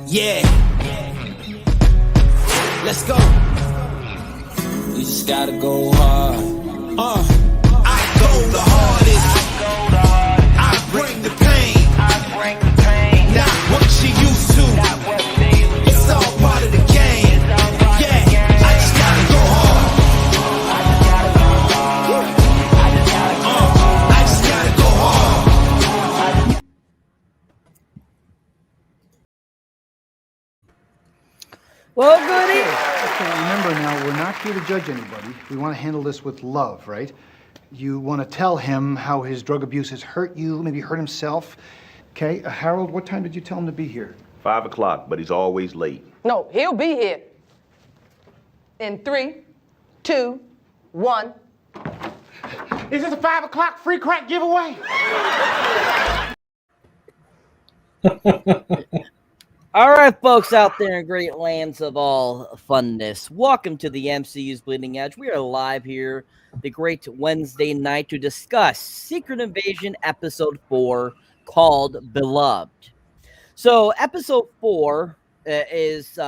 Yeah. Let's go. You just gotta go hard. I go the hardest. I bring the pain. Not what you used to. It's all part of the game. Yeah, I just gotta go hard. I just gotta go hard. Well, goody. Okay, remember now, we're not here to judge anybody. We want to handle this with love, right? You want to tell him how his drug abuse has hurt you, maybe hurt himself. Okay, Harold, what time did you tell him to be here? 5 o'clock, but he's always late. No, he'll be here. In 3, 2, 1. Is this a 5 o'clock free crack giveaway? All right, folks out there in great lands of all funness, welcome to the MCU's Bleeding Edge. We are live here the great Wednesday night to discuss Secret Invasion Episode 4 called Beloved. So Episode 4 is,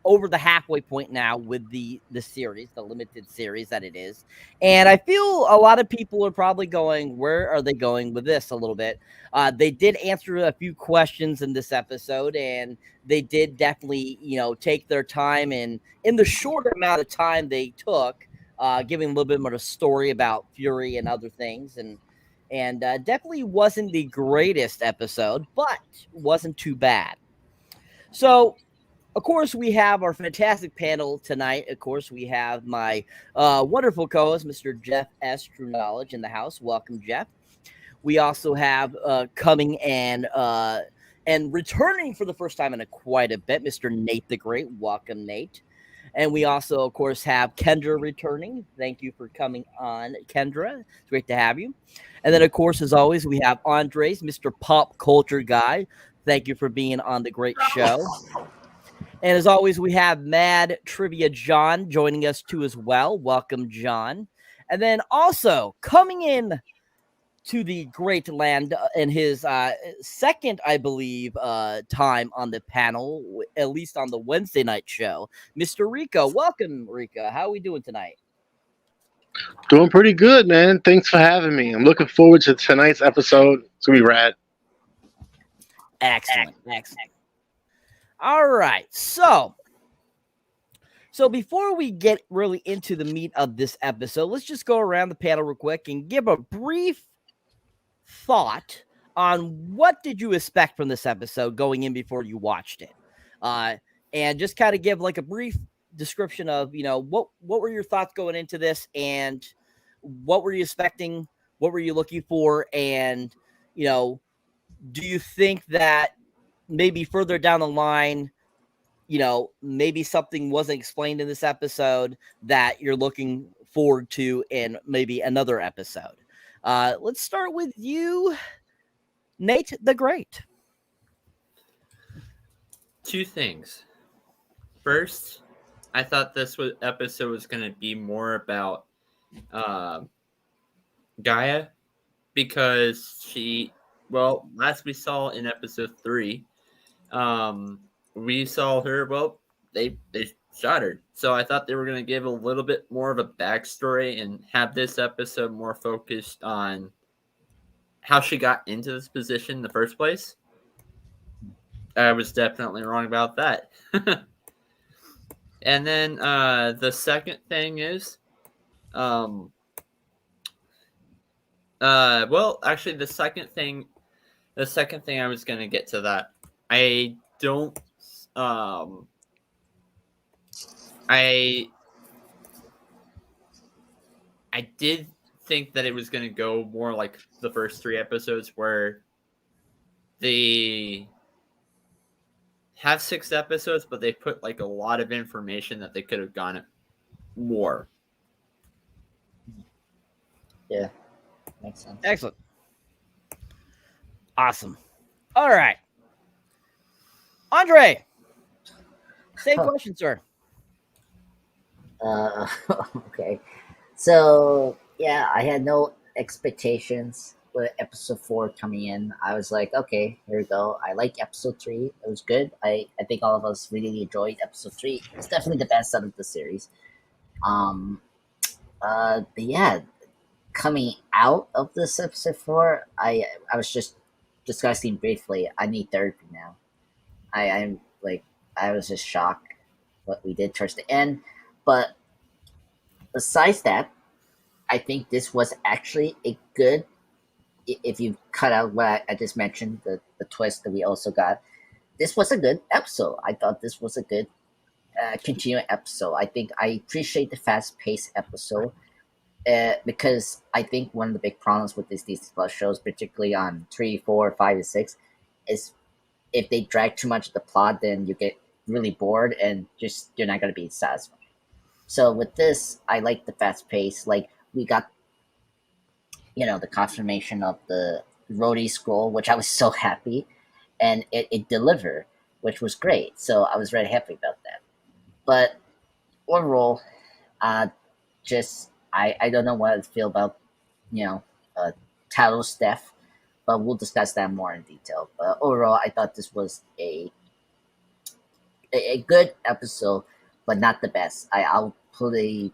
over the halfway point now with the series, the limited series that it is. And I feel a lot of people are probably going, where are they going with this a little bit? They did answer a few questions in this episode, and they did definitely, take their time. And in the short amount of time they took, giving a little bit more of a story about Fury and other things. And definitely wasn't the greatest episode, but wasn't too bad. So, of course, we have our fantastic panel tonight. Of course, we have my wonderful co-host, Mr. Jeff S. TrueKnowledge, in the house. Welcome, Jeff. We also have coming and returning for the first time in quite a bit, Mr. Nate the Great. Welcome, Nate. And we also, of course, have Kendra returning. Thank you for coming on, Kendra. It's great to have you. And then, of course, as always, we have Andres, Mr. Pop Culture Guy. Thank you for being on the great show. And as always, we have Mad Trivia John joining us too as well. Welcome, John. And then also coming in to the great land in his second, I believe, time on the panel, at least on the Wednesday night show, Mr. Rico. Welcome, Rico. How are we doing tonight? Doing pretty good, man. Thanks for having me. I'm looking forward to tonight's episode. It's going to be rad. Excellent. All right. So before we get really into the meat of this episode, let's just go around the panel real quick and give a brief thought on what did you expect from this episode going in before you watched it, and just kind of give like a brief description of what were your thoughts going into this, and what were you expecting, what were you looking for, and do you think that maybe further down the line, maybe something wasn't explained in this episode that you're looking forward to in maybe another episode? Let's start with you, Nate the Great. Two things. First, I thought this episode was going to be more about Gaia, because last we saw in episode 3, we saw her, they shot her. So I thought they were going to give a little bit more of a backstory and have this episode more focused on how she got into this position in the first place. I was definitely wrong about that. And then the second thing is, actually the second thing I was going to get to that. I don't, I did think that it was going to go more like the first 3 episodes, where they have 6 episodes, but they put like a lot of information that they could have gone more. Yeah, makes sense. Excellent. Awesome. All right. Andre, same question, sir. Okay. So, yeah, I had no expectations with episode 4 coming in, I was like, okay, here we go. I like episode 3. It was good. I think all of us really enjoyed episode 3. It's definitely the best out of the series. But yeah, coming out of this episode 4, I was just discussing briefly. I need therapy now. I'm like, I was just shocked what we did towards the end. But besides that, I think this was actually a good, if you cut out what I just mentioned, the twist that we also got, this was a good episode. I thought this was a good continuing episode. I think I appreciate the fast-paced episode because I think one of the big problems with these Disney Plus shows, particularly on 3, 4, 5, and 6, is if they drag too much of the plot, then you get really bored and just you're not going to be satisfied. So with this, I like the fast pace. Like we got, the confirmation of the Rhodey Skrull, which I was so happy, and it delivered, which was great. So I was very happy about that. But overall, just I don't know what I feel about Talos' death, but we'll discuss that more in detail. But overall, I thought this was a good episode, but not the best. I'll probably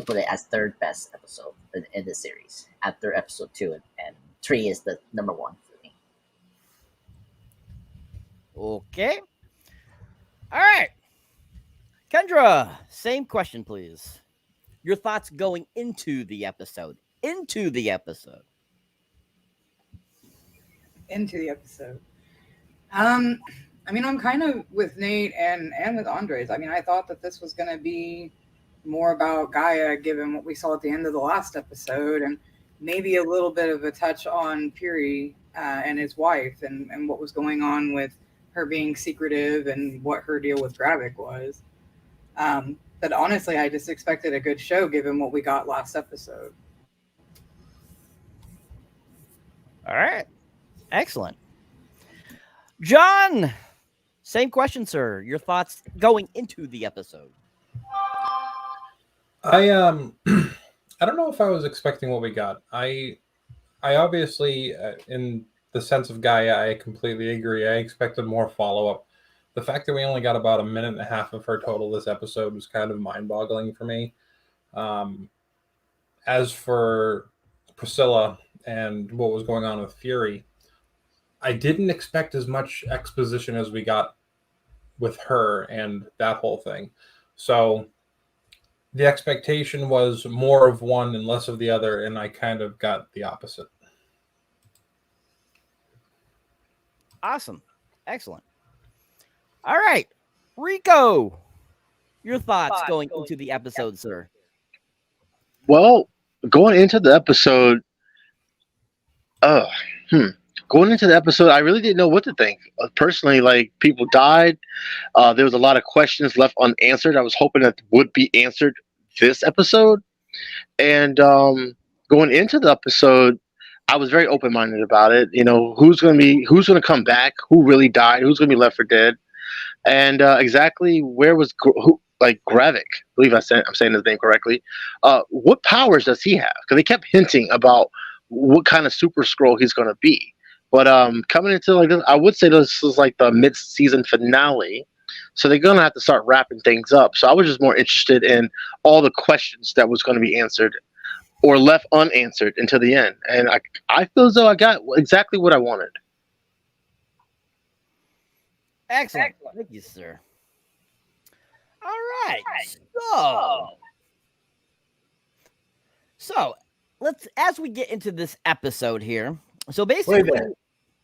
put it as third best episode in the series after episode 2, and 3 is the number 1 for me. Okay. All right. Kendra, same question, please. Your thoughts going into the episode. Into the episode. I mean, I'm kind of with Nate and with Andres. I mean, I thought that this was going to be more about Gaia, given what we saw at the end of the last episode, and maybe a little bit of a touch on Puri and his wife and what was going on with her being secretive and what her deal with Gravik was. But honestly, I just expected a good show given what we got last episode. All right. Excellent. John, same question, sir. Your thoughts going into the episode. I don't know if I was expecting what we got. I obviously, in the sense of Gaia, I completely agree. I expected more follow-up. The fact that we only got about 1.5 minutes of her total this episode was kind of mind-boggling for me. As for Priscilla and what was going on with Fury, I didn't expect as much exposition as we got with her and that whole thing. So the expectation was more of one and less of the other, and I kind of got the opposite. Awesome. Excellent. All right. Rico, your thoughts going into the episode, sir. Well, going into the episode, going into the episode, I really didn't know what to think. Personally, like, people died. There was a lot of questions left unanswered. I was hoping that would be answered this episode. And going into the episode, I was very open-minded about it. Who's going to come back? Who really died? Who's going to be left for dead? And exactly where was Gravik? I believe I'm saying his name correctly. What powers does he have? Because they kept hinting about what kind of super Skrull he's going to be. But coming into like this, I would say this is like the mid-season finale. So they're going to have to start wrapping things up. So I was just more interested in all the questions that was going to be answered or left unanswered until the end. And I feel as though I got exactly what I wanted. Excellent. Thank you, sir. All right. So let's, as we get into this episode here. So basically, wait a minute.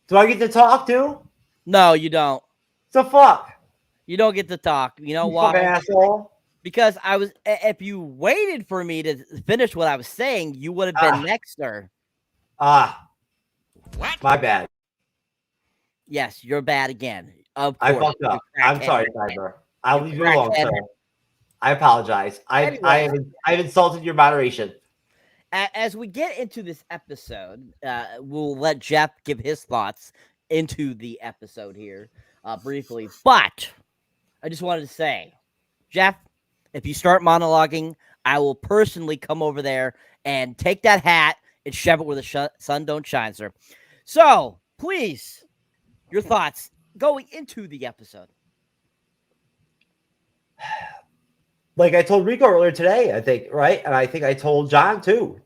Do I get to talk too? No, you don't. The fuck? You don't get to talk. You know why? Fucking asshole. Because if you waited for me to finish what I was saying, you would have been next, sir. What? My bad. Yes, you're bad again. Of I course. fucked up. I'm sorry, Cyber. I'll leave you alone, sir. I apologize. I have insulted your moderation. As we get into this episode, we'll let Jeff give his thoughts into the episode here briefly. But I just wanted to say, Jeff, if you start monologuing, I will personally come over there and take that hat and shove it where the sun don't shine, sir. So, please, your thoughts going into the episode. Like I told Rico earlier today, I think, right? And I think I told John too,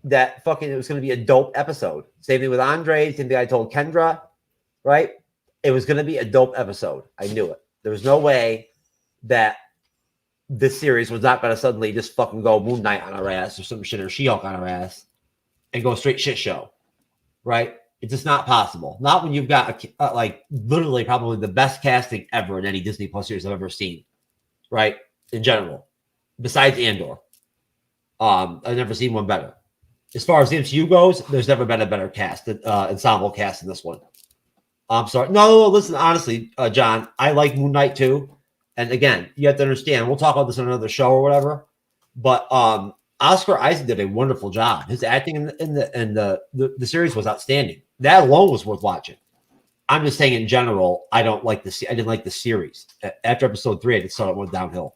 that fucking it was going to be a dope episode. Same thing with Andre, same thing I told Kendra, right? It was going to be a dope episode. I knew it. There was no way that this series was not going to suddenly just fucking go Moon Knight on our ass or some shit, or She-Hulk on our ass and go straight shit show, right? It's just not possible. Not when you've got like literally probably the best casting ever in any Disney Plus series I've ever seen, right? In general, besides Andor. I've never seen one better. As far as the MCU goes, there's never been a better cast, ensemble cast in this one. I'm sorry. No, listen, honestly, John, I like Moon Knight too. And again, you have to understand, we'll talk about this on another show or whatever, but Oscar Isaac did a wonderful job. His acting in the series was outstanding. That alone was worth watching. I'm just saying in general, I didn't like the series. After episode 3, I just thought it went downhill.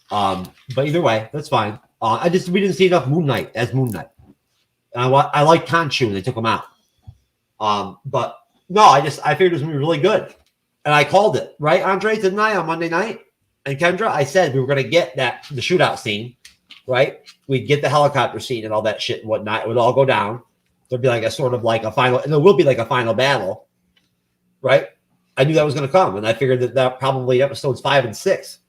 But either way, that's fine. We didn't see enough Moon Knight as Moon Knight. And I like Khonshu, and they took him out. But no, I figured it was going to be really good. And I called it, right, Andre, didn't I, on Monday night? And Kendra, I said we were going to get the shootout scene, right? We'd get the helicopter scene and all that shit and whatnot. It would all go down. There'd be like a sort of like a final, and there will be like a final battle, right? I knew that was going to come. And I figured that probably episodes 5 and 6,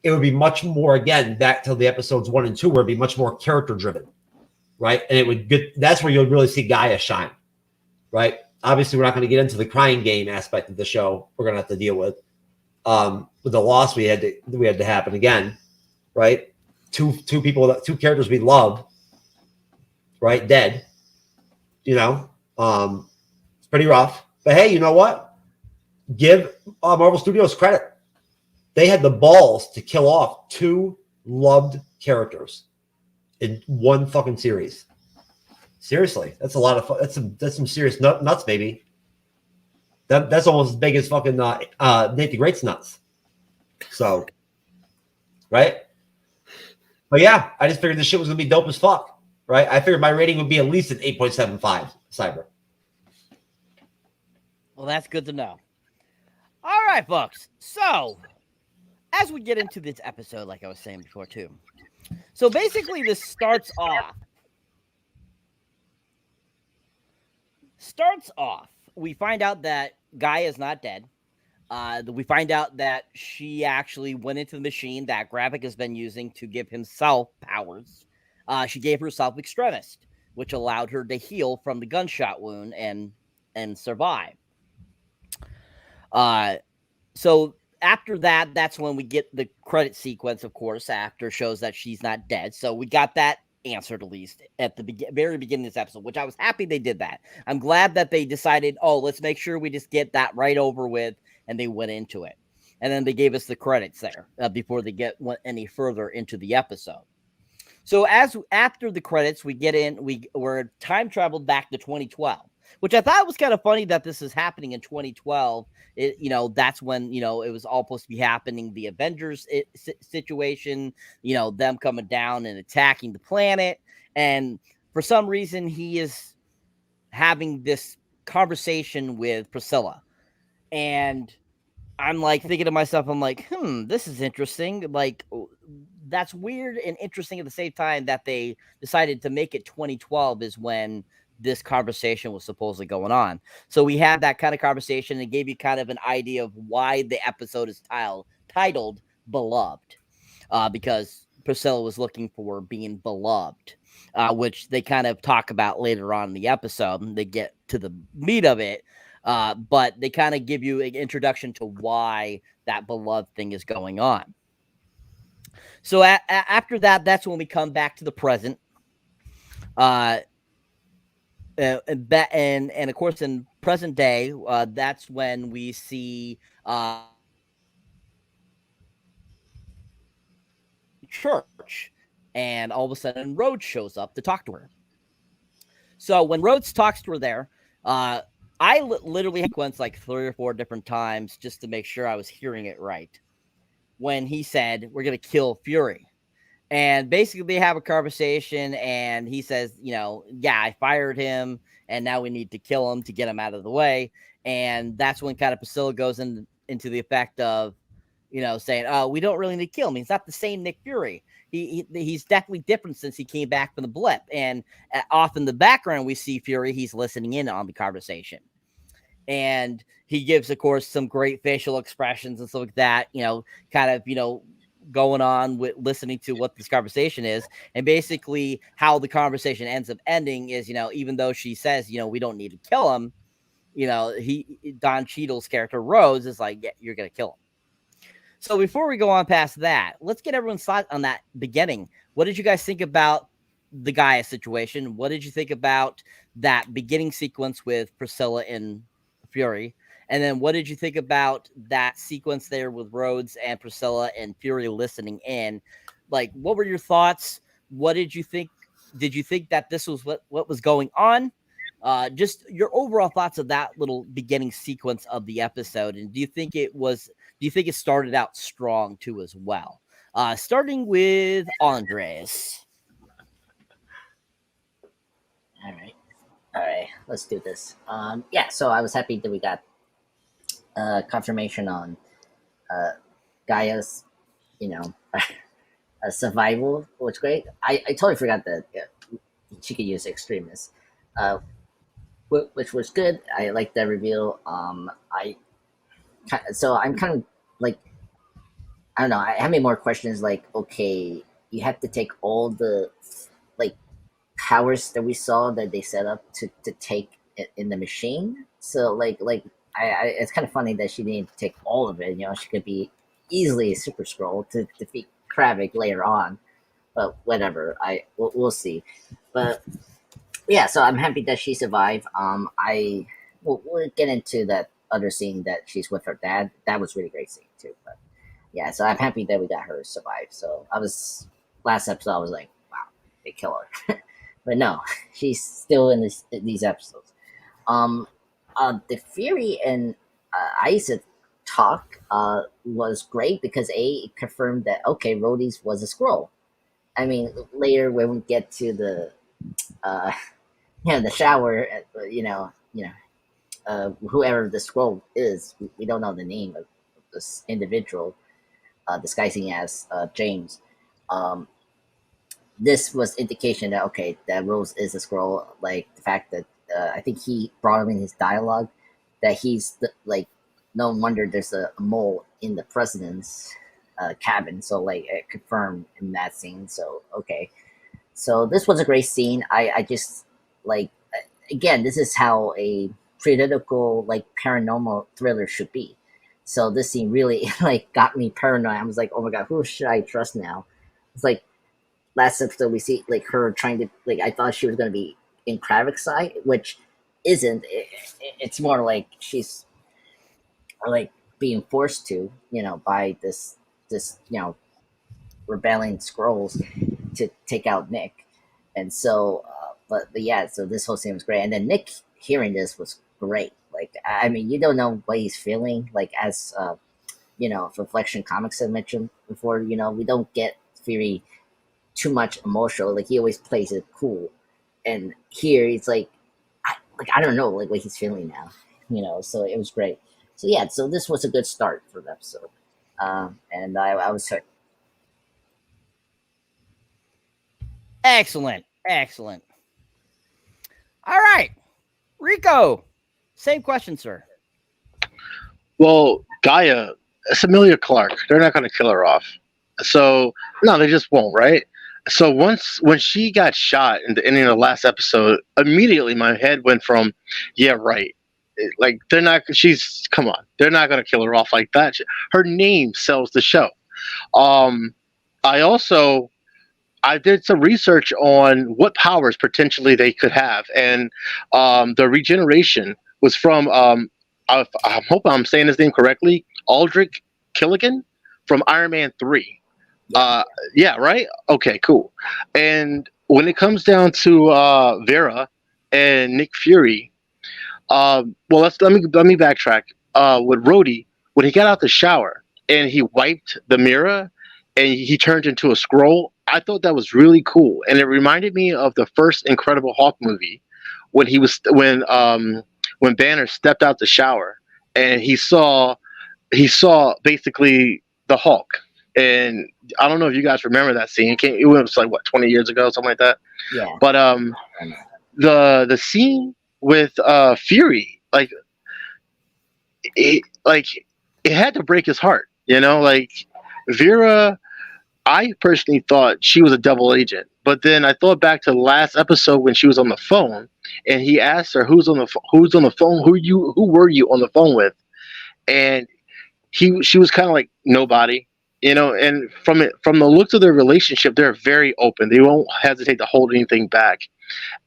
it would be much more, again, back to the episodes 1 and 2, where it'd be much more character driven, right? And it would get, that's where you'll really see Gaia shine, right? Obviously, we're not going to get into the crying game aspect of the show. We're going to have to deal with the loss we had to happen again, right? Two characters we love, right? Dead, it's pretty rough. But hey, you know what? Give Marvel Studios credit. They had the balls to kill off 2 loved characters in one fucking series. Seriously, that's a lot of fun. That's some serious nuts, baby. That's almost as big as fucking Nate the Great's nuts. So, right? But yeah, I just figured this shit was gonna be dope as fuck, right? I figured my rating would be at least an 8.75 Cyber. Well, that's good to know. All right, folks. So, as we get into this episode, like I was saying before, too. So basically, this starts off. We find out that Gaia is not dead. We find out that she actually went into the machine that Gravik has been using to give himself powers. She gave herself Extremist, which allowed her to heal from the gunshot wound and survive. So after that, that's when we get the credit sequence, of course, after shows that she's not dead. So we got that answered, at least at the very beginning of this episode, which I was happy they did that. I'm glad that they decided, let's make sure we just get that right over with, and they went into it. And then they gave us the credits there before they went any further into the episode. So after the credits, we're time traveled back to 2012, which I thought was kind of funny that this is happening in 2012. That's when, it was all supposed to be happening. The Avengers situation, them coming down and attacking the planet. And for some reason, he is having this conversation with Priscilla. And I'm like thinking to myself, I'm like, this is interesting. Like, that's weird and interesting at the same time that they decided to make it 2012 is when this conversation was supposedly going on. So we had that kind of conversation and gave you kind of an idea of why the episode is titled Beloved, because Priscilla was looking for being beloved, which they kind of talk about later on in the episode, and they get to the meat of it. But they kind of give you an introduction to why that beloved thing is going on. So after that, that's when we come back to the present. And of course, in present day, that's when we see church, and all of a sudden Rhodes shows up to talk to her. So when Rhodes talks to her there, I literally sequenced like 3 or 4 different times just to make sure I was hearing it right. When he said, "We're going to kill Fury." And basically they have a conversation, and he says, yeah, I fired him, and now we need to kill him to get him out of the way. And that's when kind of Priscilla goes into the effect of, saying, oh, we don't really need to kill him. He's not the same Nick Fury. He's definitely different since he came back from the blip. And off in the background, we see Fury. He's listening in on the conversation. And he gives, of course, some great facial expressions and stuff like that, going on with listening to what this conversation is. And basically how the conversation ends up ending is, even though she says, we don't need to kill him, Don Cheadle's character Rose is like, yeah, you're going to kill him. So before we go on past that, let's get everyone's thought on that beginning. What did you guys think about the Gaia situation? What did you think about that beginning sequence with Priscilla and Fury? And then what did you think about that sequence there with Rhodes and Priscilla and Fury listening in? Like, what were your thoughts? What did you think? Did you think that this was what was going on? Just your overall thoughts of that little beginning sequence of the episode. And do you think it started out strong too as well? Starting with Andres. All right, let's do this. Yeah, so I was happy that we got confirmation on Gaia's, survival, which great. I totally forgot that she could use extremists, which was good. I liked that reveal. So I'm kind of like, I don't know. I have many more questions. Like, okay, you have to take all the powers that we saw that they set up to take it in the machine. So like it's kind of funny that she didn't take all of it. She could be easily a Super Skrull to defeat Kravik later on, but whatever. We'll see. But yeah, so I'm happy that she survived. We'll get into that other scene that she's with her dad. That was really great scene too. But yeah, so I'm happy that we got her survive. So last episode I was like, wow, they kill her. But no, she's still in these episodes. The Fury and ACER talk was great because it confirmed that, okay, Rhodey was a Skrull. I mean, later when we get to the shower, whoever the Skrull is, we don't know the name of this individual disguising as James. This was indication that, okay, that Rose is a Skrull. Like the fact that I think he brought him in his dialogue that he's no wonder there's a mole in the president's cabin. So it confirmed in that scene. So okay, so this was a great scene. I just again, this is how a political paranormal thriller should be. So this scene really got me paranoid. I was like, oh my god, who should I trust now? It's like last episode we see her trying to I thought she was going to be in Kravik's side, which isn't. It's more like she's being forced to, by this rebelling Skrulls to take out Nick. And so but yeah, so this whole scene was great. And then Nick hearing this was great. I mean, you don't know what he's feeling, as Reflection Comics had mentioned before, we don't get Fury too much emotional. He always plays it cool, and here he's I don't know what he's feeling now, so it was great. So yeah, so this was a good start for the episode, and I was hurt. Excellent. All right, Rico, same question, sir. Well, Gaia, it's Emilia Clarke. They're not going to kill her off. So no, they just won't, right? So when she got shot in the ending of the last episode, immediately my head went from, yeah, right. They're not. Come on. They're not going to kill her off like that. Her name sells the show. I did some research on what powers potentially they could have, and the regeneration was from. I hope I'm saying his name correctly. Aldrich Killigan from Iron Man 3. Yeah, right? Okay, cool. And when it comes down to Vera and Nick Fury, let me backtrack. With Rhodey, when he got out the shower and he wiped the mirror and he turned into a Skrull, I thought that was really cool, and it reminded me of the first Incredible Hulk movie when Banner stepped out the shower and he saw basically the Hulk. And I don't know if you guys remember that scene. It was like what, 20 years ago, something like that. Yeah. But the scene with Fury, it had to break his heart, like Vera. I personally thought she was a double agent, but then I thought back to the last episode when she was on the phone, and he asked her, "Who's on the phone? Who were you on the phone with?" And she was kind of like nobody, And from the looks of their relationship, they're very open. They won't hesitate to hold anything back.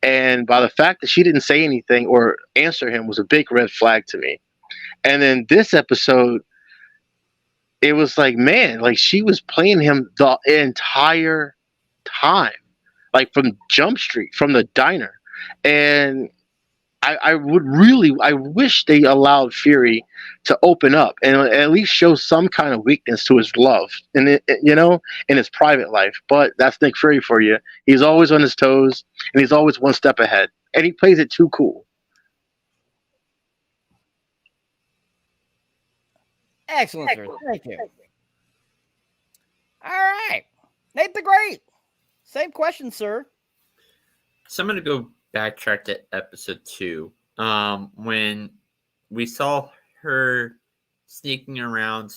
And by the fact that she didn't say anything or answer him was a big red flag to me. And then this episode, it was like, man, like she was playing him the entire time, like from Jump Street, from the diner. And I wish they allowed Fury to open up and at least show some kind of weakness to his love in his private life. But that's Nick Fury for you. He's always on his toes and he's always one step ahead, and he plays it too cool. Excellent, sir. Thank you. All right. Nate the Great. Same question, sir. So I'm going to go backtrack to episode 2. When we saw her sneaking around,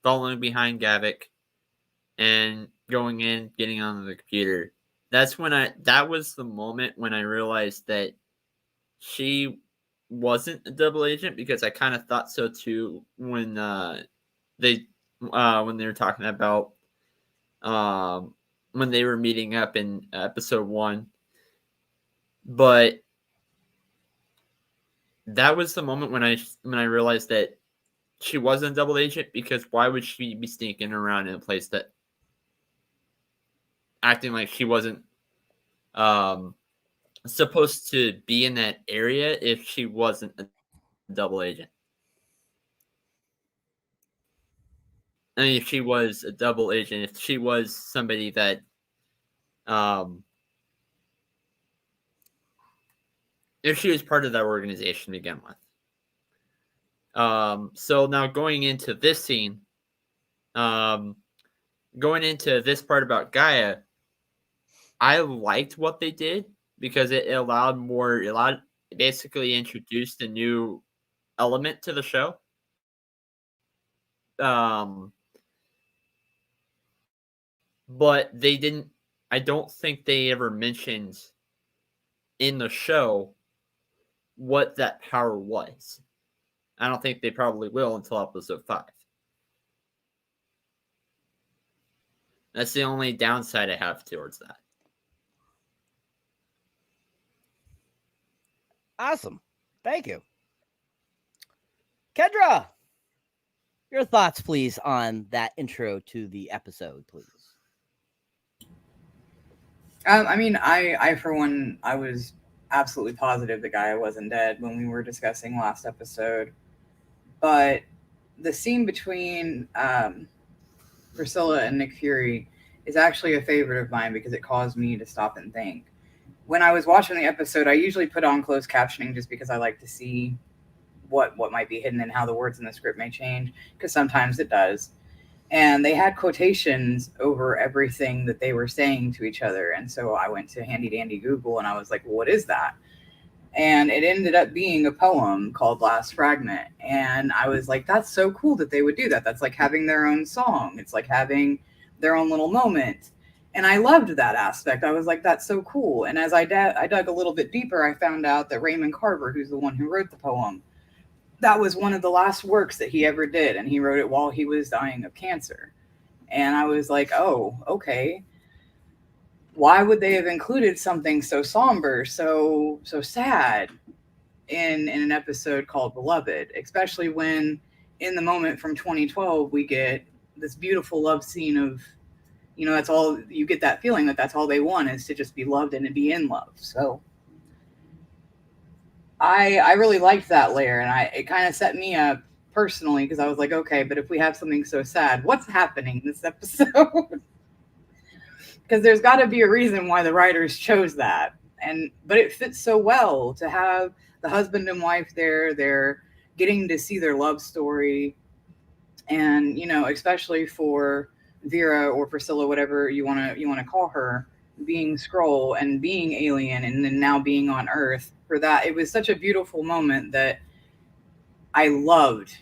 following behind Gavik, and going in, getting on the computer. That was the moment when I realized that she wasn't a double agent, because I kind of thought so too when they were talking about when they were meeting up in episode 1. But that was the moment when I realized that she wasn't a double agent, because why would she be sneaking around in a place that acting like she wasn't supposed to be in that area if she wasn't a double agent? I mean, if she was a double agent, if she was somebody that if she was part of that organization to begin with. So now going into this scene, going into this part about Gaia, I liked what they did because it basically introduced a new element to the show. But I don't think they ever mentioned in the show what that power was. I don't think they probably will until episode 5. That's the only downside I have towards that. Awesome. Thank you. Kendra, your thoughts, please, on that intro to the episode, please. I mean, I for one, I was absolutely positive the guy wasn't dead when we were discussing last episode. But the scene between Priscilla and Nick Fury is actually a favorite of mine because it caused me to stop and think. When I was watching the episode, I usually put on closed captioning just because I like to see what might be hidden and how the words in the script may change, because sometimes it does. And they had quotations over everything that they were saying to each other. And so I went to handy dandy Google and I was like, well, what is that? And it ended up being a poem called Last Fragment. And I was like, that's so cool that they would do that. That's like having their own song. It's like having their own little moment. And I loved that aspect. I was like, that's so cool. And as I dug a little bit deeper, I found out that Raymond Carver, who's the one who wrote the poem, that was one of the last works that he ever did. And he wrote it while he was dying of cancer. And I was like, oh, okay. Why would they have included something so somber, so sad in an episode called Beloved, especially when in the moment from 2012, we get this beautiful love scene of, that's all, you get that feeling that that's all they want is to just be loved and to be in love. So I really liked that layer, and it kind of set me up personally because I was like, okay, but if we have something so sad, what's happening this episode? because there's got to be a reason why the writers chose that. But it fits so well to have the husband and wife there. They're getting to see their love story, and especially for Vera or Priscilla, whatever you want to call her, being Skrull and being alien, and then now being on Earth. For that, it was such a beautiful moment that I loved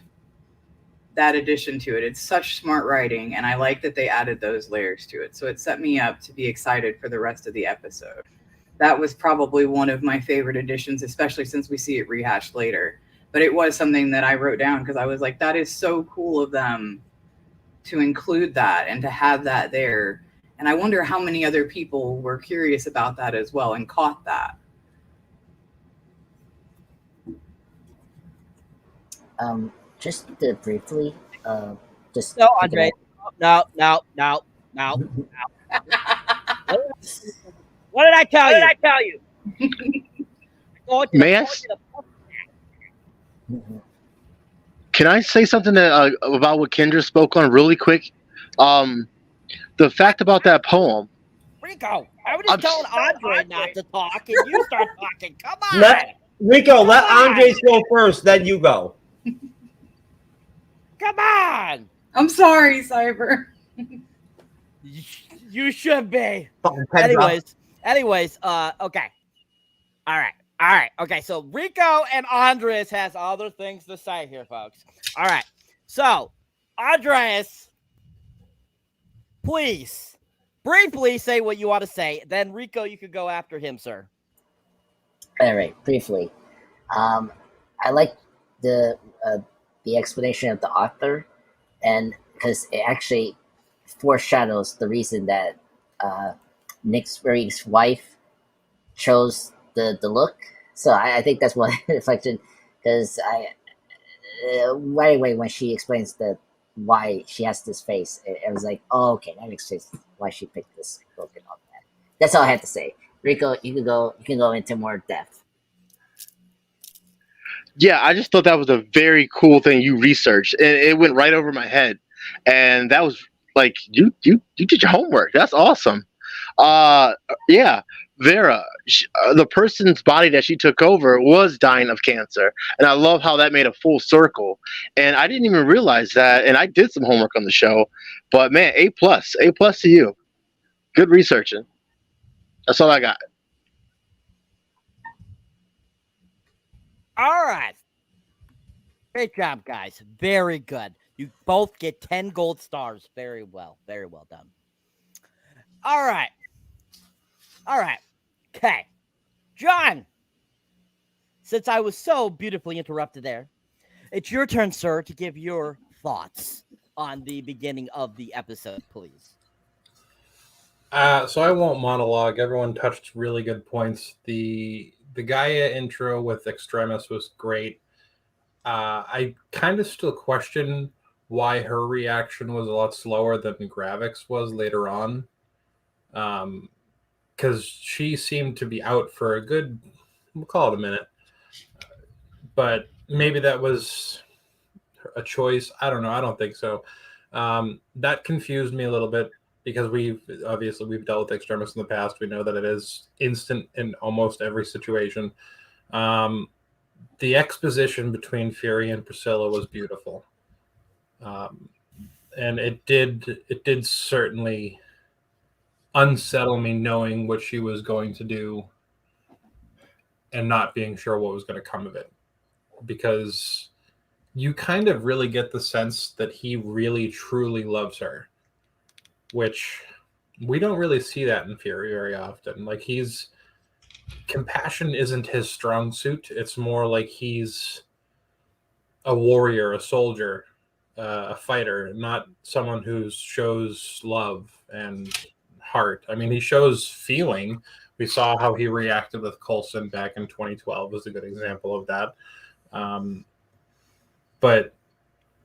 that addition to it. It's such smart writing, and I like that they added those layers to it. So it set me up to be excited for the rest of the episode. That was probably one of my favorite additions, especially since we see it rehashed later. But it was something that I wrote down because I was like, that is so cool of them to include that and to have that there. And I wonder how many other people were curious about that as well and caught that. Just briefly, just No, Andre. No. What did I tell you? May I? Can I say something about what Kendra spoke on really quick? The fact about that poem. Rico, I was just telling Andre not to talk, and you start talking. Come on. Let Andres go first, then you go. Come on. I'm sorry, Cyber. You should be. Anyways, okay. All right. Okay, so Rico and Andres has other things to say here, folks. All right. So, Andres, please, briefly say what you want to say. Then, Rico, you could go after him, sir. All right, briefly. I like the explanation of the author, and because it actually foreshadows the reason that Nick's wife chose the look. So I think that's one reflection, because right away when she explains why she has this face, it was like, oh, okay, that makes sense why she picked this look and all that. That's all I have to say. Rico, you can go into more depth. Yeah, I just thought that was a very cool thing you researched, and it went right over my head. And that was like, you did your homework. That's awesome. Yeah, Vera, the person's body that she took over was dying of cancer, and I love how that made a full circle. And I didn't even realize that, and I did some homework on the show. But man, A+ to you. Good researching. That's all I got. All right. Great job, guys. Very good. You both get 10 gold stars. Very well done. All right. Okay. John, since I was so beautifully interrupted there, it's your turn, sir, to give your thoughts on the beginning of the episode, please. So I won't monologue. Everyone touched really good points. The Gaia intro with Extremis was great. I kind of still question why her reaction was a lot slower than Gravix was later on. Because she seemed to be out for a good, we'll call it a minute. But maybe that was a choice. I don't know. I don't think so. That confused me a little bit, because we've dealt with Extremis in the past. We know that it is instant in almost every situation. The exposition between Fury and Priscilla was beautiful. And it did certainly unsettle me, knowing what she was going to do and not being sure what was going to come of it, because you kind of really get the sense that he really truly loves her, which we don't really see that in Fury very often. Like, compassion isn't his strong suit. It's more like he's a warrior, a soldier, a fighter, not someone who shows love and heart. I mean, he shows feeling. We saw how he reacted with Coulson back in 2012 was a good example of that. But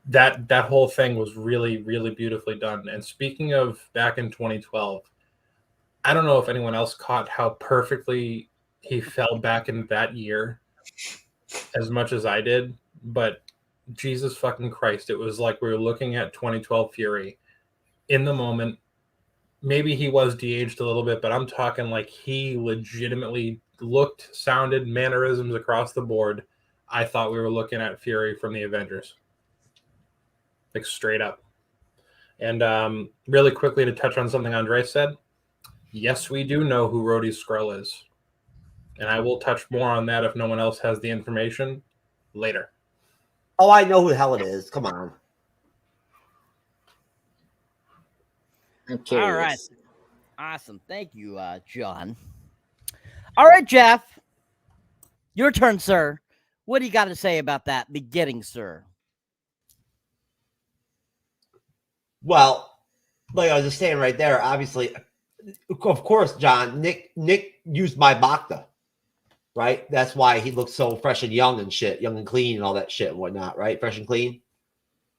that whole thing was really, really beautifully done. And speaking of back in 2012, I don't know if anyone else caught how perfectly he fell back in that year as much as I did, but Jesus fucking Christ, it was like we were looking at 2012 Fury in the moment, maybe he was de-aged a little bit, but I'm talking like he legitimately looked, sounded, mannerisms across the board. I thought we were looking at Fury from the Avengers. Like straight up. And really quickly to touch on something Andre said, yes, we do know who Rhodey's Skrull is. And I will touch more on that if no one else has the information later. Oh, I know who the hell it is. Come on. I'm curious. All right. Awesome. Thank you, John. All right, Jeff. Your turn, sir. What do you got to say about that beginning, sir? Well, like I was just saying right there, obviously, of course, John, Nick used my Bacta, right? That's why he looks so fresh and young and shit, young and clean and all that shit and whatnot, right? Fresh and clean,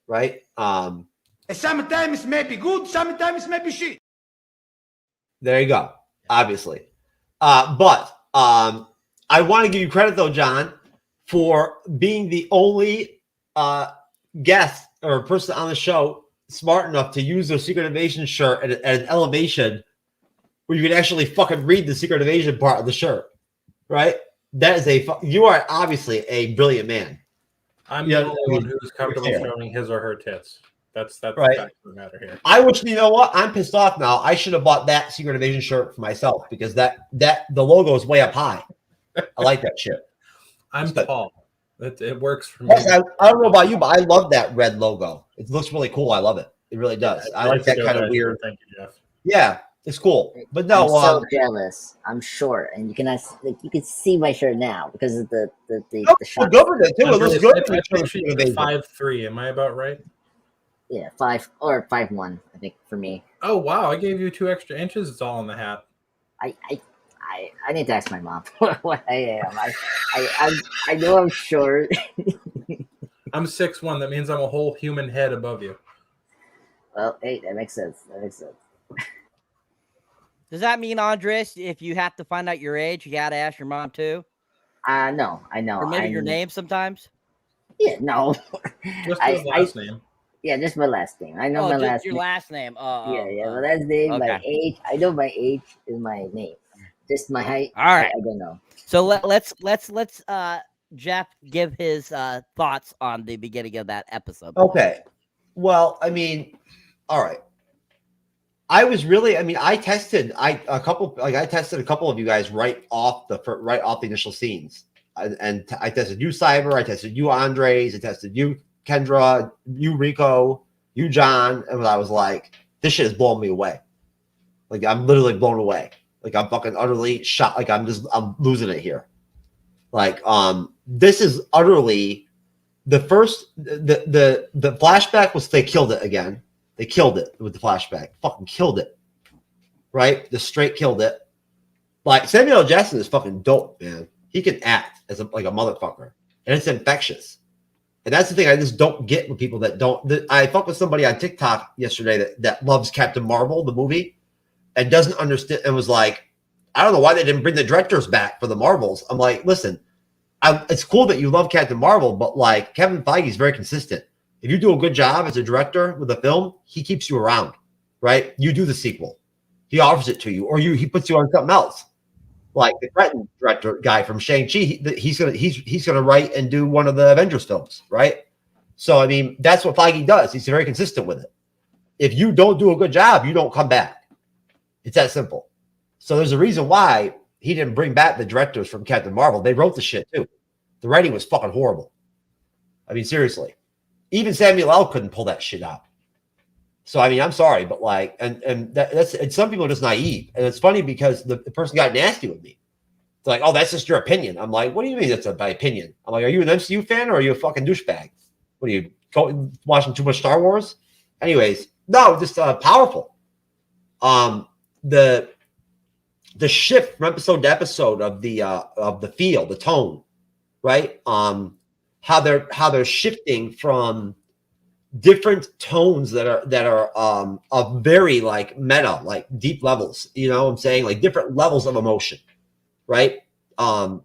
right? Sometimes it may be good, sometimes it may be shit. There you go, obviously. But I want to give you credit, though, John, for being the only guest or person on the show smart enough to use their Secret Invasion shirt at an elevation where you can actually fucking read the Secret Invasion part of the shirt, right? That is you are obviously a brilliant man. I'm the only one who's comfortable showing his or her tits. That's right. the fact of the matter here. I wish, you know what? I'm pissed off now. I should have bought that Secret Invasion shirt for myself because the logo is way up high. I like that shit. I'm tall. It works for me. I don't know about you, but I love that red logo. It looks really cool. I love it. It really does. I like that kind of weird. Thank you, Jeff. Yeah, it's cool. But no, I'm so jealous. I'm short, and you can see my shirt now because of the shot. Government too. It looks good. You're 5'3". Am I about right? Yeah, 5 or 5'1", I think for me. Oh wow! I gave you 2 extra inches. It's all in the hat. I need to ask my mom what I am. I know I'm short. I'm 6'1". That means I'm a whole human head above you. Well, hey, that makes sense. Does that mean, Andres, if you have to find out your age, you got to ask your mom too? No, I know. Or maybe your name sometimes? Yeah, no. Just your last name. Yeah, just my last name. I know my last name. Your last name. Yeah, my last name, okay. My age. I know my age is my name. Just my height. All right. I don't know. So let's Jeff give his thoughts on the beginning of that episode. Okay. Well, I mean, all right. I tested a couple of you guys right off the initial scenes. And I tested you, Cyber, I tested you, Andres, I tested you, Kendra, you, Rico, you, John, and I was like, this shit is blowing me away. Like, I'm literally blown away. Like, I'm fucking utterly shot. Like, I'm losing it here. Like, this is utterly the flashback was, they killed it again. They killed it with the flashback. Fucking killed it. Right? The straight killed it. Like, Samuel L. Jackson is fucking dope, man. He can act as like a motherfucker. And it's infectious. And that's the thing I just don't get with people that don't. I fucked with somebody on TikTok yesterday that loves Captain Marvel, the movie, and doesn't understand, and was like, I don't know why they didn't bring the directors back for the Marvels. I'm like, listen, it's cool that you love Captain Marvel, but like Kevin Feige is very consistent. If you do a good job as a director with a film, he keeps you around, right? You do the sequel. He offers it to you, or he puts you on something else. Like the Breton director guy from Shang-Chi, he's gonna write and do one of the Avengers films, right? So I mean, that's what Feige does. He's very consistent with it. If you don't do a good job, you don't come back. It's that simple. So there's a reason why he didn't bring back the directors from Captain Marvel. They wrote the shit too. The writing was fucking horrible. I mean, seriously. Even Samuel L. couldn't pull that shit out. So I mean, I'm sorry, but like, and some people are just naive, and it's funny because the person got nasty with me. It's like, oh, that's just your opinion. I'm like, what do you mean that's my opinion? I'm like, are you an MCU fan or are you a fucking douchebag? What are you watching too much Star Wars? Anyways, no, just powerful. The shift from episode to episode of the feel, the tone, right? How they're shifting from different tones that are of very like meta, like deep levels, you know what I'm saying? Like different levels of emotion, right?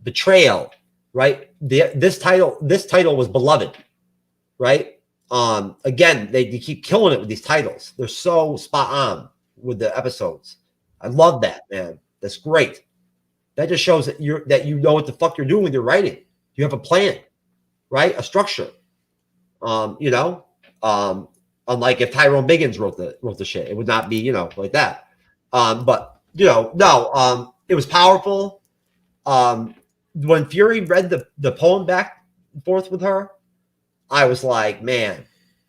Betrayal, right? This title was Beloved, right? Again, they keep killing it with these titles. They're so spot on. with the episodes. I love that, man. That's great. That just shows that you know what the fuck you're doing with your writing. You have a plan, right? A structure. You know, unlike if Tyrone Biggins wrote the shit, it would not be, you know, like that. But you know, no, it was powerful. When Fury read the poem back and forth with her, I was like, man,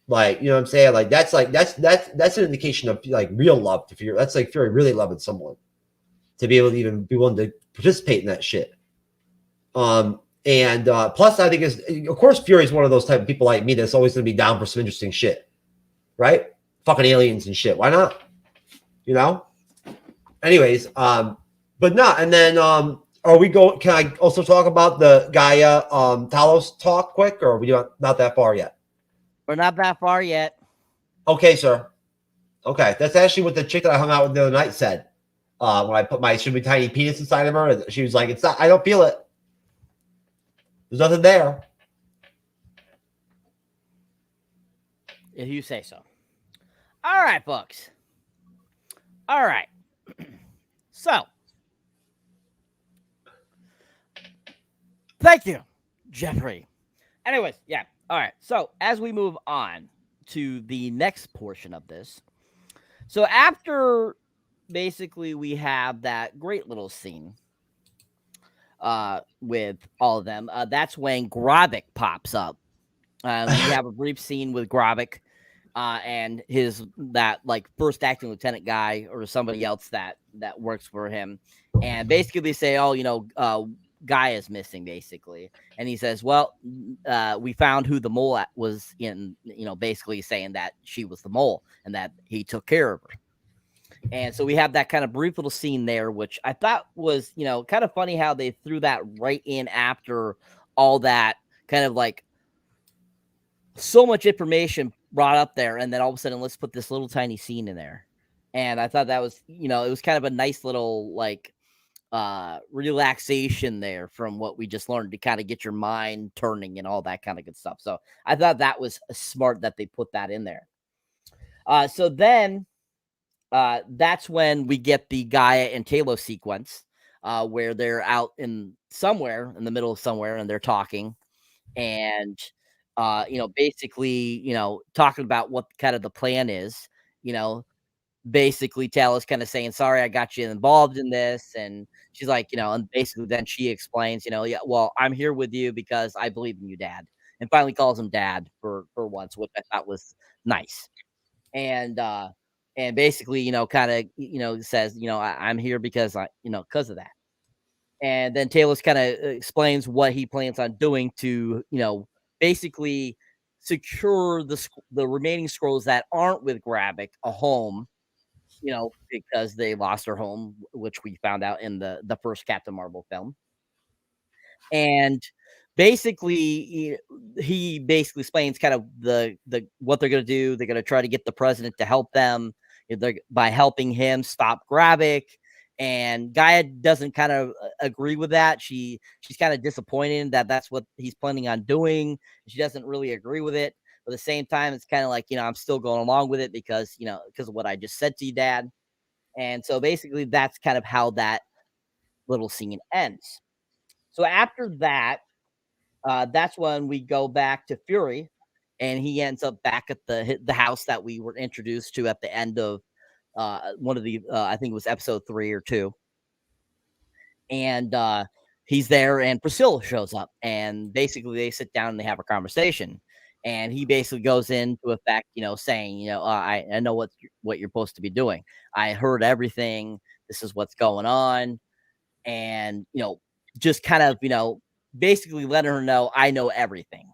like, you know what I'm saying? Like that's an indication of like real love to Fury. That's like Fury really loving someone to be able to even be willing to participate in that shit. And plus, I think is of course Fury's one of those type of people like me that's always going to be down for some interesting shit, right? Fucking aliens and shit. Why not? You know. Anyways, but no. And then, are we going? Can I also talk about the Gaia Talos talk quick, or are we not that far yet? We're not that far yet. Okay, sir. Okay, that's actually what the chick that I hung out with the other night said. When I put my super tiny penis inside of her, she was like, "It's not. I don't feel it. There's nothing there." If you say so. All right, folks. All right. So, thank you, Jeffrey. Anyways, yeah. All right. So, as we move on to the next portion of this. So, after basically we have that great little scene with all of them, that's when Gravik pops up. We have a brief scene with Gravik and that like first acting lieutenant guy or somebody else that works for him, and basically they say, oh, you know, Gaia's missing basically, and he says, well, we found who the mole was in, you know, basically saying that she was the mole and that he took care of her. And so we have that kind of brief little scene there, which I thought was, you know, kind of funny how they threw that right in after all that kind of like so much information brought up there. And then all of a sudden, let's put this little tiny scene in there. And I thought that was, you know, it was kind of a nice little like relaxation there from what we just learned to kind of get your mind turning and all that kind of good stuff. So I thought that was smart that they put that in there. So then that's when we get the Gaia and Talos sequence where they're out in somewhere in the middle of somewhere and they're talking and you know, basically, you know, talking about what kind of the plan is, you know, basically Talos kind of saying, sorry, I got you involved in this. And she's like, you know, and basically then she explains, you know, yeah, well, I'm here with you because I believe in you, Dad. And finally calls him Dad for once, which I thought was nice. And basically, you know, kind of, you know, says, you know, I'm here because because of that. And then Talos kind of explains what he plans on doing to, you know, basically secure the remaining Skrulls that aren't with Gravik a home, you know, because they lost their home, which we found out in the first Captain Marvel film. And basically, he basically explains kind of the what they're going to do. They're going to try to get the president to help them by helping him stop Gravik. And Gaia doesn't kind of agree with that. She's kind of disappointed that that's what he's planning on doing. She doesn't really agree with it. But at the same time, it's kind of like, you know, I'm still going along with it because, you know, because of what I just said to you, Dad. And so basically that's kind of how that little scene ends. So after that, that's when we go back to Fury, and he ends up back at the house that we were introduced to at the end of one of the I think it was episode 3 or 2, and he's there, and Priscilla shows up, and basically they sit down and they have a conversation, and he basically goes into effect, you know, saying, you know, I know what you're supposed to be doing. I heard everything. This is what's going on, and you know, just kind of, you know, basically letting her know I know everything.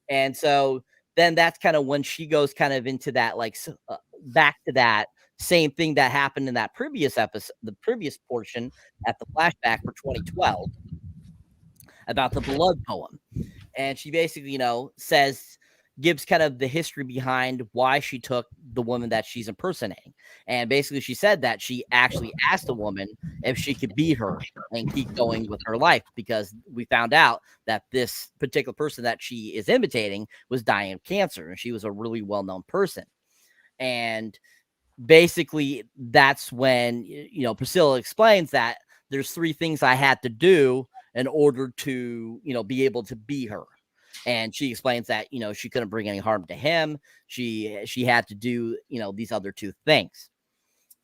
And so then that's kind of when she goes kind of into that, like back to that same thing that happened in that previous episode, the previous portion at the flashback for 2012 about the blood poem. And she basically, you know, gives kind of the history behind why she took the woman that she's impersonating. And basically she said that she actually asked the woman if she could beat her and keep going with her life, because we found out that this particular person that she is imitating was dying of cancer, and she was a really well-known person. And basically that's when, you know, Priscilla explains that there's 3 things I had to do in order to, you know, be able to be her. And she explains that, you know, she couldn't bring any harm to him. She had to do, you know, these other 2 things.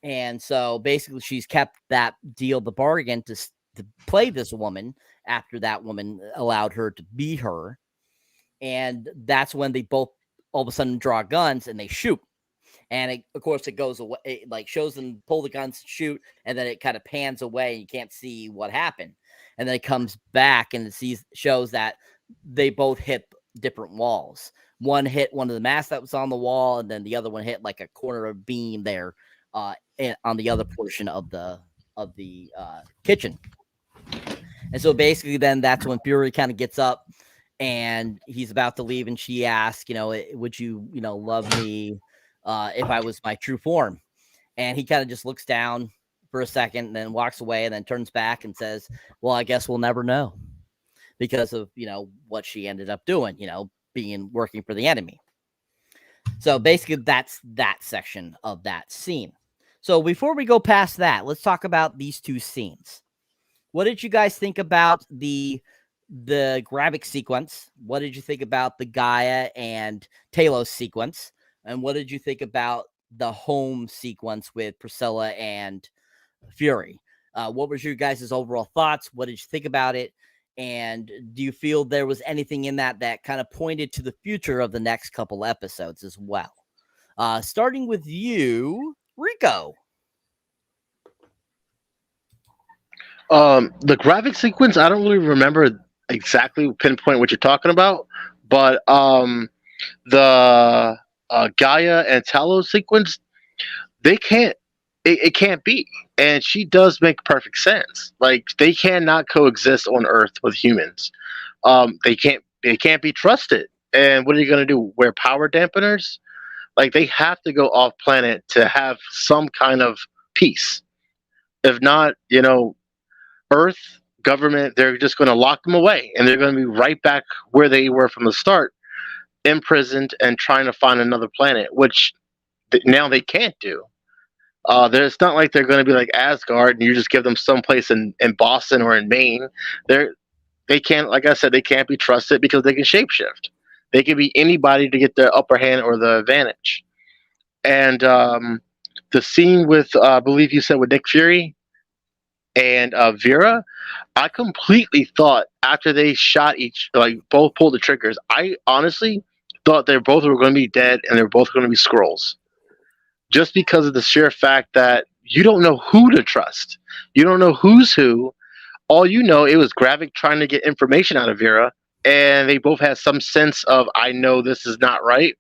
And so basically she's kept that deal, the bargain, to play this woman after that woman allowed her to be her. And that's when they both all of a sudden draw guns and they shoot. And of course, it goes away, it like shows them pull the guns, shoot, and then it kind of pans away. And you can't see what happened. And then it comes back and it shows that they both hit different walls. One hit one of the masks that was on the wall, and then the other one hit like a corner of beam there on the other portion of the kitchen. And so basically then that's when Fury kind of gets up and he's about to leave, and she asks, you know, would you, you know, love me if I was my true form? And he kind of just looks down for a second and then walks away and then turns back and says, well, I guess we'll never know, because of, you know, what she ended up doing, you know, working for the enemy. So basically that's that section of that scene. So before we go past that, let's talk about these 2 scenes. What did you guys think about the graphic sequence? What did you think about the Gaia and Talos sequence? And what did you think about the home sequence with Priscilla and Fury? What was your guys' overall thoughts? What did you think about it? And do you feel there was anything in that kind of pointed to the future of the next couple episodes as well? Starting with you, Rico. The graphic sequence, I don't really remember exactly pinpoint what you're talking about, but the Gaia and Talos sequence, they can't. It can't be. And she does make perfect sense. Like, they cannot coexist on Earth with humans. They can't be trusted. And what are you going to do? Wear power dampeners? Like, they have to go off planet to have some kind of peace. If not, you know, Earth government, they're just going to lock them away, and they're going to be right back where they were from the start, imprisoned and trying to find another planet, which now they can't do. It's not like they're going to be like Asgard and you just give them someplace in Boston or in Maine. They can't, like I said, they can't be trusted because they can shapeshift. They can be anybody to get the upper hand or the advantage. And the scene with, I believe you said with Nick Fury and Vera, I completely thought after they shot both pulled the triggers, I honestly thought they both were going to be dead and they're both going to be Skrulls. Just because of the sheer fact that you don't know who to trust. You don't know who's who. All you know, it was Gravik trying to get information out of Vera, and they both had some sense of, I know this is not right.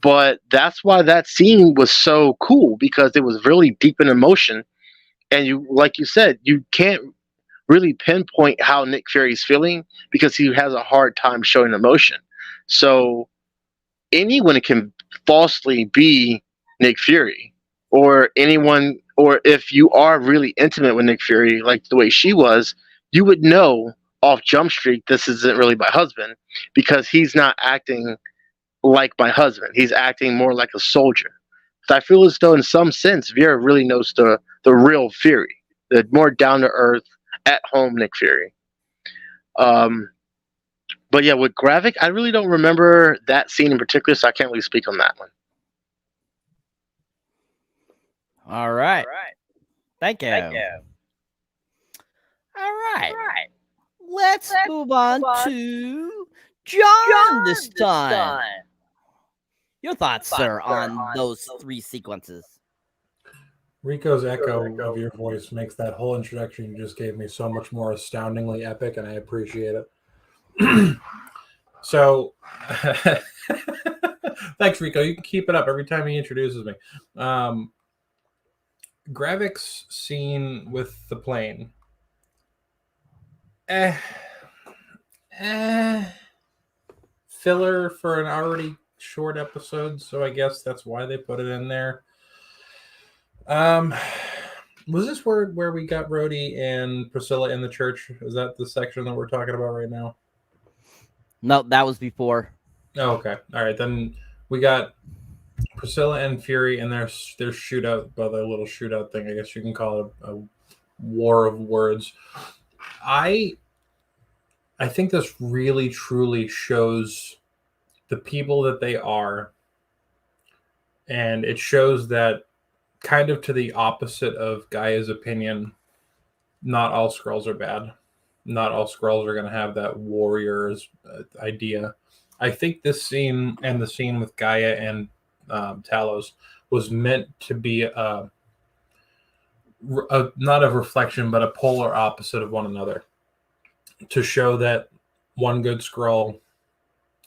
But that's why that scene was so cool, because it was really deep in emotion. And you, like you said, you can't really pinpoint how Nick Fury's feeling because he has a hard time showing emotion. So anyone can falsely be Nick Fury, or anyone, or if you are really intimate with Nick Fury, like the way she was, you would know off Jump Street this isn't really my husband, because he's not acting like my husband. He's acting more like a soldier. So I feel as though in some sense Vera really knows the real Fury, the more down to earth, at home Nick Fury. But yeah, with Gravik, I really don't remember that scene in particular, so I can't really speak on that one. All right. Thank you. All right. Let's move on to John this time. Your thoughts, sir, on those 3 sequences? Rico's echo of your voice makes that whole introduction you just gave me so much more astoundingly epic, and I appreciate it. So, thanks, Rico. You can keep it up every time he introduces me. Gravik's scene with the plane. Filler for an already short episode, so I guess that's why they put it in there. Was this where we got Rhodey and Priscilla in the church? Is that the section that we're talking about right now? No, that was before. Oh, okay. All right, then we got Priscilla and Fury and their shootout, their little shootout thing, I guess you can call it a war of words. I think this really truly shows the people that they are, and it shows that, kind of to the opposite of Gaia's opinion, not all Skrulls are bad. Not all Skrulls are going to have that warrior's idea. I think this scene and the scene with Gaia and Talos was meant to be not a reflection, but a polar opposite of one another, to show that one good Skrull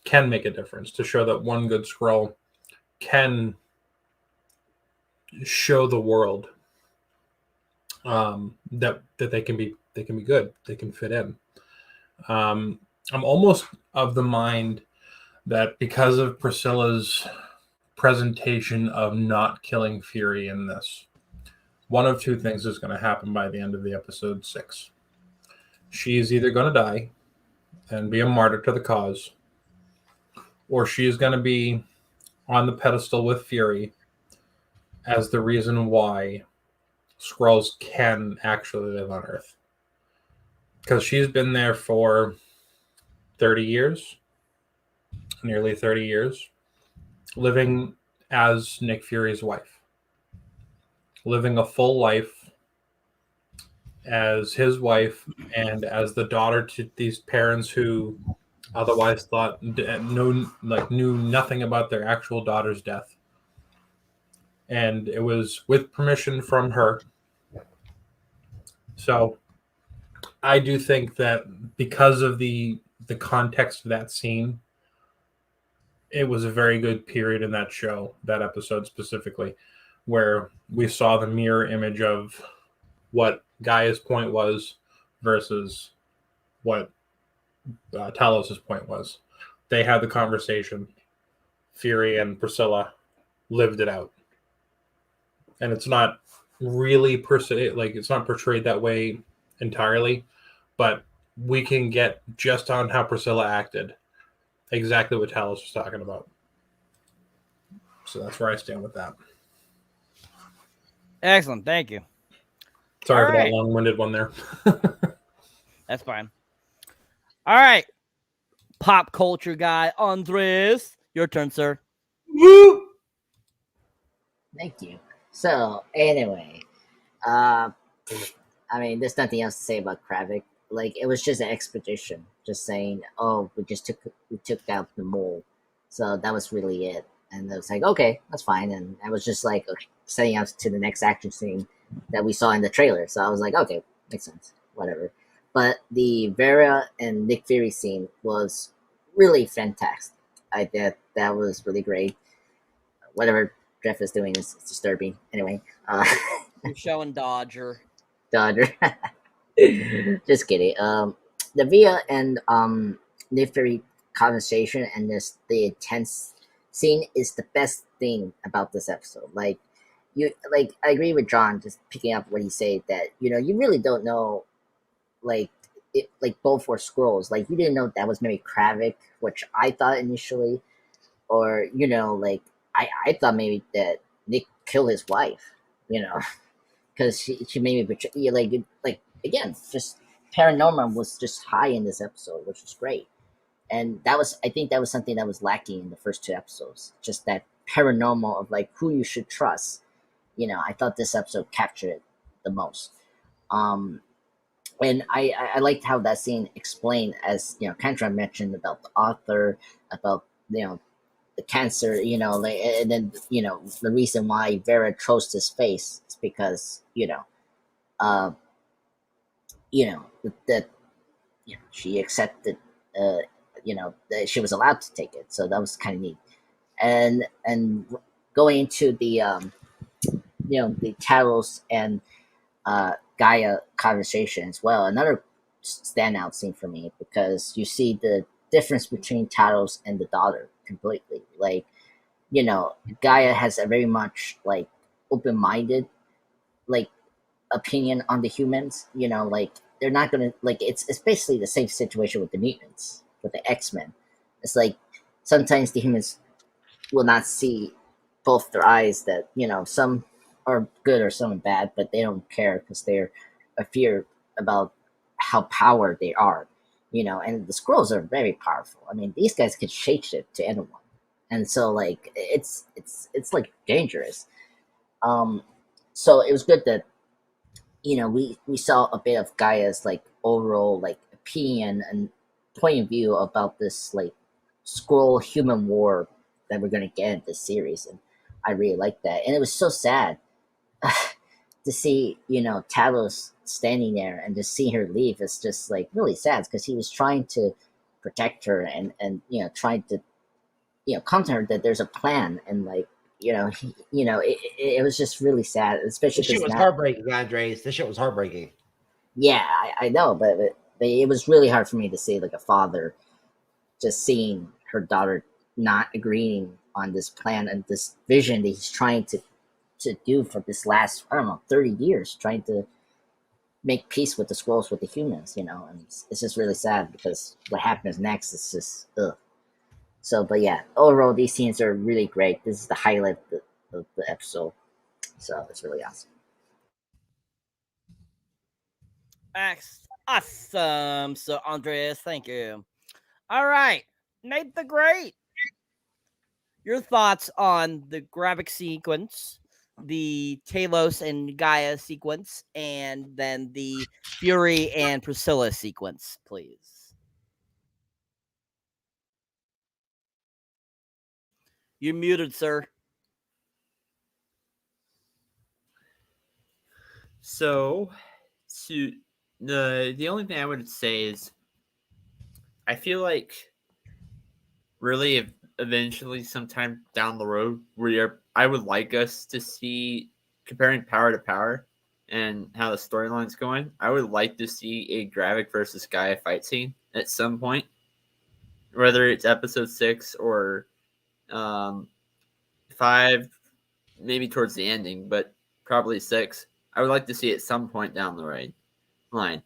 can make a difference, to show that one good Skrull can show the world that they can be good, they can fit in. I'm almost of the mind that because of Priscilla's presentation of not killing Fury in this, one of two things is going to happen by the end of the episode 6. She's either going to die and be a martyr to the cause, or she's going to be on the pedestal with Fury as the reason why Skrulls can actually live on Earth. Because she's been there for 30 years, nearly 30 years, living as Nick Fury's wife, living a full life as his wife and as the daughter to these parents who otherwise knew nothing about their actual daughter's death. And it was with permission from her. So I do think that because of the context of that scene, it was a very good period in that show, that episode specifically, where we saw the mirror image of what Gaia's point was versus what Talos' point was. They had the conversation. Fury and Priscilla lived it out. And it's not really it's not portrayed that way entirely, but we can get just on how Priscilla acted exactly what Talos was talking about. So that's where I stand with that. Excellent. Thank you. Sorry for that long-winded one there. That's fine. All right. Pop culture guy, Andres. Your turn, sir. Woo! Thank you. So, anyway, I mean, there's nothing else to say about Kravik. Like, it was just an expedition. Just saying, oh, we took out the mole. So that was really it. And it was like, okay, that's fine. And I was just like setting out to the next action scene that we saw in the trailer. So I was like, okay, makes sense, whatever. But the Vera and Nick Fury scene was really fantastic. I thought that was really great. Whatever Jeff is doing is disturbing. Anyway, I'm showing Dodger. Just kidding. The Via and Nick Fury conversation and the intense scene is the best thing about this episode. Like I agree with John, just picking up what he said, that you really don't know, both were Skrulls. Like, you didn't know that was maybe Kravik, which I thought initially, or I thought maybe that Nick killed his wife, because she made me betray. Like again, just paranormal was just high in this episode, which was great. And I think that was something that was lacking in the first 2 episodes. Just that paranormal of who you should trust. I thought this episode captured it the most. And I liked how that scene explained, as Kendra mentioned, about the author, about the cancer, and then the reason why Vera chose his face is because that she accepted that she was allowed to take it, so that was kind of neat. And going into the the Talos and Gaia conversation as well, another standout scene for me, because you see the difference between Talos and the daughter completely. Gaia has a very much open-minded opinion on the humans. They're not gonna it's basically the same situation with the mutants, with the X-Men. It's sometimes the humans will not see both their eyes that, some are good or some are bad, but they don't care because they're fear about how powered they are, and the Skrulls are very powerful. I mean, these guys could shake shit to anyone. And so like it's like dangerous. So it was good that, we saw a bit of Gaia's like overall like opinion and point of view about this like Skrull human war that we're gonna get in this series, and I really like that. And it was so sad to see, Talos standing there and just seeing her leave. It's just like really sad because he was trying to protect her and trying to come to her that there's a plan, and like it was just really sad, especially This shit was now, heartbreaking, Andres. This shit was heartbreaking. yeah, I know, but it was really hard for me to see like a father just seeing her daughter not agreeing on this plan and this vision that he's trying to do for this last, I don't know, 30 years, trying to make peace with the Skrulls, with the humans, and it's just really sad because what happens next is just ugh. So, but yeah, overall, these scenes are really great. This is the highlight of the episode. So it's really awesome. Awesome. So, Andreas, thank you. All right, Nate the Great. Your thoughts on the graphic sequence, the Talos and Gaia sequence, and then the Fury and Priscilla sequence, please. You're muted, sir. So, the only thing I would say is, I feel like really eventually, sometime down the road, I would like us to see comparing power to power and how the storyline's going. I would like to see a Gravik versus Gaia fight scene at some point, whether it's episode 6 or 5, maybe towards the ending, but probably 6. I would like to see it at some point down the line.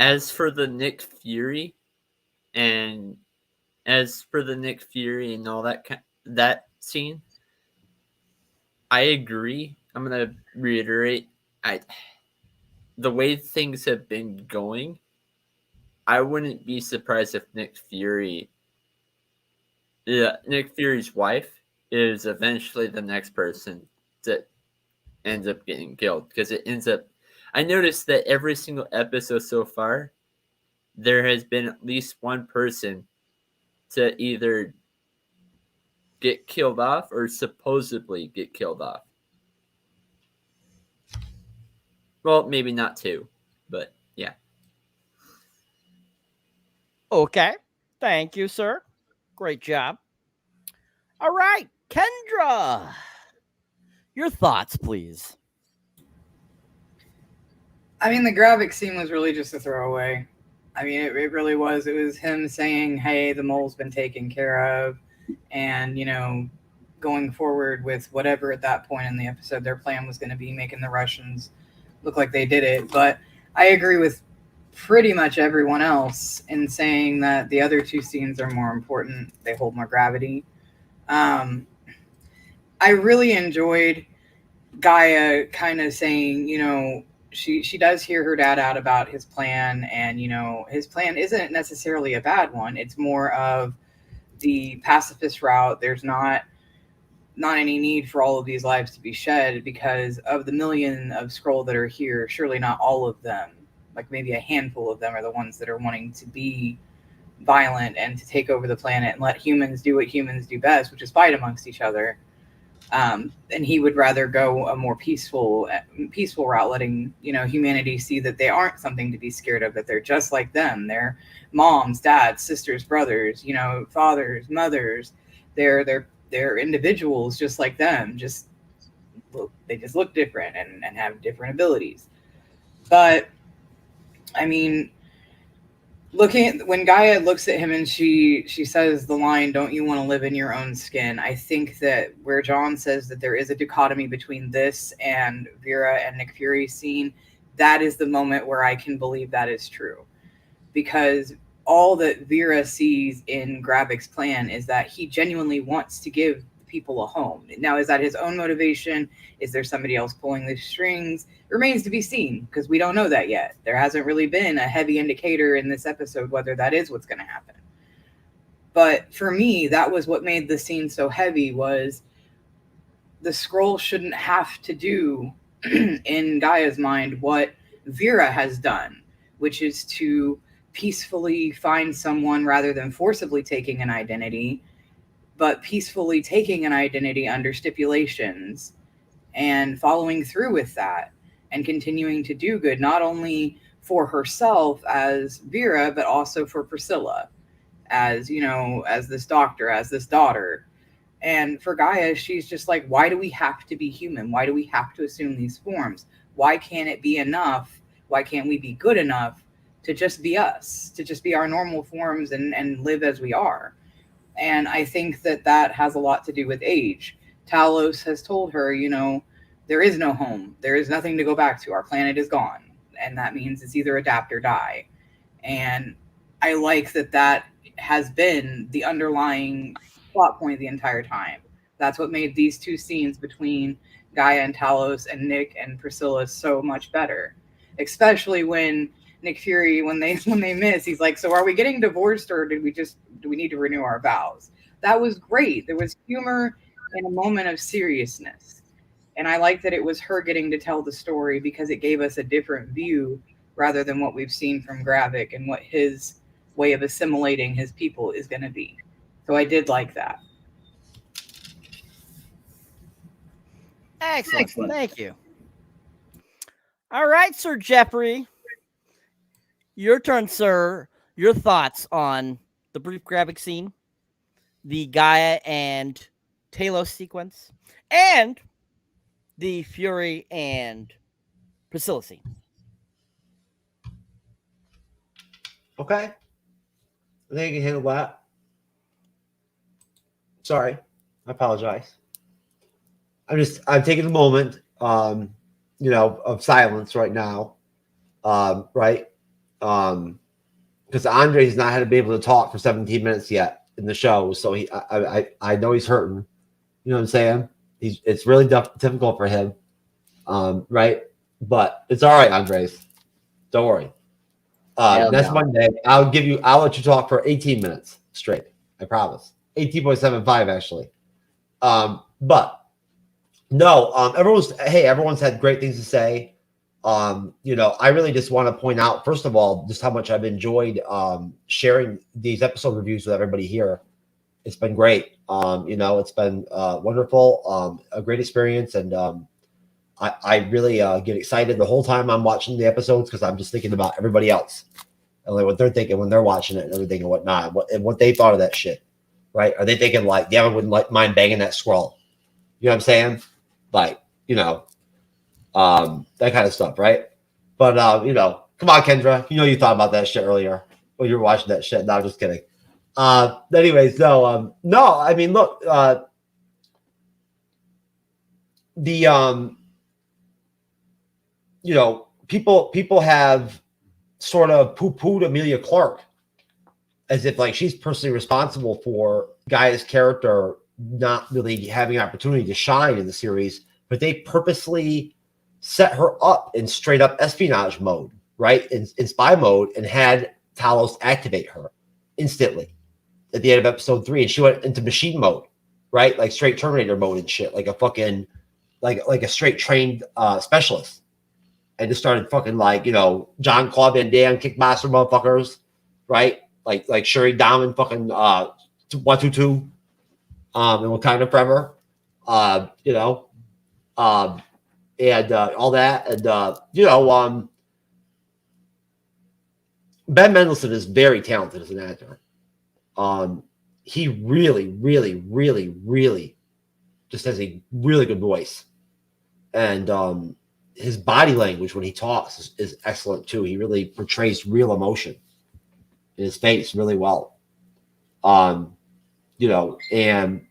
As for the Nick Fury and all that scene, I agree. I'm gonna reiterate. The way things have been going, I wouldn't be surprised if Nick Fury's wife is eventually the next person that ends up getting killed, because it ends up. I noticed that every single episode so far, there has been at least one person to either get killed off or supposedly get killed off. Well, maybe not 2, but yeah. Okay. Thank you, sir. Great job. All right, Kendra. Your thoughts, please. I mean, the graphic scene was really just a throwaway. I mean, it really was. It was him saying, hey, the mole's been taken care of. And, going forward with whatever at that point in the episode their plan was going to be, making the Russians look like they did it. But I agree with pretty much everyone else in saying that the other 2 scenes are more important. They hold more gravity. I really enjoyed Gaia kind of saying, she does hear her dad out about his plan, and his plan isn't necessarily a bad one. It's more of the pacifist route. There's not any need for all of these lives to be shed, because of the million of Skrull that are here, surely not all of them, like maybe a handful of them, are the ones that are wanting to be violent and to take over the planet and let humans do what humans do best, which is fight amongst each other. And he would rather go a more peaceful route, letting humanity see that they aren't something to be scared of, that they're just like them. They're moms, dads, sisters, brothers, fathers, mothers. They're individuals just like them. They just look different and have different abilities. But I mean, when Gaia looks at him and she says the line, "Don't you want to live in your own skin?" I think that where John says that there is a dichotomy between this and Vera and Nick Fury's scene, that is the moment where I can believe that is true. because all that Vera sees in Gravik's plan is that he genuinely wants to give people a home. Now, is that his own motivation? Is there somebody else pulling the strings? It remains to be seen, because we don't know that yet. There hasn't really been a heavy indicator in this episode whether that is what's going to happen. But for me, that was what made the scene so heavy, was the Skrull shouldn't have to do, in Gaia's mind, what Vera has done, which is to peacefully find someone rather than forcibly taking an identity, but peacefully taking an identity under stipulations and following through with that and continuing to do good, not only for herself as Vera, but also for Priscilla as, you know, as this doctor, as this daughter. And for Gaia, she's just like, why do we have to be human? Why do we have to assume these forms? Why can't it be enough? Why can't we be good enough to just be us, to just be our normal forms and live as we are? And I think that that has a lot to do with age. Talos has told her, you know, there is no home. There is nothing to go back to. Our planet is gone. And that means it's either adapt or die. And I like that that has been the underlying plot point the entire time. That's what made these two scenes between Gaia and Talos and Nick and Priscilla so much better. Especially when Nick Fury, when they miss, he's like, so are we getting divorced, or do we need to renew our vows? That was great. There was humor in a moment of seriousness. And I like that it was her getting to tell the story, because it gave us a different view rather than what we've seen from Gravik and what his way of assimilating his people is going to be. So I did like that. Excellent. Thank you. All right, Sir Jeffrey. Your turn, sir. Your thoughts on the brief Gravik scene, the Gaia and Talos sequence, and the Fury and Priscilla scene. Okay. I think I can handle that. Sorry. I apologize. I'm taking a moment, you know, of silence right now. Right. Because Andre's not had to be able to talk for 17 minutes yet in the show. So I know he's hurting. You know what I'm saying? It's really difficult for him. Right. But it's all right, Andres. Don't worry. Next Monday, I'll let you talk for 18 minutes straight. I promise. 18.75 actually. But no, everyone's had great things to say. You know, I really just want to point out, first of all, just how much I've enjoyed sharing these episode reviews with everybody here. It's been great. You know, it's been wonderful, a great experience, and I really get excited the whole time I'm watching the episodes, because I'm just thinking about everybody else and like what they're thinking when they're watching it and everything and whatnot, and what they thought of that shit, right? Are they thinking like, yeah, I wouldn't mind banging that Skrull? You know what I'm saying? Like, you know, that kind of stuff, right? But you know, come on, Kendra, you know, you thought about that shit earlier when you were watching that shit. No, I'm just kidding. Anyways, no, I mean, look, you know, people have sort of poo-pooed Emilia Clarke as if like she's personally responsible for Gaia's character not really having an opportunity to shine in the series, but they purposely set her up in straight up espionage mode, right? In spy mode, and had Talos activate her instantly at the end of episode 3. And she went into machine mode, right? Like straight Terminator mode and shit, like a fucking, like a straight trained specialist. And just started fucking like, you know, John Claude Van Damme kickboxer motherfuckers, right? Like Shuri Diamond fucking 122 and Wakanda Forever, you know, and all that. And, you know, Ben Mendelsohn is very talented as an actor. He really, really, really, really just has a really good voice. And his body language when he talks is excellent too. He really portrays real emotion in his face really well. You know, and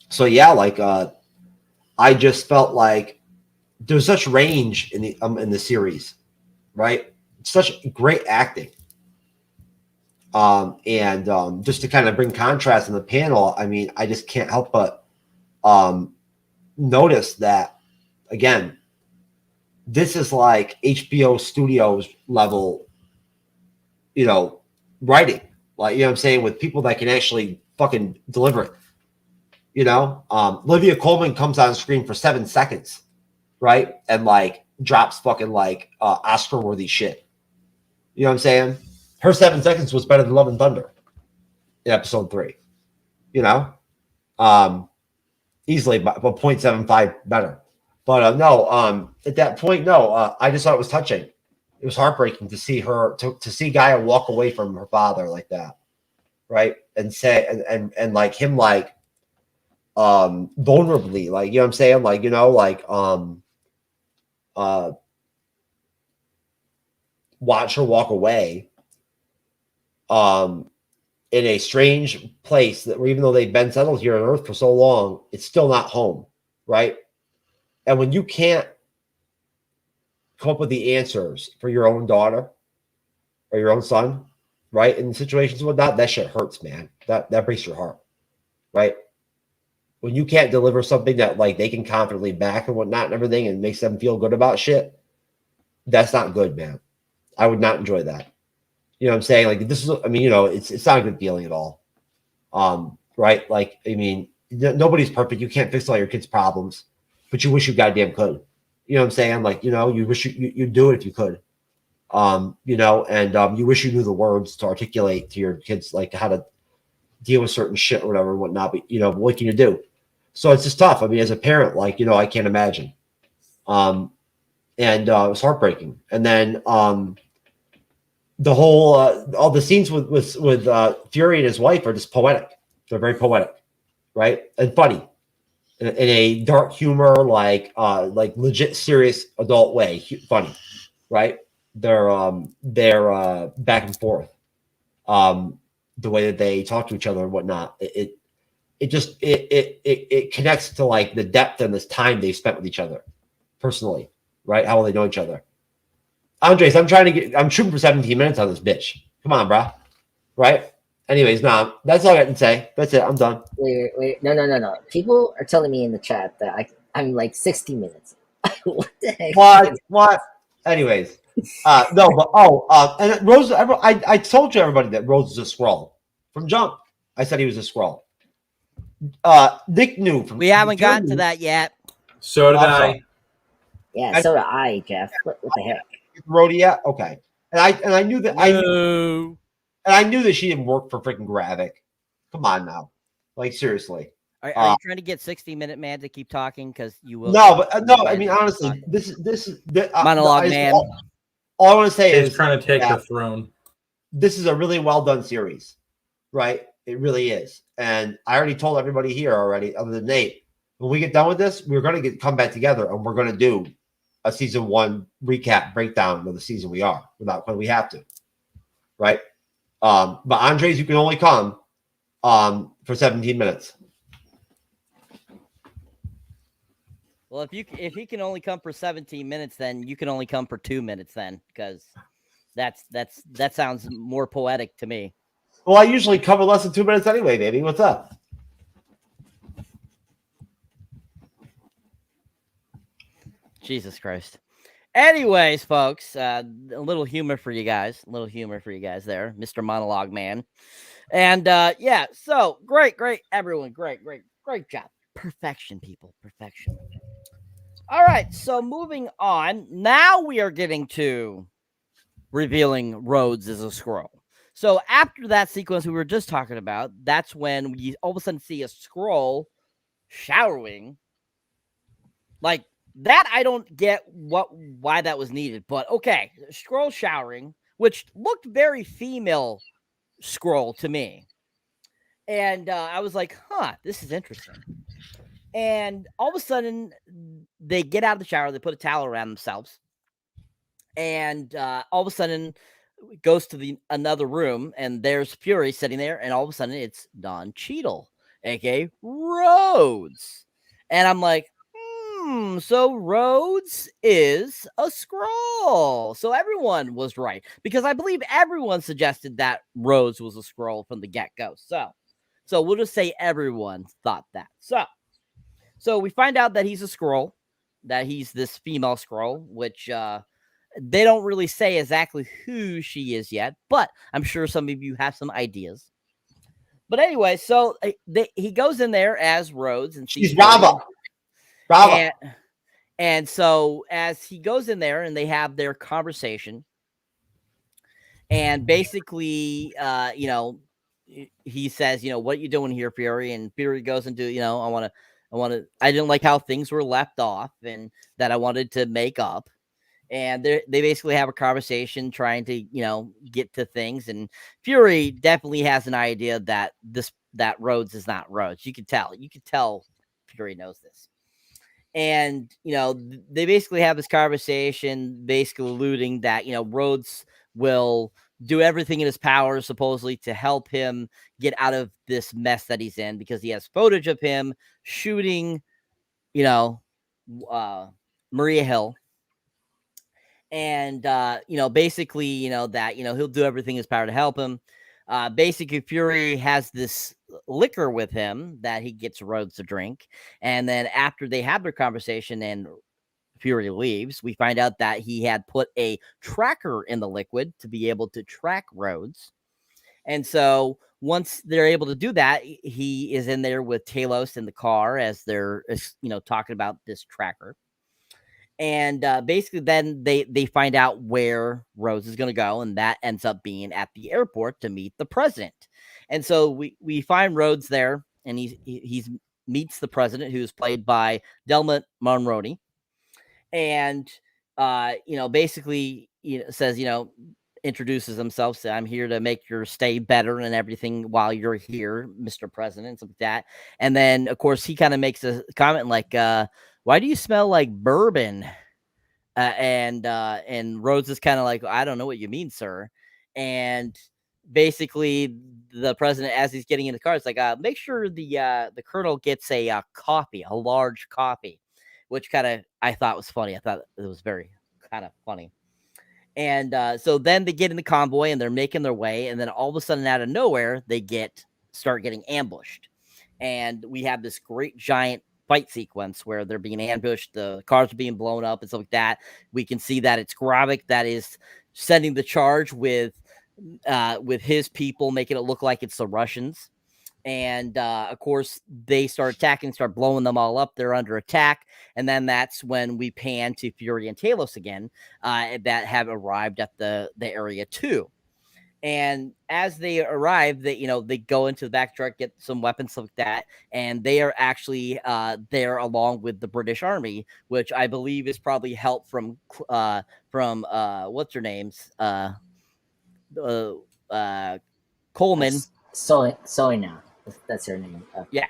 so yeah, like I just felt like there was such range in the series, right? Such great acting, And just to kind of bring contrast in the panel, I mean, I just can't help but notice that, again, this is like HBO Studios level, writing. Like, you know what I'm saying? With people that can actually fucking deliver it. Olivia Colman comes on screen for 7 seconds, right? And like drops fucking like Oscar worthy shit. You know what I'm saying? Her 7 seconds was better than Love and Thunder in episode 3. Easily by 0.75 better. But no, at that point, no, I just thought it was touching. It was heartbreaking to see her, to see Gaia walk away from her father like that, right? And say, and like him, like, vulnerably, like, you know what I'm saying? Like, watch her walk away, in a strange place that even though they've been settled here on Earth for so long, it's still not home, right? And when you can't come up with the answers for your own daughter or your own son, right, in situations with that shit hurts, man. That breaks your heart, right? When you can't deliver something that like they can confidently back and whatnot and everything and makes them feel good about shit, that's not good, man. I would not enjoy that. You know what I'm saying? Like, this is, I mean, it's not a good feeling at all. Right? Like, I mean, nobody's perfect. You can't fix all your kids' problems, but you wish you goddamn could. You know what I'm saying? Like, you wish you'd do it if you could. And you wish you knew the words to articulate to your kids, like how to deal with certain shit or whatever and whatnot. But, what can you do? So it's just tough. I mean, as a parent, like, I can't imagine. And it was heartbreaking. And then, the whole all the scenes with Fury and his wife are just poetic. They're very poetic, right? And funny in a dark humor, like legit serious adult way. Funny, right? They're back and forth. The way that they talk to each other and whatnot. It connects to like the depth and this time they spent with each other personally, right? How well they know each other. Andres, I'm shooting for 17 minutes on this bitch. Come on, bro. Right? Anyways, that's all I got to say. That's it. I'm done. Wait. No. People are telling me in the chat that I'm like 60 minutes. What the heck? What? Anyways. No, but, and Rose, I told you everybody that Rose is a Skrull. From jump, I said he was a Skrull. Nick knew. We haven't gotten to that yet. So did I. Yeah, so did I, Jeff. What the heck? Rhodey yet? Okay. And I knew that I knew that she didn't work for freaking Gravik. Come on now. Like, seriously. Are you trying to get 60-minute man to keep talking? Because you will. No, but no, I mean, honestly, this is monologue man. All I want to say is trying to take the throne. This is a really well done series, right? It really is. And I already told everybody here already, other than Nate, when we get done with this, we're going to come back together and we're going to do a season 1 recap breakdown of the season we are when we have to, right? But Andres, you can only come for 17 minutes. Well, if he can only come for 17 minutes, then you can only come for 2 minutes then, because that sounds more poetic to me. Well, I usually cover less than 2 minutes anyway, baby. What's up? Jesus Christ. Anyways, folks, a little humor for you guys. A little humor for you guys there, Mr. Monologue Man. And yeah, so great, everyone. Great job. Perfection, people. Perfection. All right, so moving on. Now we are getting to revealing Rhodes as a Skrull. So after that sequence we were just talking about, that's when we all of a sudden see a Skrull showering. Like, that I don't get why that was needed, but okay, Skrull showering, which looked very female Skrull to me. And I was like, this is interesting. And all of a sudden, they get out of the shower, they put a towel around themselves, and all of a sudden, it goes to another room, and there's Fury sitting there, and all of a sudden, it's Don Cheadle, aka Rhodes. And I'm like, So Rhodes is a Skrull. So everyone was right, because I believe everyone suggested that Rhodes was a Skrull from the get-go. So we'll just say everyone thought that. So we find out that he's a Skrull, that he's this female Skrull, which they don't really say exactly who she is yet, but I'm sure some of you have some ideas. But anyway, so he goes in there as Rhodes, and she's Bravo. Bravo. And so as he goes in there and they have their conversation, and basically, he says, what are you doing here, Fury? And Fury goes into, I didn't like how things were left off, and that I wanted to make up. And they basically have a conversation trying to, get to things. And Fury definitely has an idea that Rhodes is not Rhodes. You could tell Fury knows this. And, they basically have this conversation, basically alluding that, Rhodes will do everything in his power, supposedly, to help him get out of this mess that he's in, because he has footage of him shooting, Maria Hill. And, basically, that, he'll do everything in his power to help him. Basically, Fury has this liquor with him that he gets Rhodes to drink. And then after they have their conversation and Fury leaves, we find out that he had put a tracker in the liquid to be able to track Rhodes. And so once they're able to do that, he is in there with Talos in the car as they're, talking about this tracker. And basically then they find out where Rhodes is going to go, and that ends up being at the airport to meet the president. And so we find Rhodes there, and he meets the president, who's played by Delmont Mulroney. And, basically, says, introduces himself, says, I'm here to make your stay better and everything while you're here, Mr. President, something like that. And then, of course, he kind of makes a comment like, why do you smell like bourbon? And Rhodes is kind of like, I don't know what you mean, sir. And basically, the president, as he's getting in the car, is like, make sure the colonel gets a coffee, a large coffee, which kind of I thought was funny. I thought it was very kind of funny. And so then they get in the convoy and they're making their way, and then all of a sudden, out of nowhere, they start getting ambushed, and we have this great giant fight sequence where they're being ambushed, the cars are being blown up and stuff like that. We can see that it's Gravik that is sending the charge with his people, making it look like it's the Russians. And of course, they start attacking, start blowing them all up. They're under attack. And then that's when we pan to Fury and Talos again, that have arrived at the area too. And as they arrive, they go into the back truck, get some weapons, stuff like that, and they are actually there along with the British Army, which I believe is probably help from what's her name's Coleman. Soina, that's her name. Yeah,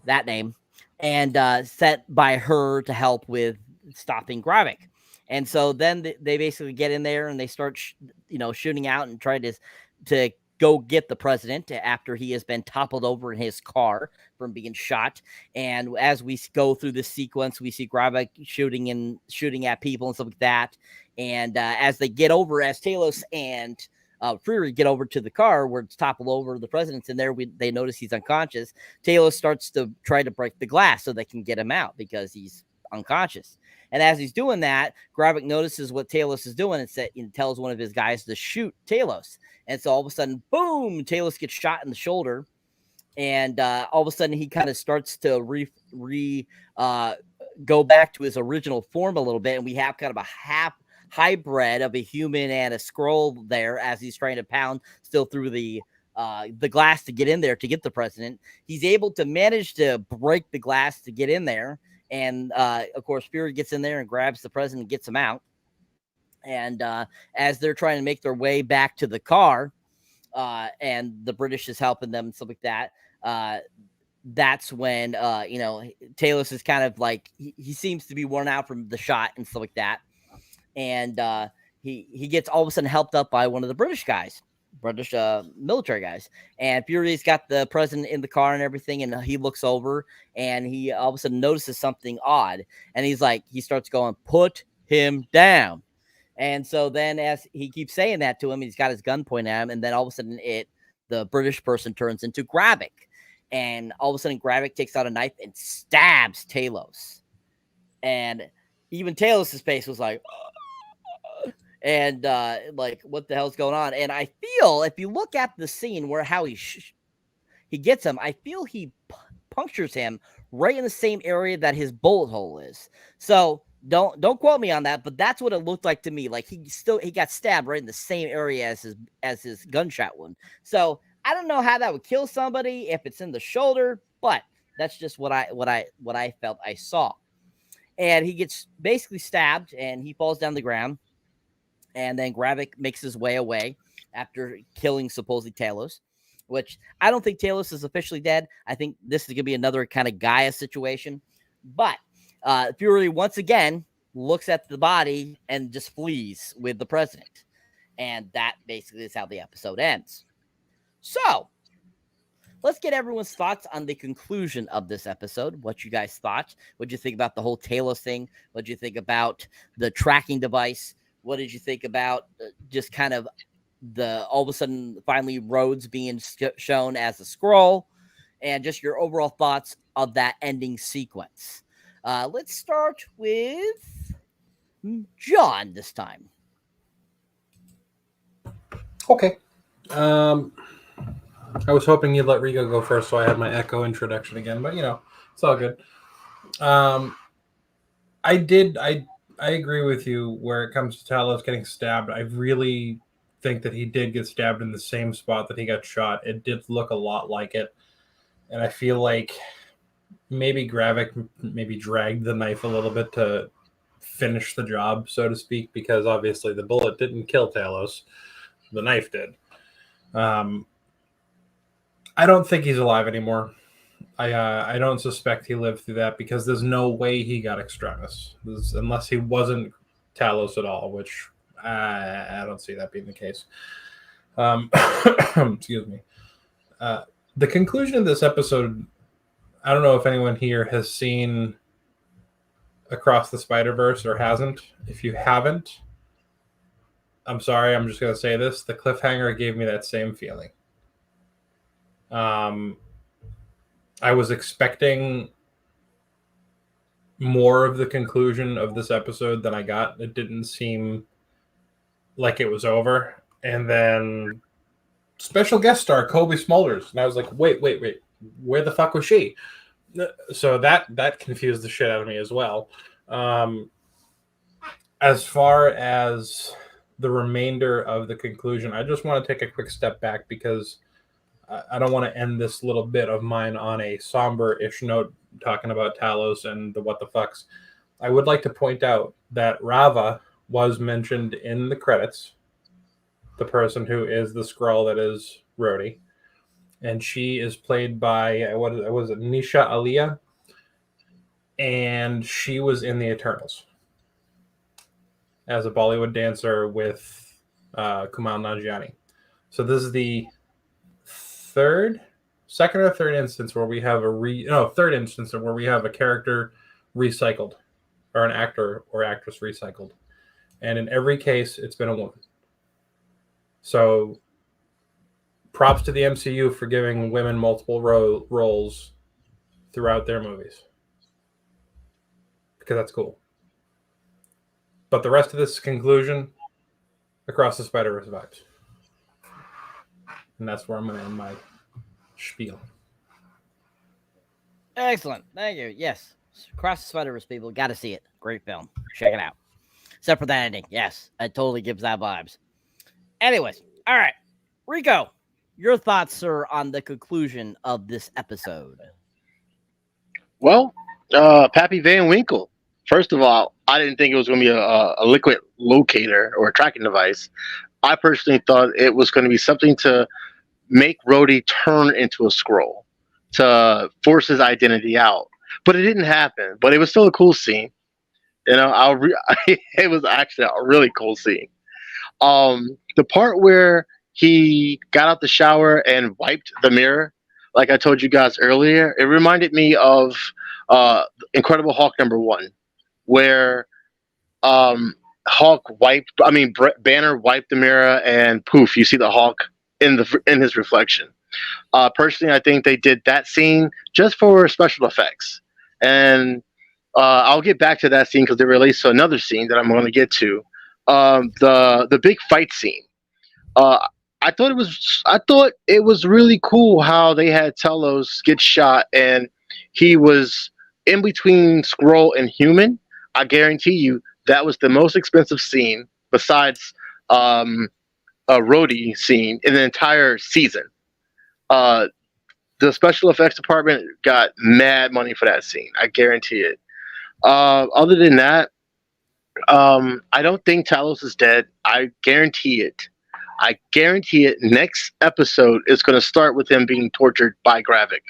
that name, and sent by her to help with stopping Gravik. And so then they basically get in there and they start, shooting out and try to go get the president after he has been toppled over in his car from being shot. And as we go through this sequence, we see Gravik shooting at people and stuff like that. And as they get over, as Talos and Fury get over to the car where it's toppled over, the president's in there. They notice he's unconscious. Talos starts to try to break the glass so they can get him out because he's unconscious. And as he's doing that, Gravik notices what Talos is doing and tells one of his guys to shoot Talos. And so all of a sudden, boom, Talos gets shot in the shoulder. And all of a sudden, he kind of starts to go back to his original form a little bit. And we have kind of a half hybrid of a human and a Skrull there as he's trying to pound still through the glass to get in there to get the president. He's able to manage to break the glass to get in there. And, of course, Fury gets in there and grabs the president and gets him out. And as they're trying to make their way back to the car, and the British is helping them and stuff like that, that's when, Talos is kind of like, he seems to be worn out from the shot and stuff like that. And he gets all of a sudden helped up by one of the British guys British military guys. And Fury's got the president in the car and everything, and he looks over and he all of a sudden notices something odd, and he starts going, "Put him down." And so then as he keeps saying that to him, he's got his gun pointed at him, and then all of a sudden the British person turns into Gravik, and all of a sudden Gravik takes out a knife and stabs Talos. And even Talos' face was like, and like, what the hell's going on? And I feel, if you look at the scene where how he gets him, I feel he punctures him right in the same area that his bullet hole is. So don't quote me on that, but that's what it looked like to me. Like he got stabbed right in the same area as his gunshot wound. So I don't know how that would kill somebody if it's in the shoulder, but that's just what I felt I saw. And he gets basically stabbed and he falls down the ground. And then Gravik makes his way away after killing supposedly Talos, which I don't think Talos is officially dead. I think this is going to be another kind of Gaia situation. But Fury once again looks at the body and just flees with the president. And that basically is how the episode ends. So let's get everyone's thoughts on the conclusion of this episode. What you guys thought? What did you think about the whole Talos thing? What did you think about the tracking device? What did you think about just kind of all of a sudden finally Rhodes being shown as a Skrull, and just your overall thoughts of that ending sequence? Let's start with John this time. Okay. I was hoping you'd let Rico go first, so I had my echo introduction again, but it's all good. I agree with you where it comes to Talos getting stabbed. I really think that he did get stabbed in the same spot that he got shot. It did look a lot like it. And I feel like maybe Gravik dragged the knife a little bit to finish the job, so to speak, because obviously the bullet didn't kill Talos. The knife did. I don't think he's alive anymore. I don't suspect he lived through that, because there's no way he got Extremis, unless he wasn't Talos at all, which I don't see that being the case. Excuse me. The conclusion of this episode, I don't know if anyone here has seen Across the Spider-Verse or hasn't. If you haven't, I'm sorry, I'm just going to say this. The cliffhanger gave me that same feeling. I was expecting more of the conclusion of this episode than I got. It didn't seem like it was over. And then special guest star Kobe Smulders. And I was like, wait. Where the fuck was she? So that confused the shit out of me as well. As far as the remainder of the conclusion, I just want to take a quick step back, because I don't want to end this little bit of mine on a somber-ish note talking about Talos and the what the fucks. I would like to point out that Rava was mentioned in the credits, the person who is the Skrull that is Rhodey, and she is played by, what was it, Nisha Aliyah, and she was in the Eternals as a Bollywood dancer with Kumail Nanjiani. So this is the second or third instance where we have third instance where we have a character recycled, or an actor or actress recycled, and in every case it's been a woman. So props to the MCU for giving women multiple roles throughout their movies, because that's cool. But the rest of this conclusion, Across the Spider-Verse vibes. And that's where I'm going to end my spiel. Excellent. Thank you. Yes. Across the Spider-Verse, people. Got to see it. Great film. Check it out. Except for that ending. Yes. It totally gives that vibes. Anyways. All right. Rico, your thoughts, sir, on the conclusion of this episode? Well, Pappy Van Winkle. First of all, I didn't think it was going to be a liquid locator or a tracking device. I personally thought it was going to be something to make Rhodey turn into a Skrull, to force his identity out. But it didn't happen. But it was still a cool scene. It was actually a really cool scene. The part where he got out the shower and wiped the mirror, like I told you guys earlier, it reminded me of Incredible Hulk #1, where Banner wiped the mirror and poof, you see the Hulk in his reflection. Personally, I think they did that scene just for special effects, and I'll get back to that scene because they released another scene that I'm going to get to. The big fight scene. I thought it was really cool how they had Talos get shot and he was in between Skrull and human. I guarantee you that was the most expensive scene besides a Rhodey scene in the entire season. The special effects department got mad money for that scene. I guarantee it. Other than that, I don't think Talos is dead. I guarantee it. Next episode is going to start with him being tortured by Gravik.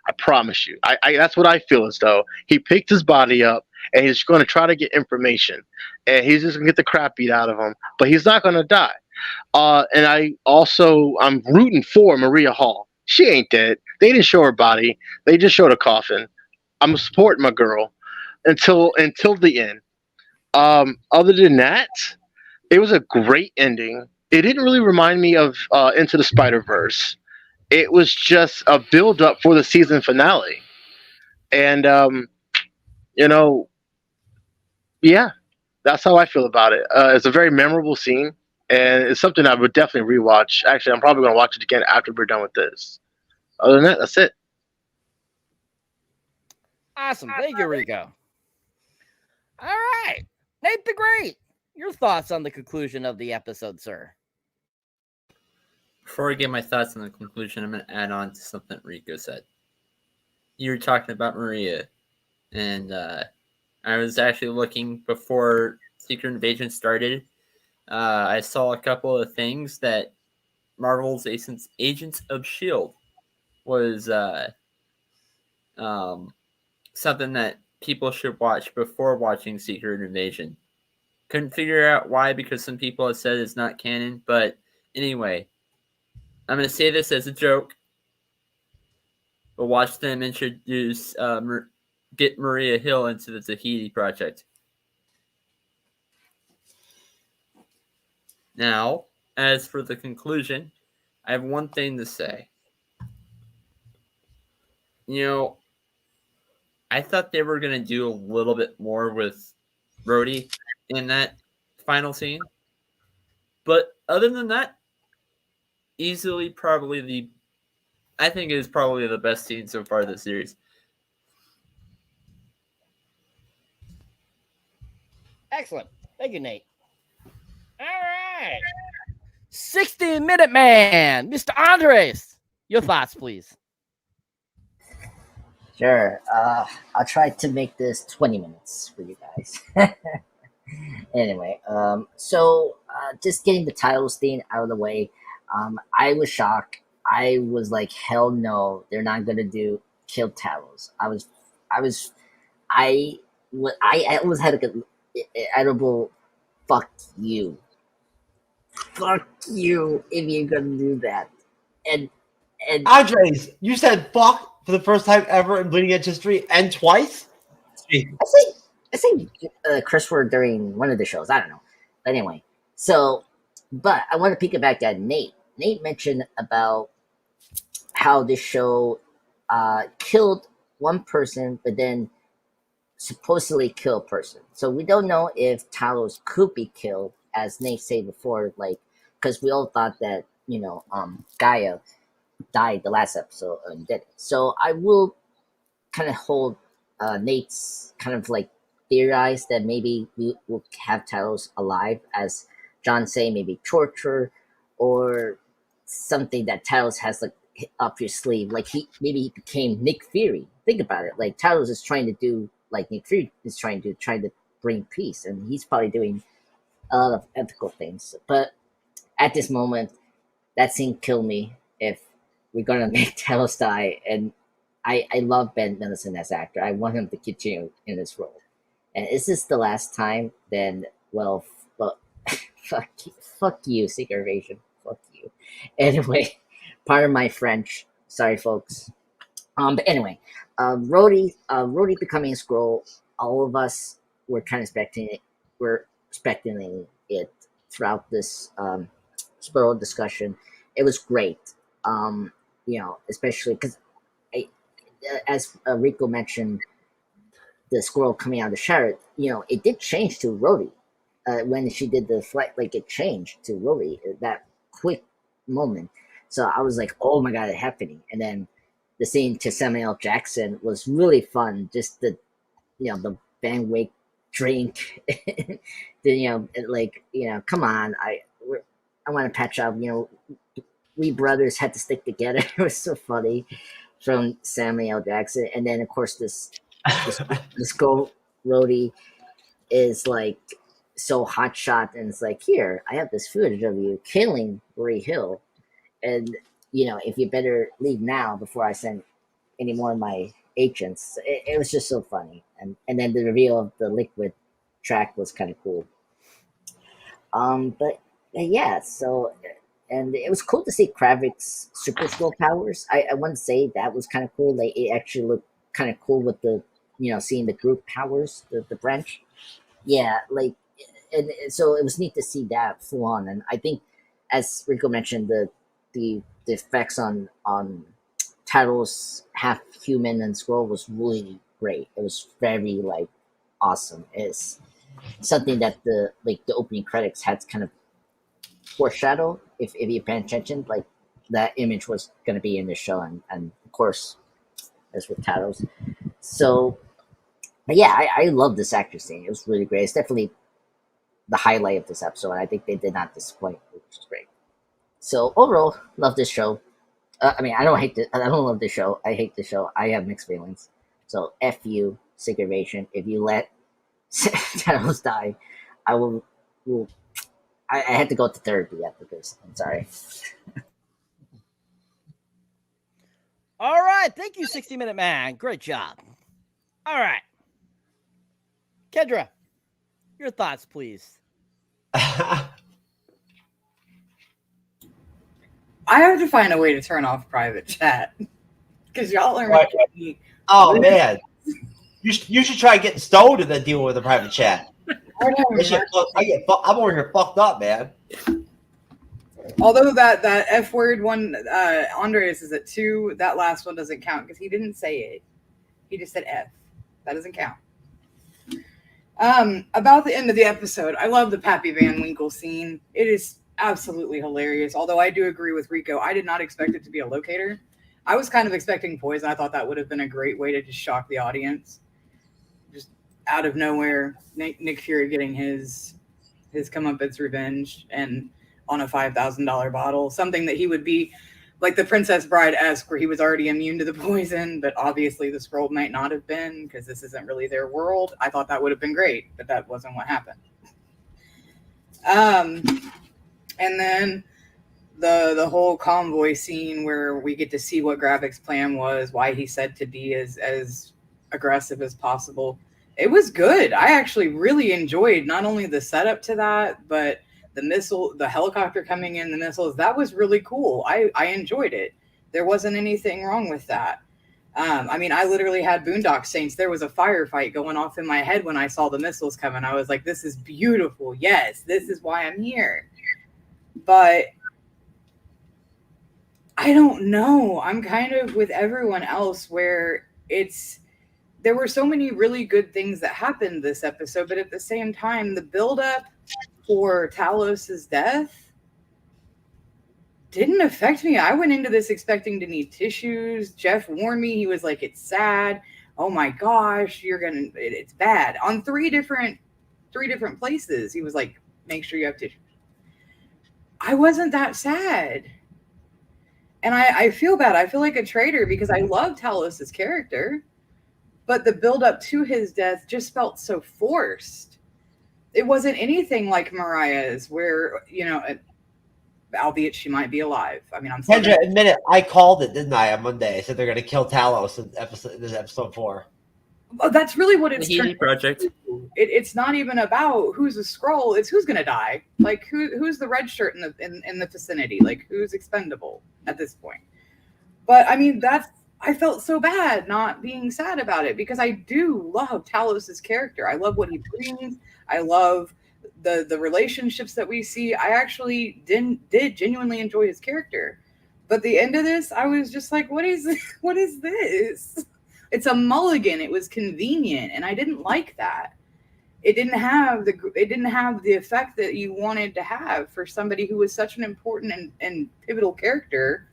I promise you. That's what I feel as though he picked his body up and he's going to try to get information, and he's just going to get the crap beat out of him. But he's not going to die. And I'm rooting for Maria Hall. She ain't dead. They didn't show her body. They just showed a coffin. I'm supporting my girl until the end. Other than that, it was a great ending. It didn't really remind me of Into the Spider-Verse. It was just a build-up for the season finale. And, yeah, that's how I feel about it. It's a very memorable scene, and it's something I would definitely rewatch. Actually, I'm probably going to watch it again after we're done with this. Other than that, that's it. Awesome. Thank you, Rico. All right. Nate the Great, your thoughts on the conclusion of the episode, sir? Before I give my thoughts on the conclusion, I'm going to add on to something Rico said. You were talking about Maria, and I was actually looking before Secret Invasion started. I saw a couple of things that Marvel's Agents of S.H.I.E.L.D. was something that people should watch before watching Secret Invasion. Couldn't figure out why, because some people have said it's not canon, but anyway, I'm going to say this as a joke, but watch them introduce, get Maria Hill into the Tahiti Project. Now, as for the conclusion, I have one thing to say. I thought they were going to do a little bit more with Rhodey in that final scene. But other than that, easily I think it is probably the best scene so far this series. Excellent. Thank you, Nate. All right. 60-minute man, Mr. Andres. Your thoughts, please. Sure. I'll try to make this 20 minutes for you guys. Anyway, so just getting the Talos thing out of the way, I was shocked. I was like, hell no, they're not gonna kill Talos. I almost had an edible fuck you if you're gonna do that. And Andres, you said fuck for the first time ever in Bleeding Edge history, and twice. I think Chris were during one of the shows. I don't know, but anyway. But I want to piggyback at Nate. Nate mentioned about how this show killed one person, but then supposedly killed a person. So we don't know if Talos could be killed, as Nate said before, like, because we all thought that Gaia died the last episode and did it. So I will kind of hold Nate's kind of like theorize that maybe we will have Talos alive, as John say, maybe torture or something that Talos has like up his sleeve. Like he became Nick Fury. Think about it. Like Talos is trying to do like Nick Fury is trying to bring peace, and he's probably doing a lot of ethical things. But at this moment, that scene killed me. If we're gonna make Talos die, and I love Ben Mendelsohn as actor. I want him to continue in this role. And is this the last time? Then, well, fuck you, Secret Invasion. Fuck you. Anyway, pardon my French. Sorry, folks. But anyway, Rhodey becoming a Skrull. All of us were kind of expecting it. We're expecting it throughout this Skrull discussion. It was great. Especially because, as Rico mentioned, the Skrull coming out of the shower. It did change to Rhodey when she did the flight. Like it changed to Rhodey that quick moment. So I was like, "Oh my god, it's happening!" And then the scene to Samuel L. Jackson was really fun. Just the Van Wyck drink. Come on, I want to patch up. We brothers had to stick together. It was so funny from Samuel L. Jackson. And then of course this Skull Rhodey is like so hotshot, and it's like, here, I have this footage of you killing Ray Hill, and if you better leave now before I send any more of my agents. It was just so funny, and then the reveal of the liquid track was kind of cool. But yeah, so and it was cool to see Kravik's super skill powers. I want to say that was kind of cool. It actually looked kind of cool with the seeing the group powers, the branch. Yeah, and so it was neat to see that full on. And I think, as Rico mentioned, the effects on Talos, half human and Skrull, was really great. It was very awesome. It's something that the opening credits had kind of foreshadow, if you pay attention, that image was going to be in the show, and of course as with Talos. So but yeah, I love this actor scene. It was really great. It's definitely the highlight of this episode, and I think they did not disappoint, which is great. So overall, love this show. I don't love this show. I hate this show. I have mixed feelings. So F you, Sigurvation. If you let Talos die, I had to go to therapy after this. I'm sorry. All right. Thank you, 60-Minute Man. Great job. All right. Kendra, your thoughts, please. I have to find a way to turn off private chat because y'all are making me. Oh man, you should try getting stoned and then deal with a private chat. I'm over here fucked up, man. Although that F word one, Andres is at 2. That last one doesn't count because he didn't say it. He just said F. That doesn't count. About the end of the episode, I love the Pappy Van Winkle scene. It is absolutely hilarious. Although I do agree with Rico, I did not expect it to be a locator. I was kind of expecting poison. I thought that would have been a great way to just shock the audience. Just out of nowhere, Nick Fury getting his comeuppance revenge and on a $5,000 bottle, something that he would be like the Princess Bride-esque, where he was already immune to the poison, but obviously the Skrull might not have been because this isn't really their world. I thought that would have been great, but that wasn't what happened. And then the whole convoy scene where we get to see what Gravik's plan was, why he said to be as aggressive as possible. It was good. I actually really enjoyed not only the setup to that, but the helicopter coming in, the missiles. That was really cool. I enjoyed it. There wasn't anything wrong with that. I literally had Boondock Saints. There was a firefight going off in my head when I saw the missiles coming. I was like, this is beautiful. Yes, this is why I'm here. But I don't know. I'm kind of with everyone else where there were so many really good things that happened this episode, but at the same time, the buildup for Talos' death didn't affect me. I went into this expecting to need tissues. Jeff warned me. He was like, it's sad. Oh my gosh, it's bad. On three different places, he was like, make sure you have tissues. I wasn't that sad. And I feel bad. I feel like a traitor because I love Talos' character, but the buildup to his death just felt so forced. It wasn't anything like Mariah's, where, albeit she might be alive. I'm Kendra, admit it. I called it, didn't I, on Monday? I said they're going to kill Talos in episode 4. That's really what it's Healy project. It's not even about who's a Skrull. It's who's gonna die. Like who's the red shirt in the vicinity. Like who's expendable at this point. But I mean, I felt so bad not being sad about it because I do love Talos's character. I love what he brings. I love the relationships that we see. I actually did genuinely enjoy his character. But the end of this, I was just like, what is this? It's a mulligan. It was convenient, and I didn't like that. It didn't have the effect that you wanted to have for somebody who was such an important and pivotal character.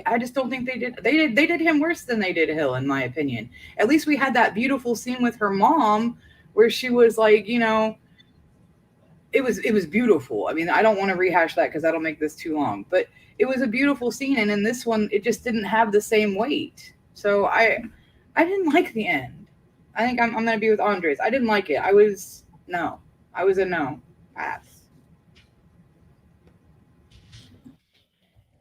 I just don't think they did. They did him worse than they did Hill, in my opinion. At least we had that beautiful scene with her mom where she was like, you know, it was beautiful. I mean, I don't want to rehash that because that'll make this too long. But it was a beautiful scene, and in this one, it just didn't have the same weight. So I didn't like the end. I think I'm going to be with Andres. I didn't like it. I was a no. Pass.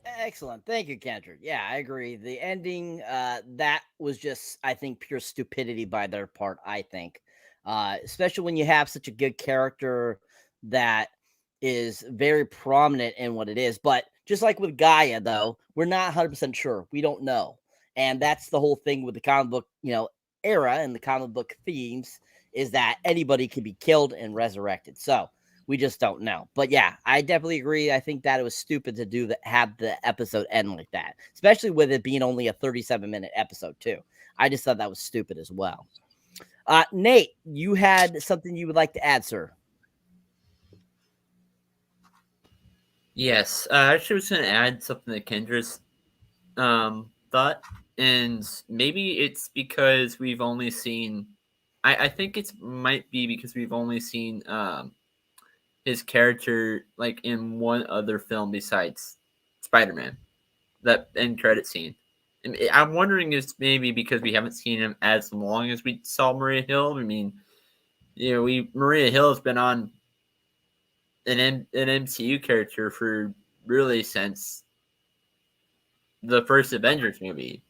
Excellent. Thank you, Kendra. Yeah, I agree. The ending, that was just, I think, pure stupidity by their part, I think. Especially when you have such a good character that is very prominent in what it is. But just like with Gaia, though, we're not 100% sure. We don't know. And that's the whole thing with the comic book, era and the comic book themes is that anybody can be killed and resurrected. So we just don't know. But yeah, I definitely agree. I think that it was stupid to have the episode end like that, especially with it being only a 37-minute episode too. I just thought that was stupid as well. Nate, you had something you would like to add, sir? Yes, I actually was going to add something that Kendra's thought, and maybe it's because we've only seen. I think it might be because we've only seen his character like in one other film besides Spider-Man, that end credit scene. And I'm wondering if it's maybe because we haven't seen him as long as we saw Maria Hill. I mean, Maria Hill has been on an MCU character for really since the first Avengers movie.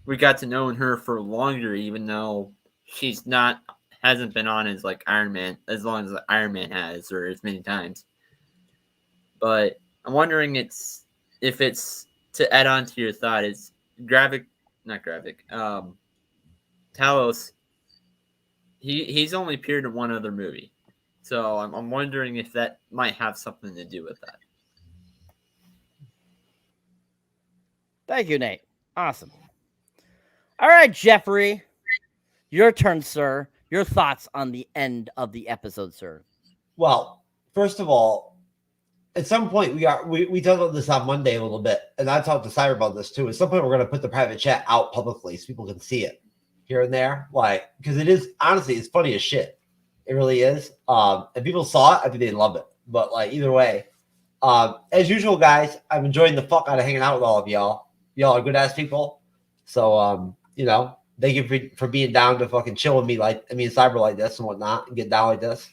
We got to know her for longer, even though she's hasn't been on as like Iron Man as long as Iron Man has, or as many times. But I'm wondering if it's to add on to your thought, it's Talos. He's only appeared in one other movie. So I'm wondering if that might have something to do with that. Thank you, Nate. Awesome. All right, Jeffrey, your turn, sir. Your thoughts on the end of the episode, sir. Well, first of all, at some point we talked about this on Monday a little bit, and I talked to Cyber about this too. At some point, we're going to put the private chat out publicly so people can see it here and there, like because it is honestly it's funny as shit. It really is. If people saw it, I think they'd love it. But like either way, as usual, guys, I'm enjoying the fuck out of hanging out with all of y'all. Y'all are good ass people. So thank you for being down to fucking chill with me Cyber like this and whatnot and get down like this.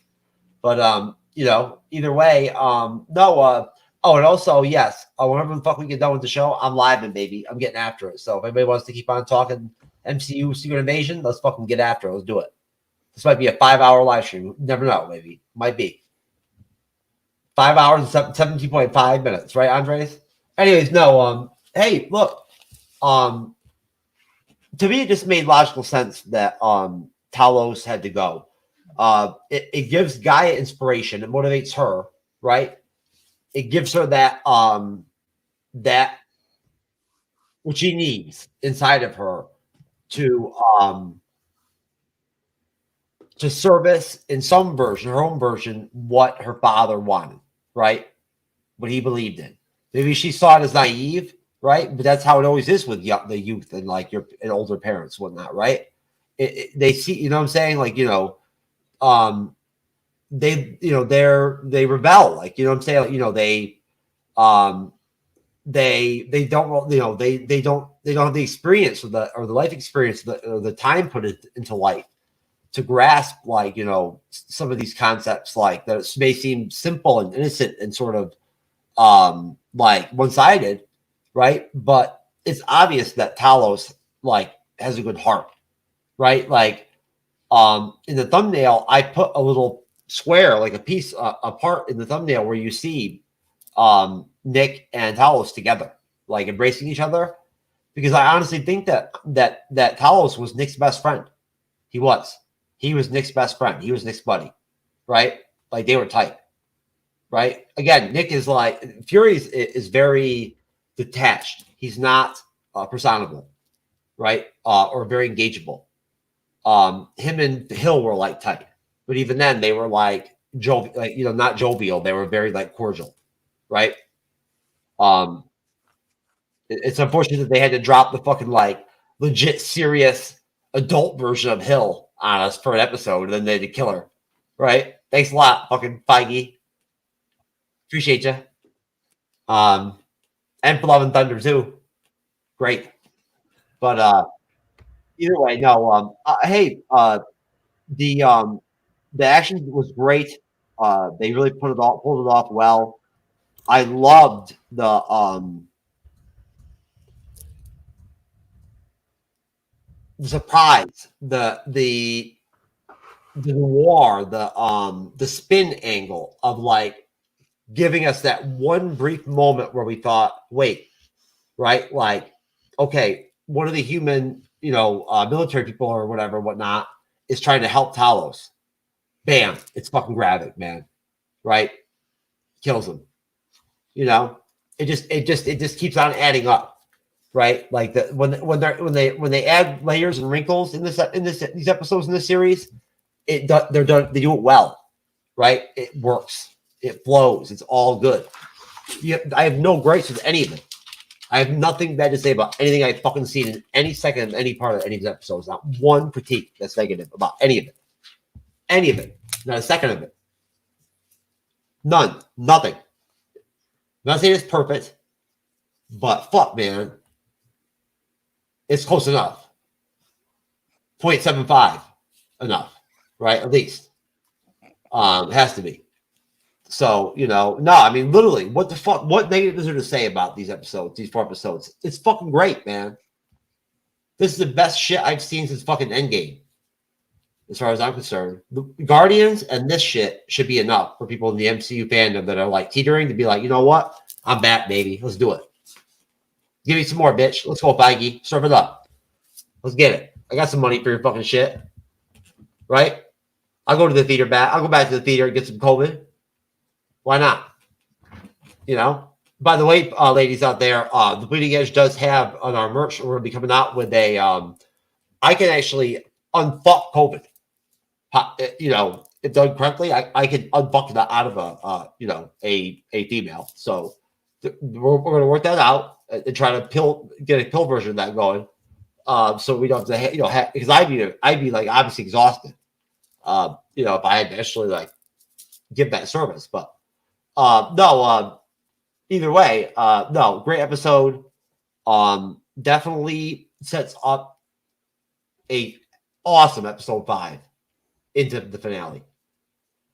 But either way, and also yes, whenever the fuck we get done with the show, I'm living, baby. I'm getting after it. So if anybody wants to keep on talking MCU Secret Invasion, let's fucking get after it. Let's do it. This might be a 5-hour live stream. Never know, maybe. Might be. 5 hours and 17.5 minutes, right, Andres? Anyways, no, hey, look. To me, it just made logical sense that Talos had to go. It gives Gaia inspiration. It motivates her, right? It gives her that what she needs inside of her to service in some version, her own version, what her father wanted, right? What he believed in. Maybe she saw it as naive, right? But that's how it always is with the youth and like and older parents, whatnot, right? They see, you know what I'm saying? Like, they rebel, like, you know what I'm saying? Like, they don't, they don't have the experience or the life experience or the time put it into life to grasp, like, some of these concepts, like that may seem simple and innocent and sort of like one-sided, right? But it's obvious that Talos like has a good heart, right? Like in the thumbnail, I put a little square, like a piece, a part in the thumbnail where you see Nick and Talos together, like embracing each other, because I honestly think that Talos was Nick's best friend. He was Nick's best friend. He was Nick's buddy, right? Like they were tight, right? Again, Nick is like Fury is very detached. He's not personable, right? Or very engageable. Him and Hill were like tight, but even then they were like jovial, like, not jovial. They were very like cordial, right? It's unfortunate that they had to drop the fucking like legit serious adult version of Hill on us for an episode, and then they had to kill her, right? Thanks a lot, fucking Feige. Appreciate you. And for Love and Thunder too. Great. But either way, no. Hey, the action was great. They really pulled it off well. I loved the surprise, the noir, the spin angle of like giving us that one brief moment where we thought, wait, right? Like, okay, one of the human, military people or whatever, whatnot, is trying to help Talos. Bam! It's fucking Gravik, man. Right? Kills him. It just keeps on adding up. Right? Like when they add layers and wrinkles in these episodes in this series, they do it well. Right? It works. It flows. It's all good. I have no gripes with any of it. I have nothing bad to say about anything I've fucking seen in any second of any part of any of these episodes. Not one critique that's negative about any of it. Any of it. Not a second of it. None. Nothing. I'm not saying it's perfect, but fuck, man. It's close enough. 0.75 enough, right? At least. It has to be. So, no, I mean, literally, what the fuck? What negative is there to say about these episodes, these 4 episodes? It's fucking great, man. This is the best shit I've seen since fucking Endgame, as far as I'm concerned. The Guardians and this shit should be enough for people in the MCU fandom that are like teetering to be like, you know what? I'm back, baby. Let's do it. Give me some more, bitch. Let's go, Feige. Serve it up. Let's get it. I got some money for your fucking shit. Right? I'll go to the theater back. I'll go back to the theater and get some COVID. Why not? By the way, ladies out there, the Bleeding Edge does have on our merch. We're going to be coming out with a, I can actually unfuck COVID. If done correctly, I can unfuck that out of a female. So we're going to work that out and try to get a pill version of that going. So we don't have to, because I'd be like obviously exhausted. If I had to actually like give that service, but either way, no, great episode. Definitely sets up a awesome episode 5 into the finale.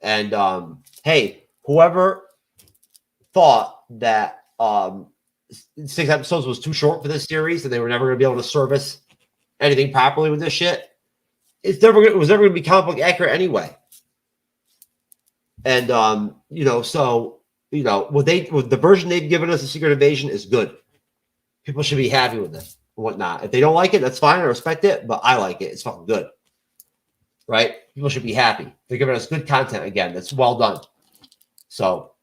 And hey, whoever thought that 6 episodes was too short for this series and they were never going to be able to service anything properly with this shit, it was never going to be comic book accurate anyway. And the version they've given us of Secret Invasion is good. People should be happy with it and whatnot. If they don't like it, that's fine. I respect it, but I like it. It's fucking good. Right? People should be happy. They're giving us good content again. That's well done. So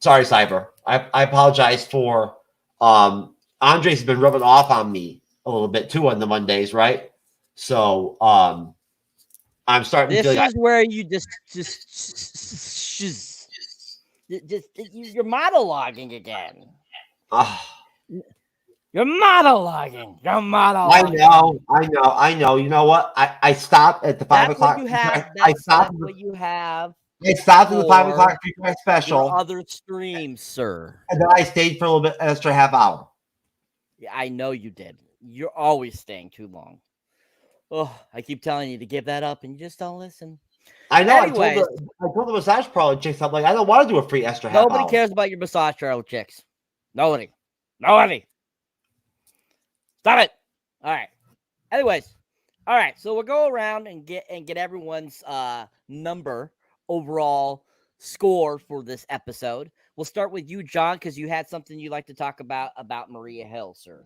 sorry, Cyber. I apologize for Andres been rubbing off on me a little bit too on the Mondays, right? So I'm starting to feel like where you you're monologuing again. You're monologuing. I know. You know what? I stopped at the 5 o'clock. That's what you have. I stopped at the 5 o'clock pre-press special. Other streams, sir. And then I stayed for a little bit, an extra half hour. Yeah, I know you did. You're always staying too long. Oh, I keep telling you to give that up, and you just don't listen. I know. Anyways, I told the massage parlor chicks, I'm like, I don't want to do a free extra half hour. Nobody cares about your massage parlor chicks. Nobody. Stop it. All right. Anyways, all right. So we'll go around and get everyone's number overall score for this episode. We'll start with you, John, because you had something you'd like to talk about Maria Hill, sir.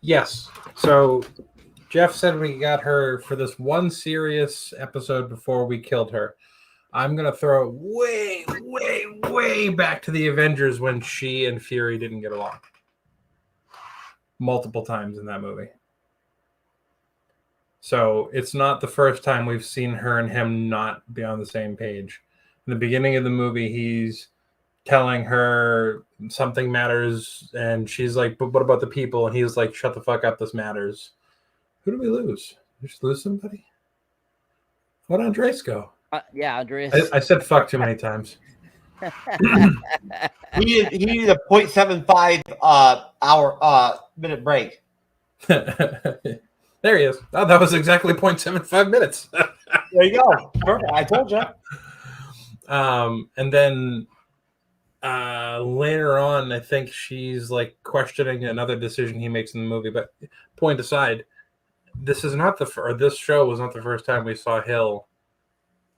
Yes. So Jeff said we got her for this one serious episode before we killed her. I'm going to throw it way, way, way back to the Avengers when she and Fury didn't get along. Multiple times in that movie. So it's not the first time we've seen her and him not be on the same page. In the beginning of the movie, he's telling her something matters, and she's like, but what about the people? And he's like, shut the fuck up, this matters. Who do we lose? Did we just lose somebody? Where'd Andres go? Yeah, Andres. I said fuck too many times. He needed a 0.75 hour minute break. There he is. Oh, that was exactly 0.75 minutes. There you go. Perfect. I told you. And then later on, I think she's like questioning another decision he makes in the movie. But point aside, this show was not the first time we saw Hill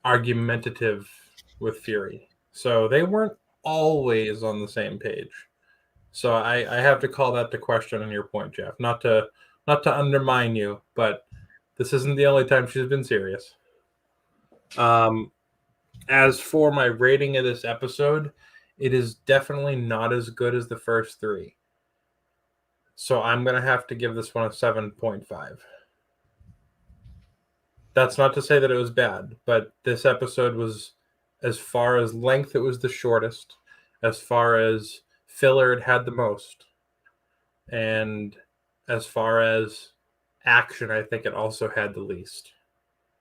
argumentative with Fury. So they weren't always on the same page. So I have to call that to question on your point, Jeff. Not to undermine you, but this isn't the only time she's been serious. As for my rating of this episode, it is definitely not as good as the first three. So I'm going to have to give this one a 7.5. That's not to say that it was bad, but this episode was, as far as length, it was the shortest. As far as filler, it had the most. And as far as action, I think it also had the least.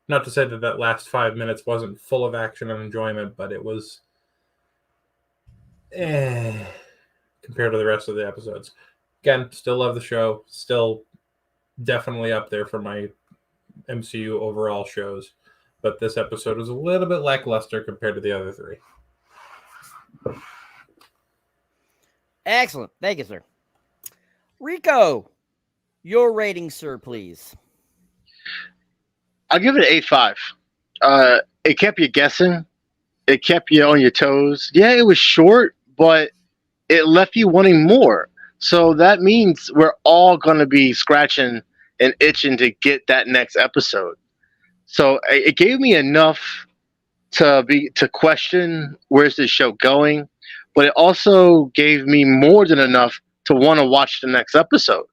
Not to say that last 5 minutes wasn't full of action and enjoyment, but it was compared to the rest of the episodes. Again, still love the show. Still definitely up there for my MCU overall shows. But this episode was a little bit lackluster compared to the other three. Excellent. Thank you, sir. Rico, your rating, sir, please. I'll give it an 8.5. It kept you guessing. It kept you on your toes. Yeah, it was short, but it left you wanting more. So that means we're all going to be scratching and itching to get that next episode. So it gave me enough to question where's this show going, but it also gave me more than enough to want to watch the next episode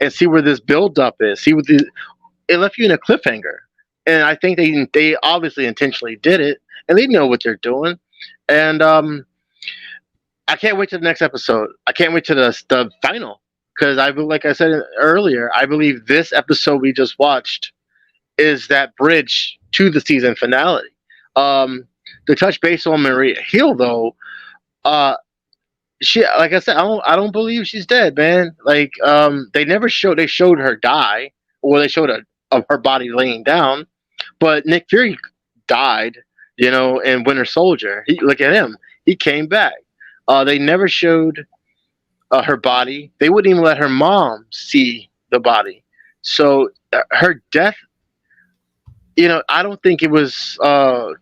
and see where this build-up is. It left you in a cliffhanger. And I think they obviously intentionally did it, and they know what they're doing. And I can't wait to the next episode. I can't wait to the final, because like I said earlier, I believe this episode we just watched is that bridge to the season finale. To touch base on Maria Hill, though, she, like I said, I don't believe she's dead, man. Like they showed her die, or they showed her body laying down. But Nick Fury died, in Winter Soldier. Look at him. He came back. They never showed her body. They wouldn't even let her mom see the body. So her death, I don't think it was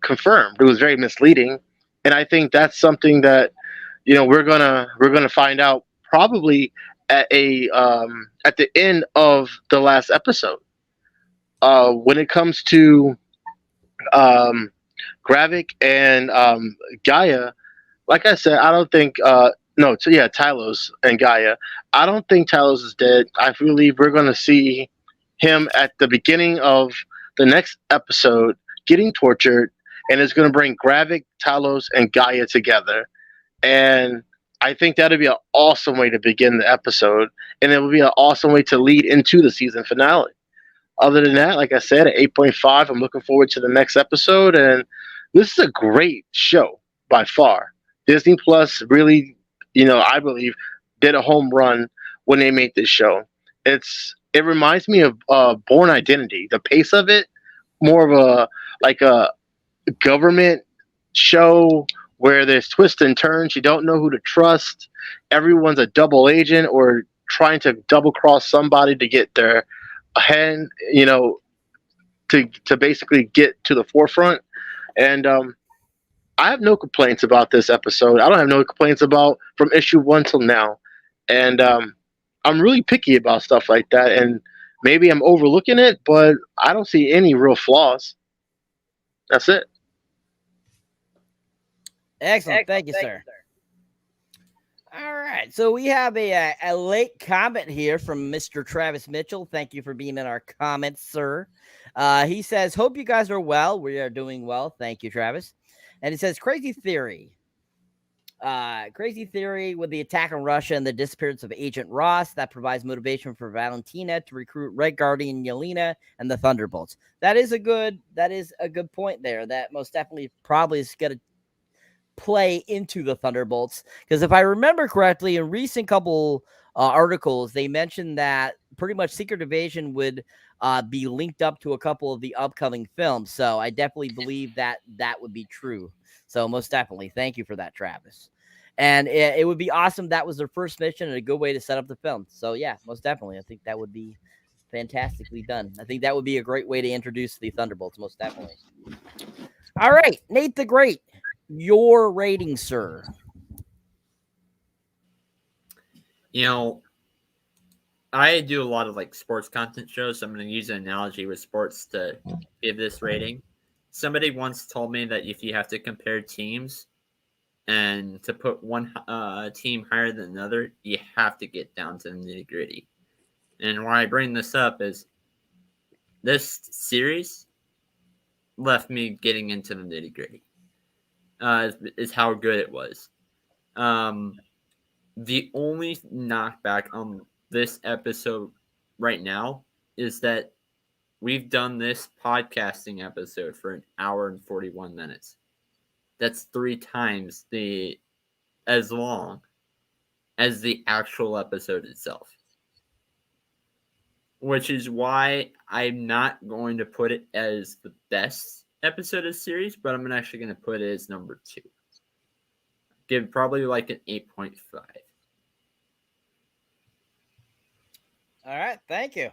confirmed. It was very misleading. And I think that's something that, we're gonna find out probably at the end of the last episode. When it comes to Gravik and Gaia, like I said, I don't think Talos and Gaia. I don't think Talos is dead. I believe we're going to see him at the beginning of the next episode getting tortured, and it's going to bring Gravik, Talos, and Gaia together. And I think that'll be an awesome way to begin the episode, and it will be an awesome way to lead into the season finale. Other than that, like I said, at 8.5, I'm looking forward to the next episode. And this is a great show by far. Disney Plus really, I believe, did a home run when they made this show. It reminds me of Born Identity. The pace of it, more of a government show where there's twists and turns. You don't know who to trust. Everyone's a double agent or trying to double cross somebody to get their hand, to basically get to the forefront. And I have no complaints about this episode. I don't have no complaints about from issue 1 till now. And I'm really picky about stuff like that. And maybe I'm overlooking it, but I don't see any real flaws. That's it. Excellent. Thank you, sir. All right. So we have a late comment here from Mr. Travis Mitchell. Thank you for being in our comments, sir. He says, hope you guys are well. We are doing well. Thank you, Travis. And he says, crazy theory. Crazy theory with the attack on Russia and the disappearance of Agent Ross that provides motivation for Valentina to recruit Red Guardian Yelena and the Thunderbolts. That is a good point there. That most definitely probably is going to play into the Thunderbolts, because if I remember correctly, in recent couple articles, they mentioned that pretty much Secret Invasion would be linked up to a couple of the upcoming films. So I definitely believe that would be true. So most definitely, thank you for that, Travis. And it would be awesome. That was their first mission and a good way to set up the film. So yeah, most definitely, I think that would be fantastically done. I think that would be a great way to introduce the Thunderbolts. Most definitely. All right, Nate the Great. Your rating, sir. I do a lot of sports content shows, so I'm going to use an analogy with sports to give this rating. Somebody once told me that if you have to compare teams and to put one team higher than another, you have to get down to the nitty-gritty. And why I bring this up is this series left me getting into the nitty-gritty. Is how good it was. The only knockback on this episode right now is that we've done this podcasting episode for 1 hour and 41 minutes. That's 3 times as long as the actual episode itself. Which is why I'm not going to put it as the best episode of the series, but I'm actually going to put it as number 2. Give probably an 8.5. All right, thank you.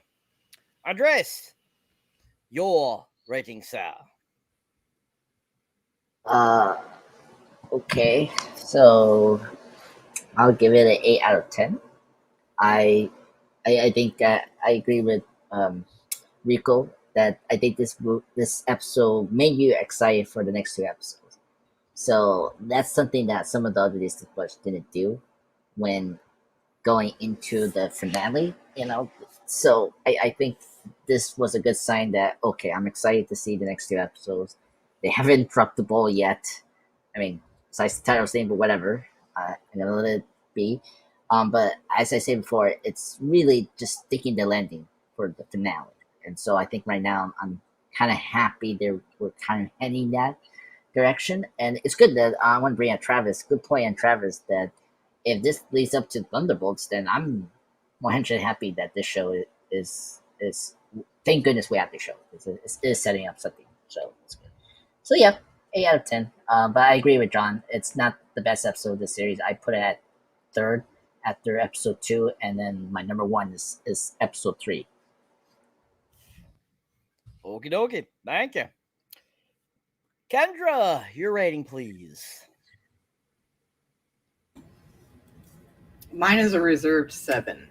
Andres, your rating, sir. Okay, so I'll give it an 8 out of 10. I think that I agree with Rico that I think this episode made you excited for the next 2 episodes. So that's something that some of the other Disney Plus didn't do when going into the finale, So I think this was a good sign that, okay, I'm excited to see the next 2 episodes. They haven't dropped the ball yet. I mean, besides the title's name, but whatever. I'm gonna let it be. But as I said before, it's really just sticking the landing for the finale. And so I think right now I'm kind of happy we're kind of heading that direction. And it's good that I want to bring up Travis. Good point on Travis that if this leads up to Thunderbolts, then I'm 100% happy that this show is thank goodness we have this show. It is setting up something. So it's good. So yeah, 8 out of 10. But I agree with John. It's not the best episode of the series. I put it at 3rd after episode 2, and then my number 1 is episode 3. Okie dokie. Thank you. Kendra, your rating, please. Mine is a reserved 7.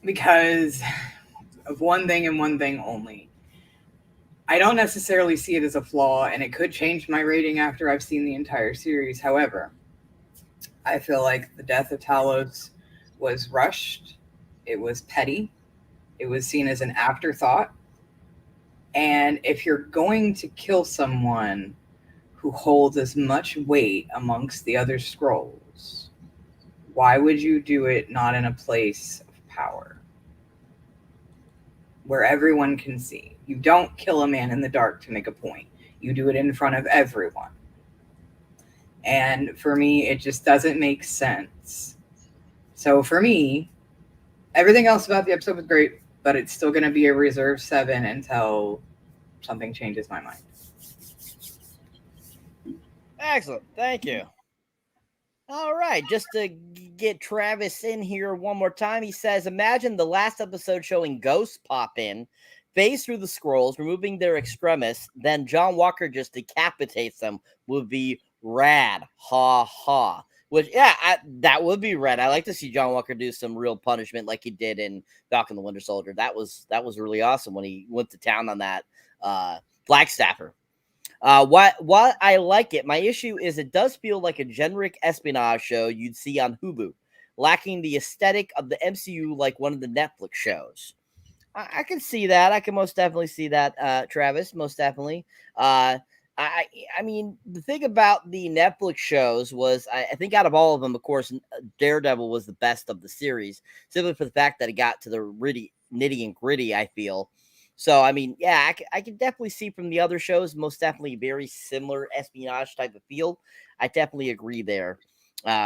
Because of one thing and one thing only. I don't necessarily see it as a flaw, and it could change my rating after I've seen the entire series. However, I feel like the death of Talos was rushed. It was petty. It was seen as an afterthought. And if you're going to kill someone who holds as much weight amongst the other Skrulls, why would you do it not in a place of power where everyone can see? You don't kill a man in the dark to make a point. You do it in front of everyone. And for me, it just doesn't make sense. So for me, everything else about the episode was great, but it's still going to be a reserve 7 until something changes my mind. Excellent. Thank you. All right, just to get Travis in here one more time, he says, imagine the last episode showing ghosts pop in, phase through the scrolls, removing their extremis, then John Walker just decapitates them. Would be rad. Ha ha. Which, yeah, that would be rad. I like to see John Walker do some real punishment like he did in Falcon the Winter Soldier. That was really awesome when he went to town on that Flagstaffer. What I like it, my issue is it does feel like a generic espionage show you'd see on Hulu, lacking the aesthetic of the MCU like one of the Netflix shows. I can see that. I can most definitely see that, Travis. Most definitely. I mean, the thing about the Netflix shows was, I think out of all of them, of course, Daredevil was the best of the series, simply for the fact that it got to the really nitty and gritty, I feel. So, I mean, yeah, I can definitely see from the other shows, most definitely very similar espionage type of feel. I definitely agree there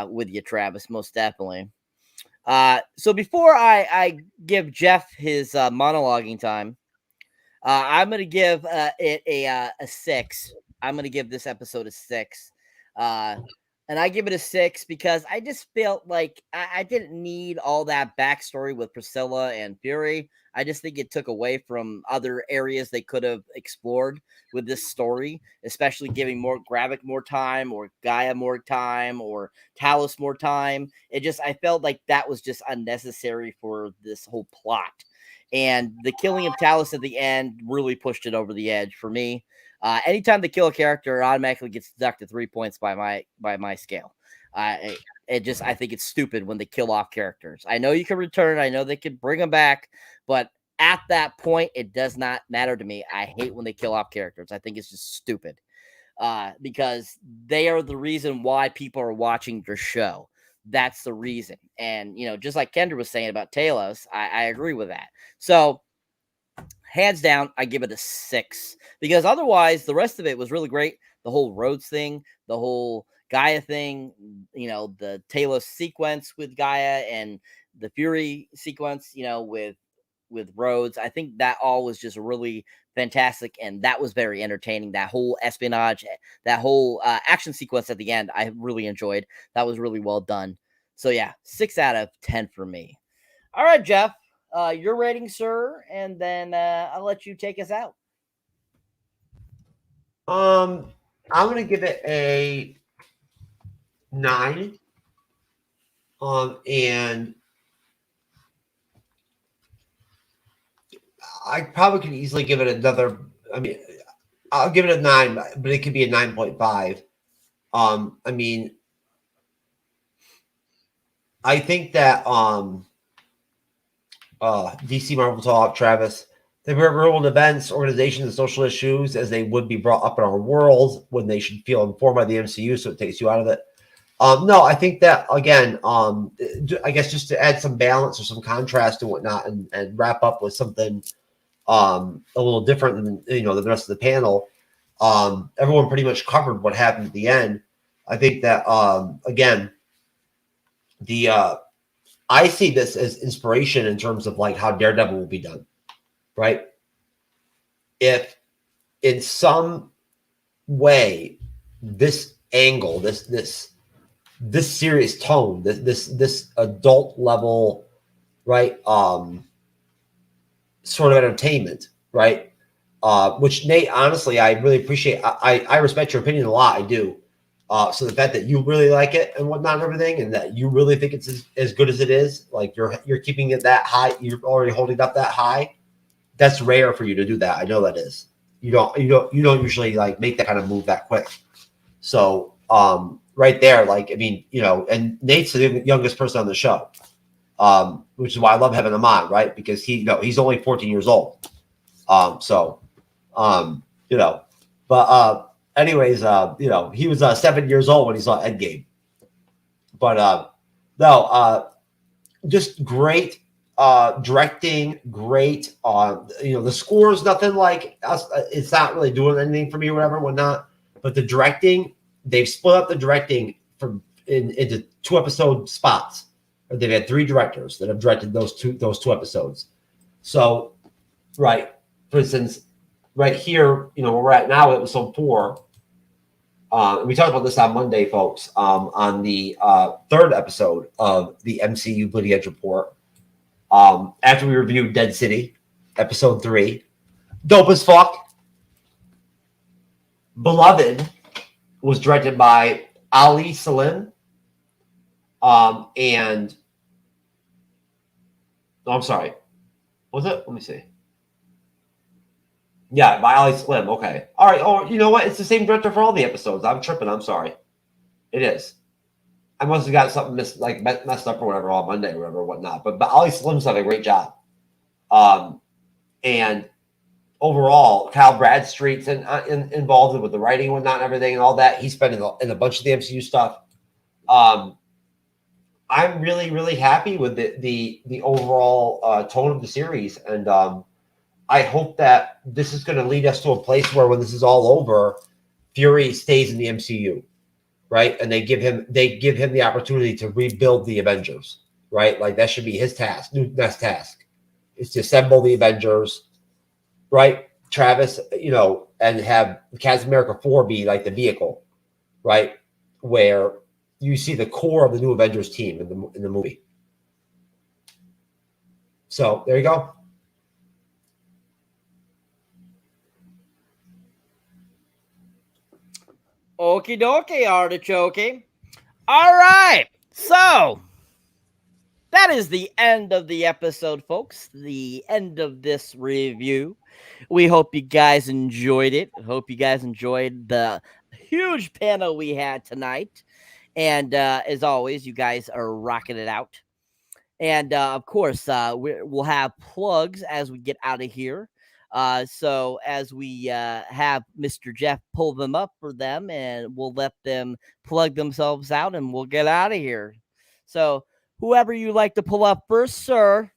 with you, Travis, most definitely. So before I give Jeff his monologuing time, I'm going to give it a 6. I'm going to give this episode a 6. And I give it a 6 because I just felt like I didn't need all that backstory with Priscilla and Fury. I just think it took away from other areas they could have explored with this story, especially giving Gravik more time, or Gaia more time, or Talos more time. I felt like that was just unnecessary for this whole plot. And the killing of Talos at the end really pushed it over the edge for me. Anytime they kill a character, it automatically gets deducted 3 points by my scale. I think it's stupid when they kill off characters. I know you can return. I know they can bring them back, but at that point, it does not matter to me. I hate when they kill off characters. I think it's just stupid because they are the reason why people are watching your show. That's the reason. And, just like Kendra was saying about Talos, I agree with that. So, hands down, I give it a 6 because otherwise the rest of it was really great. The whole Rhodes thing, the whole Gaia thing, the Talos sequence with Gaia and the Fury sequence, with Rhodes. I think that all was just really fantastic, and that was very entertaining. That whole espionage, that whole action sequence at the end, I really enjoyed. That was really well done. So yeah, 6 out of 10 for me. All right, Jeff. Your rating, sir, and then I'll let you take us out. I'm gonna give it a 9. And I probably could easily give it another. I mean, I'll give it a 9, but it could be a 9.5. I mean, I think that DC Marvel Talk, Travis, they were real events, organizations, and social issues as they would be brought up in our world when they should feel informed by the MCU, so it takes you out of it. No, I think that, again, I guess just to add some balance or some contrast and whatnot, and wrap up with something a little different than the rest of the panel. Everyone pretty much covered what happened at the end. I think that again, I see this as inspiration in terms of like how Daredevil will be done, right? If in some way this angle, this serious tone, this adult level, right? Sort of entertainment, right? Which, Nate, honestly, I really appreciate. I respect your opinion a lot. I do. So the fact that you really like it and whatnot and everything, and that you really think it's as good as it is, like you're keeping it that high, you're already holding it up that high. That's rare for you to do that. I know that is. You don't usually like make that kind of move that quick. So right there, like, I mean, and Nate's the youngest person on the show, which is why I love having him on, right? Because he's only 14 years old. But anyways, he was 7 years old when he saw Endgame. But just great directing, great. The score is nothing like us. It's not really doing anything for me or whatever, whatnot. But the directing, they've split up the directing into 2 episode spots. They've had 3 directors that have directed those two episodes. So, right, for instance, right here, where we're at now, episode 4. We talked about this on Monday, folks, on the third episode of the MCU Bleeding Edge Report. After we reviewed Dead City, episode 3. Dope as fuck. Beloved was directed by Ali Salim. And I'm sorry. Was it? Let me see. Yeah, by Ali Slim. Okay. All right. Oh, you know what? It's the same director for all the episodes. I'm tripping. I'm sorry. It is. I must have got something messed up or whatever on Monday or whatever, whatnot. But Ali Slim's done a great job. And overall, Kyle Bradstreet's involved with the writing and whatnot and everything and all that. He's been in a bunch of the MCU stuff. I'm really, really happy with the overall tone of the series, and I hope that this is going to lead us to a place where, when this is all over, Fury stays in the MCU, right? And they give him the opportunity to rebuild the Avengers, right? Like that should be his task. Next task is to assemble the Avengers, right? Travis, and have Captain America 4 be like the vehicle, right? Where you see the core of the new Avengers team in the movie. So there you go. Okie dokie, artichoke. All right. So that is the end of the episode, folks. The end of this review. We hope you guys enjoyed it. Hope you guys enjoyed the huge panel we had tonight. And as always, you guys are rocking it out. And of course, we'll have plugs as we get out of here. So as we have Mr. Jeff pull them up for them, and we'll let them plug themselves out, and we'll get out of here. So whoever you like to pull up first, sir.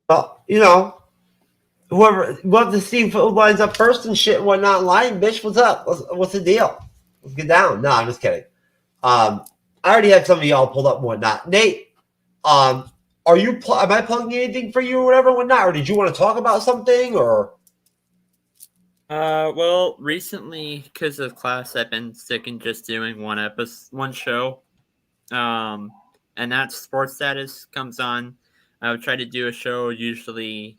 Well, whoever wants to see who lines up first and shit and whatnot lying, bitch, what's up? What's the deal? Let's get down. No, I'm just kidding. I already had some of y'all pulled up and whatnot. Nate, am I plugging anything for you or whatever and whatnot? Or did you want to talk about something or? Well, recently, because of class, I've been sticking just doing one show. And that Sports Status comes on. I would try to do a show usually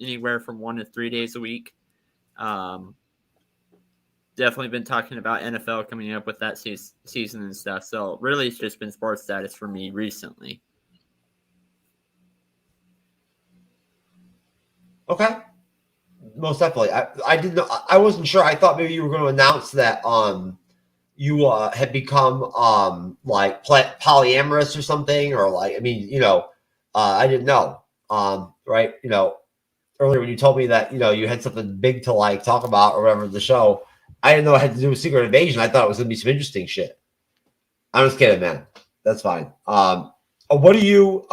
anywhere from 1 to 3 days a week. Definitely been talking about NFL coming up with that season and stuff. So really, it's just been Sports Status for me recently. Okay, most definitely. I didn't know. I wasn't sure. I thought maybe you were going to announce that you had become like polyamorous or something, or like I didn't know. Right? Earlier when you told me that you had something big to like talk about or whatever the show. I didn't know it had to do with Secret Invasion. I thought it was going to be some interesting shit. I'm just kidding, man. That's fine. What do you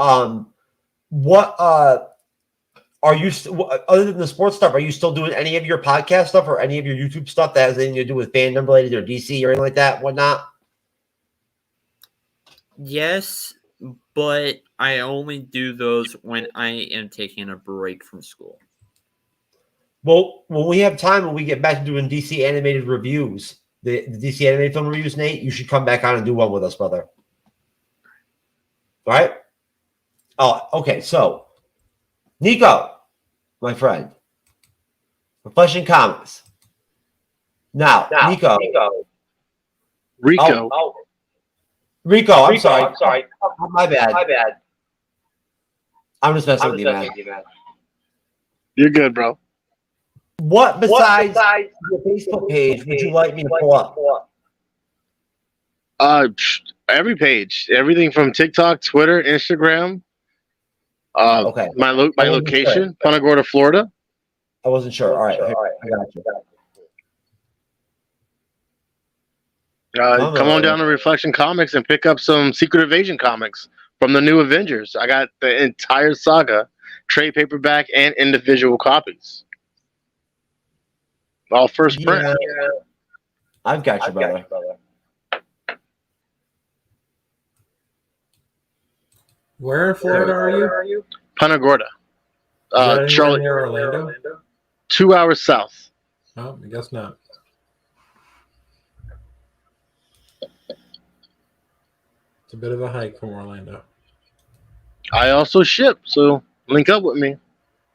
are you other than the sports stuff? Are you still doing any of your podcast stuff or any of your YouTube stuff that has anything to do with fandom related or DC or anything like that, whatnot? Yes, but I only do those when I am taking a break from school. Well, when we have time, when we get back to doing DC animated reviews, the DC animated film reviews, Nate, you should come back on and do one with us, brother. All right? Oh, okay. So, Nico, my friend, Reflection Comics. Now Nico. Rico. Rico, I'm sorry. Oh, my bad. I'm just messing with you, man. You're good, bro. What besides your Facebook page would you like me to pull up? Every page, everything from TikTok, Twitter, Instagram. Okay. My location, Punta Gorda, Florida. I wasn't sure. All right. I got you. Come on down to Reflection Comics and pick up some Secret Invasion comics from the new Avengers. I got the entire saga, trade paperback and individual copies. All first print. Yeah. I've got you, brother. Where in Florida are you? Punta Gorda. Charlotte, Charlotte, near Orlando? 2 hours south. Oh, I guess not. It's a bit of a hike from Orlando. I also ship, so link up with me.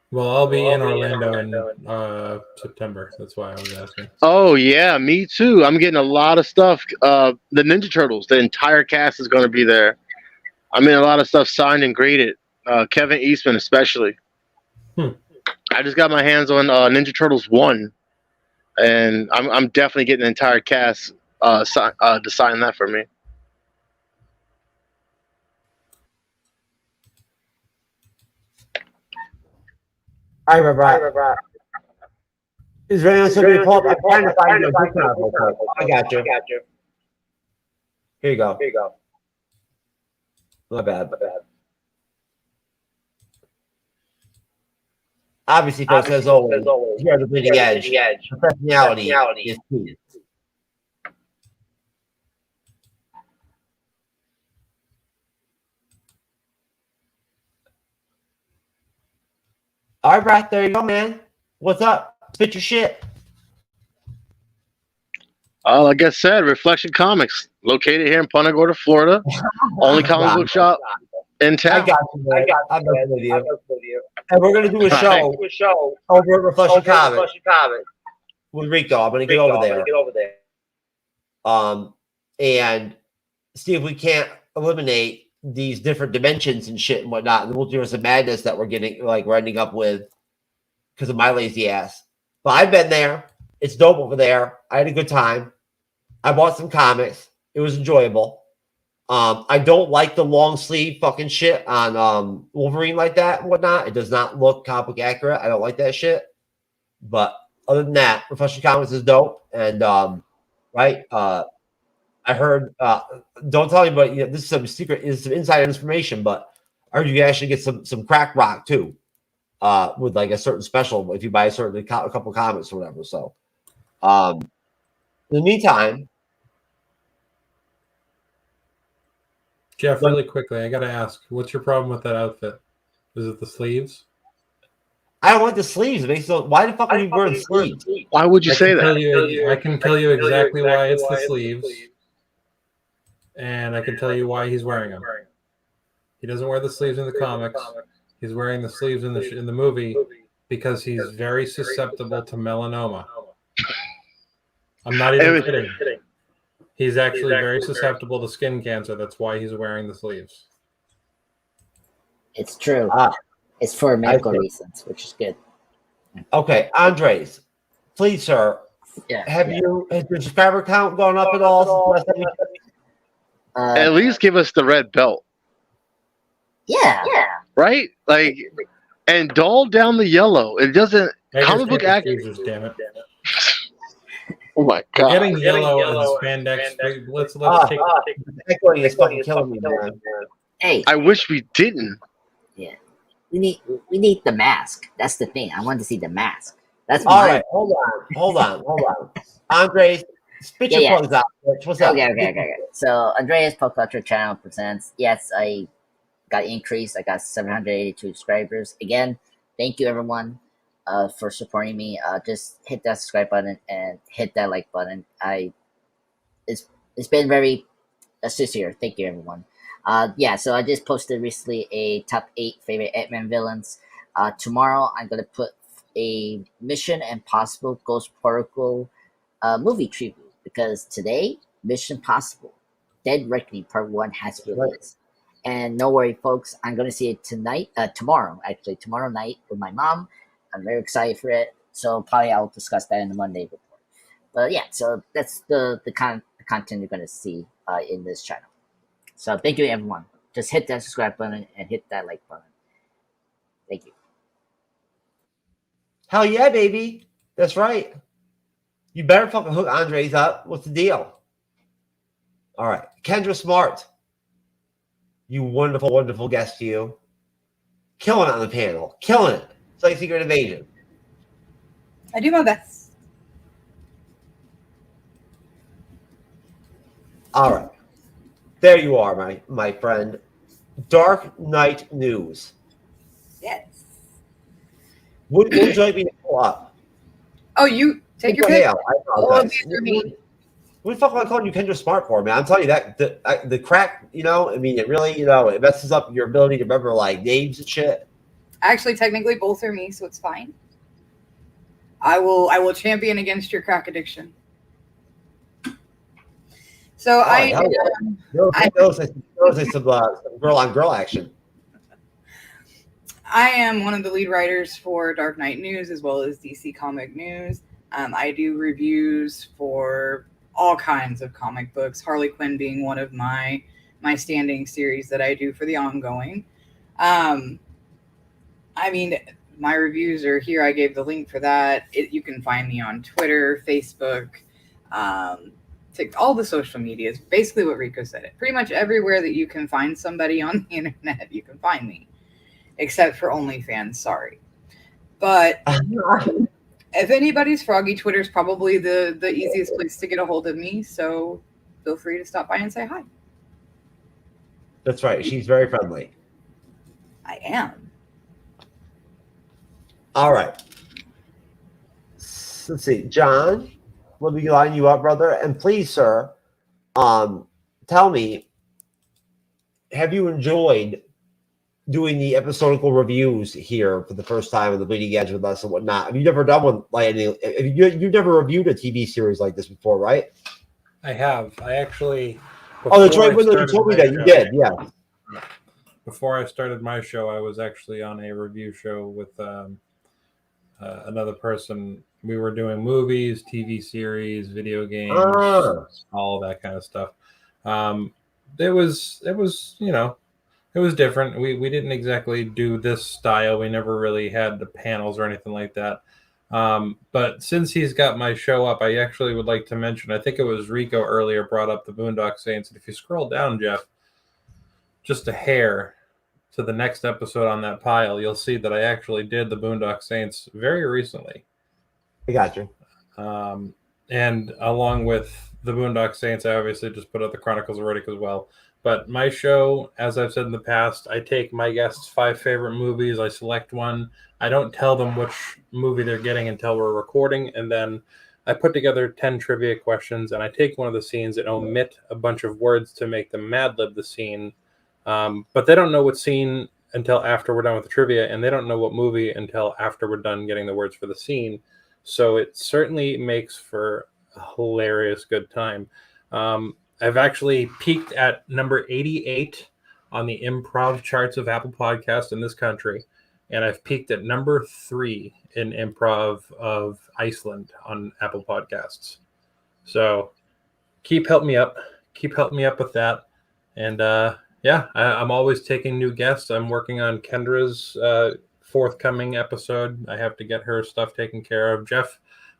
Well, I'll be in Orlando in September. That's why I was asking. Oh yeah, me too. I'm getting a lot of stuff. The Ninja Turtles, the entire cast is going to be there. I mean, a lot of stuff signed and graded. Kevin Eastman especially. I just got my hands on Ninja Turtles 1, and I'm definitely getting the entire cast to sign that for me. All right, Rob. Is there anyone going to pull up? I'm trying to find your Discord real quick. I got you. Here you go. My bad. Obviously, folks, as always, here at the Bleeding Edge, professionality is key. All right, there you go, man. What's up? Spit your shit. Like I said, Reflection Comics, located here in Punta Gorda, Florida. Only comic book shop in town. I got you, man. I'm with you. And we're going to do a show over at Reflection Comics with Rico. I'm going to get over there. And see if we can't eliminate these different dimensions and shit and whatnot, and the multiverse of madness that we're ending up with because of my lazy ass. But I've been there. It's dope over there. I had a good time. I bought some comics. It was enjoyable. I don't like the long sleeve fucking shit on Wolverine like that and whatnot. It does not look comic book accurate. I don't like that shit. But other than that, Reflection Comics is dope. And I heard, don't tell anybody, this is some secret, is some inside information, but I heard you can actually get some crack rock too, with like a certain special if you buy a couple comics or whatever. So, in the meantime, Jeff, really quickly, I got to ask, what's your problem with that outfit? Is it the sleeves? I don't like the sleeves. It makes why the fuck are you wearing sleeves? Why would you say that? I can tell you exactly why it's the sleeves. And I can tell you why he's wearing them. He doesn't wear the sleeves in the comics. He's wearing the sleeves in the movie because he's very susceptible to melanoma. I'm not even kidding. He's actually very susceptible to skin cancer. That's why he's wearing the sleeves. It's true. It's for medical reasons, which is good. Okay, Andres, please, sir. Yeah. Has your subscriber count gone up at all since last time you at least give us the red belt. Yeah. Right? Like, and dull down the yellow. It doesn't. Comic book actors. Damn it. Oh my god. We're getting yellow and spandex. Let's take echoing is fucking killing me, man. Hey. I wish we didn't. Yeah. We need the mask. That's the thing. I want to see the mask. That's all right. Hold on. Andres, spit your plugs out. What's up? Okay. So Andreas Pop Culture Channel presents. Yes, I got increased. I got 782 subscribers. Again, thank you everyone for supporting me. Just hit that subscribe button and hit that like button. It's been very sincere. Thank you everyone. So I just posted recently a top 8 favorite Ant-Man villains. Tomorrow I'm gonna put a Mission Impossible Ghost Protocol movie tribute because today Mission Impossible Dead Reckoning Part 1 has been released. And no worry, folks, I'm gonna see it tomorrow night with my mom. I'm very excited for it. So probably I'll discuss that in the Monday report. But yeah, so that's the content you're gonna see in this channel. So thank you everyone. Just hit that subscribe button and hit that like button. Thank you. Hell yeah, baby. That's right. You better fucking hook Andres up. What's the deal? All right. Kendra Smart. You wonderful, wonderful guest, you. Killing it on the panel. Killing it. It's like Secret Invasion. I do my best. All right. There you are, my friend. Dark Knight News. Yes. Would you like me to pull up? Oh, you take your pick. I apologize. What the fuck am I calling you Kendra Smart for, man? I'm telling you that the crack, I mean, it really, it messes up your ability to remember like names and shit. Actually, technically, both are me, so it's fine. I will champion against your crack addiction. So some girl on girl action. I am one of the lead writers for Dark Knight News as well as DC Comic News. I do reviews for all kinds of comic books, Harley Quinn being one of my standing series that I do for the ongoing. I mean, my reviews are here. I gave the link for that. You can find me on Twitter, Facebook, all the social medias. Basically what Rico said. Pretty much everywhere that you can find somebody on the internet, you can find me. Except for OnlyFans, sorry. But if anybody's froggy, Twitter's probably the easiest place to get a hold of me. So feel free to stop by and say hi. That's right. She's very friendly. I am. All right. Let's see. John, let me line you up, brother. And please, sir, tell me, have you enjoyed doing the episodical reviews here for the first time on the Bleeding Edge with us and whatnot? Have you never done one like any? You've never reviewed a TV series like this before, right? I have. I actually. Oh, that's right. You told me that you did. Yeah. Before I started my show, I was actually on a review show with another person. We were doing movies, TV series, video games, all that kind of stuff. It was it was different. We didn't exactly do this style. We never really had the panels or anything like that. But since he's got my show up, I actually would like to mention, I think it was Rico earlier brought up the Boondock Saints. And if you scroll down, Jeff, just a hair to the next episode on that pile, you'll see that I actually did the Boondock Saints very recently. I got you. And along with the Boondock Saints, I obviously just put out the Chronicles of Rhodey as well. But my show, as I've said in the past, I take my guests' 5 favorite movies. I select one. I don't tell them which movie they're getting until we're recording. And then I put together 10 trivia questions. And I take one of the scenes and omit a bunch of words to make them Mad-lib the scene. But they don't know what scene until after we're done with the trivia. And they don't know what movie until after we're done getting the words for the scene. So it certainly makes for a hilarious good time. I've actually peaked at number 88 on the improv charts of Apple Podcasts in this country. And I've peaked at number 3 in improv of Iceland on Apple Podcasts. So keep helping me up. Keep helping me up with that. And I'm always taking new guests. I'm working on Kendra's forthcoming episode. I have to get her stuff taken care of. Jeff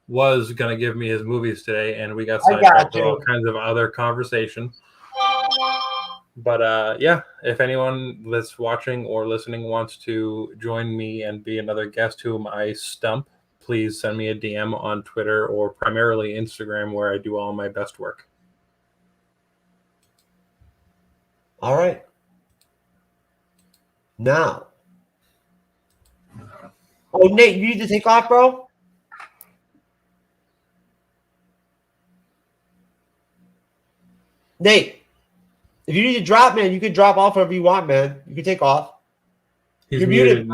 was going to give me his movies today, and we got sidetracked with all kinds of other conversation. But if anyone that's watching or listening wants to join me and be another guest whom I stump, please send me a DM on Twitter or primarily Instagram, where I do all my best work. All right. Now. Oh, Nate, you need to take off, bro? Nate, if you need to drop, man, you can drop off wherever you want, man. You can take off. You're muted.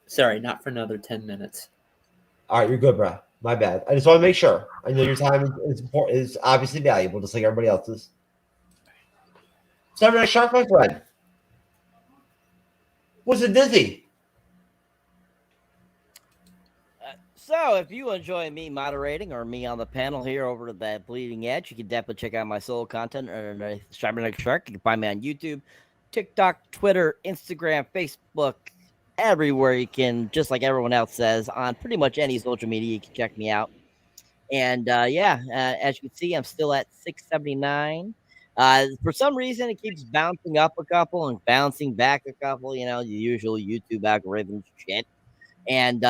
Sorry, not for another 10 minutes. All right, you're good, bro. My bad. I just want to make sure. I know your time is important, is obviously valuable, just like everybody else's. Cyberneticshark, my friend. What's it dizzy? So, if you enjoy me moderating or me on the panel here over at the Bleeding Edge, you can definitely check out my solo content or Cyberneticshark. You can find me on YouTube, TikTok, Twitter, Instagram, Facebook, everywhere you can, just like everyone else says, on pretty much any social media, you can check me out. And as you can see, I'm still at 679. For some reason, it keeps bouncing up a couple and bouncing back a couple, the usual YouTube algorithm shit. And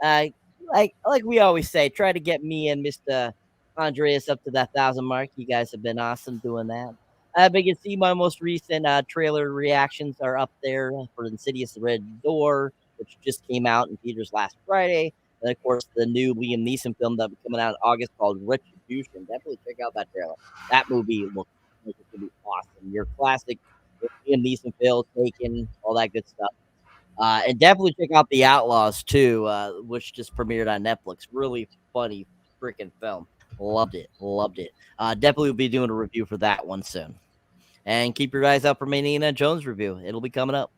like we always say, try to get me and Mr. Andreas up to that 1,000 mark. You guys have been awesome doing that. But you can see my most recent trailer reactions are up there for Insidious: The Red Door, which just came out in theaters last Friday, And of course, the new Liam Neeson film that will be coming out in August called Retribution. Definitely check out that trailer. That movie looks like it's gonna be awesome. Your classic Liam Neeson film, Taken, all that good stuff. And definitely check out The Outlaws too, which just premiered on Netflix. Really funny freaking film. Loved it. Definitely will be doing a review for that one soon. And keep your eyes out for my Indiana Jones review. It'll be coming up.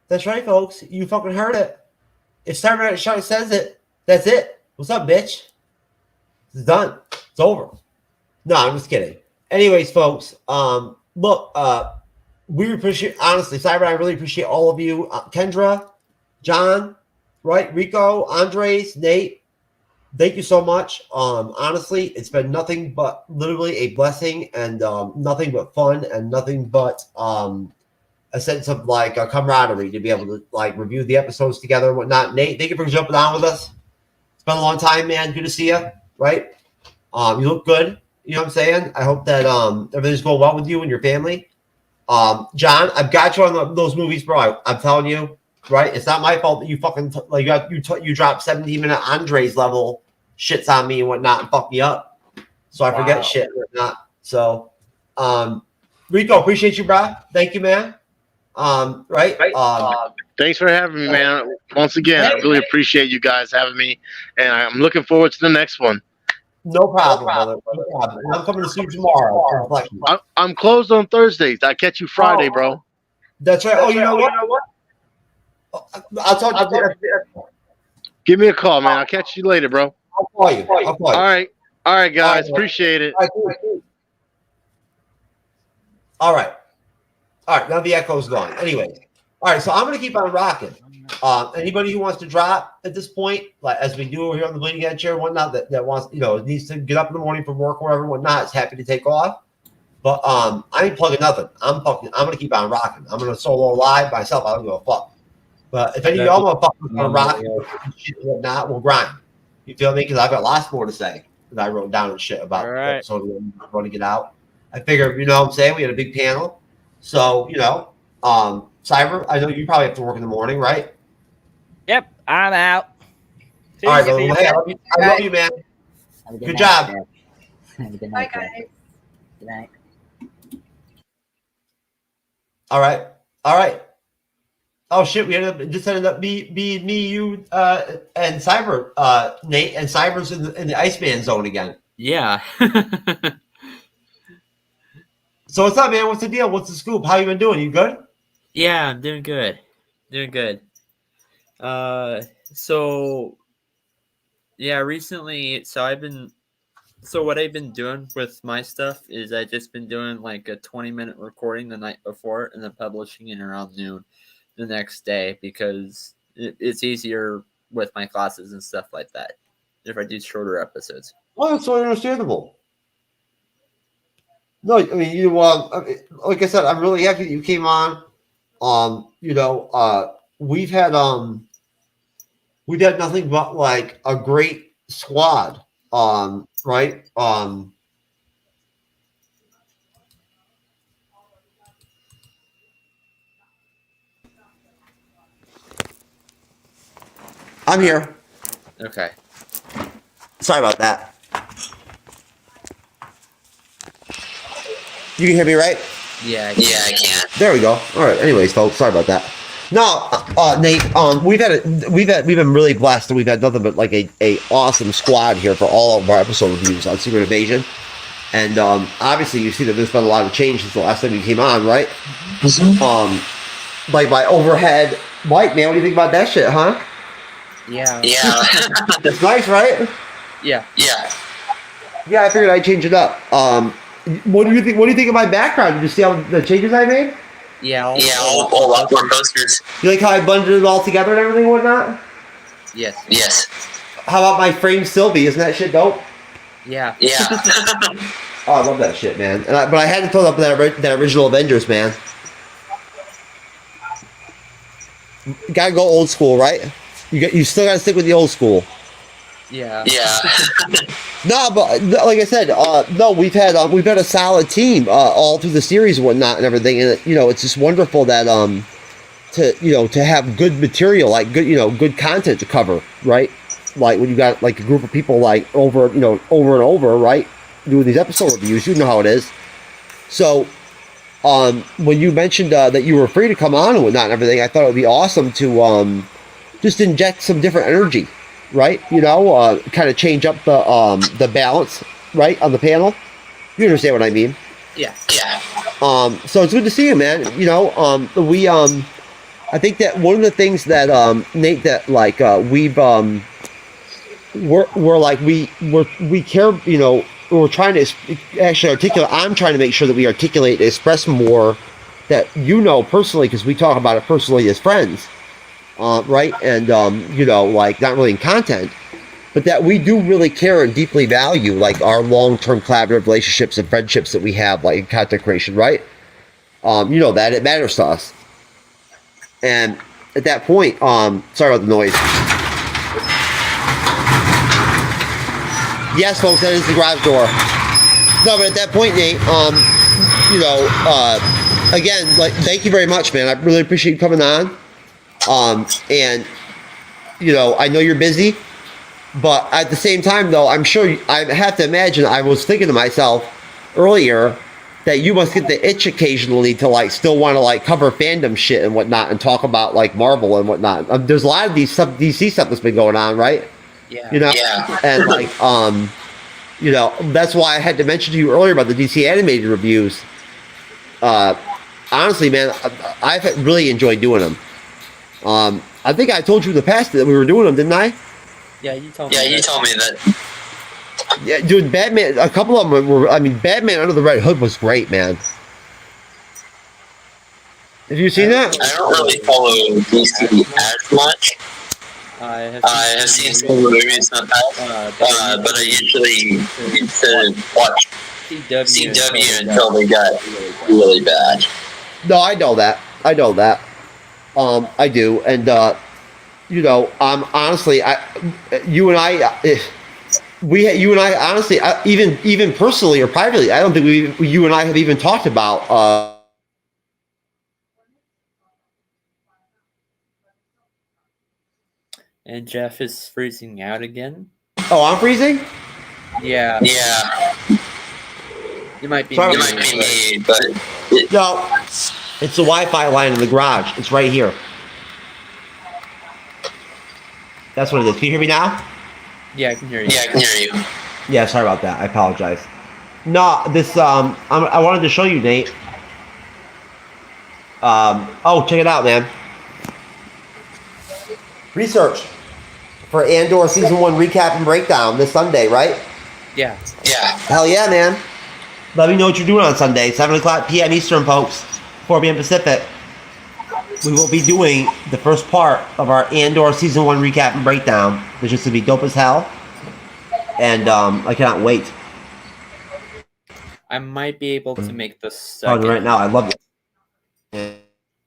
That's right, folks. You fucking heard it. If Cyberneticshark says it, that's it. What's up, bitch? It's done. It's over. No, I'm just kidding. Anyways, folks, look, we appreciate, honestly, Cyber, I really appreciate all of you. Kendra, John, right? Rico, Andres, Nate, thank you so much. Honestly, it's been nothing but literally a blessing and nothing but fun and nothing but a sense of like a camaraderie to be able to like review the episodes together and whatnot. Nate, thank you for jumping on with us. It's been a long time, man. Good to see you, right? You look good. You know what I'm saying? I hope that everything's going well with you and your family. John, I've got you on those movies, bro. I'm telling you, right? It's not my fault that you fucking you dropped 17-minute Andres level shits on me and whatnot and fuck me up. So I forget shit and whatnot. So, Rico, appreciate you, bro. Thank you, man. Right? Thanks for having me, man. Once again, I really appreciate you guys having me, and I'm looking forward to the next one. No problem, brother. No problem. I'm coming to see you tomorrow. I'm closed on Thursdays. I catch you Friday, bro. That's right. Oh, you know what? I'll talk to you. Give me a call, man. I'll catch you later, bro. I'll call you. All right, guys. Appreciate it. All right. Now the echo's gone. Anyway. All right. So I'm going to keep on rocking. Anybody who wants to drop at this point, like as we do here on the Bleeding Edge here and whatnot, that wants, needs to get up in the morning from work or whatever and whatnot, is happy to take off. But I ain't plugging nothing. I'm gonna keep on rocking. I'm gonna solo live myself. I don't give a fuck. But if any of y'all motherfuckers wanna rock and shit and whatnot, we'll grind. You feel me? Because I've got lots more to say that I wrote down and shit about the episode we want to get out. I figured, you know what I'm saying? We had a big panel. So, Cyber, I know you probably have to work in the morning, right? Yep, I'm out. All right, brother. Hey, I love you, man. Good job. Have a good night, guys. Good night. All right. Oh shit, we ended up me, you, and Cyber, Nate, and Cyber's in the Iceman zone again. Yeah. So what's up, man? What's the deal? What's the scoop? How you been doing? You good? Yeah, I'm doing good. Recently, what I've been doing with my stuff is I just been doing like a 20-minute recording the night before and then publishing it around noon the next day because it's easier with my classes and stuff like that if I do shorter episodes. Oh, that's so understandable. No, I mean, like I said, I'm really happy that you came on. We've had nothing but like a great squad. Right? I'm here. Okay. Sorry about that. You can hear me, right? Yeah, I can. There we go. All right. Anyways, folks, sorry about that. No, Nate. We've been really blessed, and we've had nothing but like a awesome squad here for all of our episode reviews on Secret Invasion. And obviously, you see that there's been a lot of change since the last time you came on, right? Mm-hmm. Like my overhead mic, man. What do you think about that shit, huh? Yeah. It's nice, right? Yeah. I figured I'd change it up. What do you think? What do you think of my background? Did you see all the changes I made? Yeah, a lot more posters. You like how I bundled it all together and everything and whatnot? Yes. How about my frame Sylvie? Isn't that shit dope? Yeah. Oh, I love that shit, man. But I had to throw up that original Avengers, man. Gotta go old school, right? You still gotta stick with the old school. Yeah. No, but like I said, we've had a solid team all through the series and whatnot and everything, and it's just wonderful that to have good material, like good content to cover, right? Like when you got like a group of people like over and over, right, doing these episode reviews, you know how it is. So when you mentioned that you were free to come on and whatnot and everything, I thought it would be awesome to just inject some different energy, right? Kind of change up the balance, right, on the panel. You understand what I mean? Yeah. So it's good to see you, man. I think that one of the things that Nate, that like we've we care, we're trying to actually articulate. I'm trying to make sure that we articulate and express more that personally, because we talk about it personally as friends, right? And like not really in content, but that we do really care and deeply value like our long-term collaborative relationships and friendships that we have like in content creation, right? That it matters to us. And at that point, sorry about the noise. Yes, folks, that is the garage door. No, but at that point, Nate, again, like, thank you very much, man. I really appreciate you coming on. And I know you're busy, but at the same time, though, I'm sure I have to imagine. I was thinking to myself earlier that you must get the itch occasionally to like still want to like cover fandom shit and whatnot and talk about like Marvel and whatnot. There's a lot of these DC stuff that's been going on, right? Yeah. Yeah. And like that's why I had to mention to you earlier about the DC animated reviews. Honestly, man, I've really enjoyed doing them. I think I told you in the past that we were doing them, didn't I? Yeah, you told me that. Yeah, dude, Batman, a couple of them were, Batman Under the Red Hood was great, man. Have you seen that? I don't really follow DC as much. I have seen some of the movies in the past, but I usually used to watch CW until they got really bad. No, I know that. I do, and honestly, you and I, honestly, even personally or privately, I don't think you and I have even talked about. And Jeff is freezing out again. Oh, I'm freezing? Yeah. Yeah. You might be. Me, but no, it's the Wi-Fi line in the garage. It's right here. That's what it is. Can you hear me now? Yeah, I can hear you. Yeah, I can hear you. Yeah, sorry about that. I apologize. No, this I wanted to show you, Nate. Check it out, man. Research for Andor Season 1 recap and breakdown this Sunday, right? Yeah. Hell yeah, man. Let me know what you're doing on Sunday, 7 o'clock p.m. Eastern, folks, 4 p.m. Pacific. We will be doing the first part of our Andor Season 1 recap and breakdown, which is going to be dope as hell. And I cannot wait. I might be able to make the second. Oh, right now, I love it.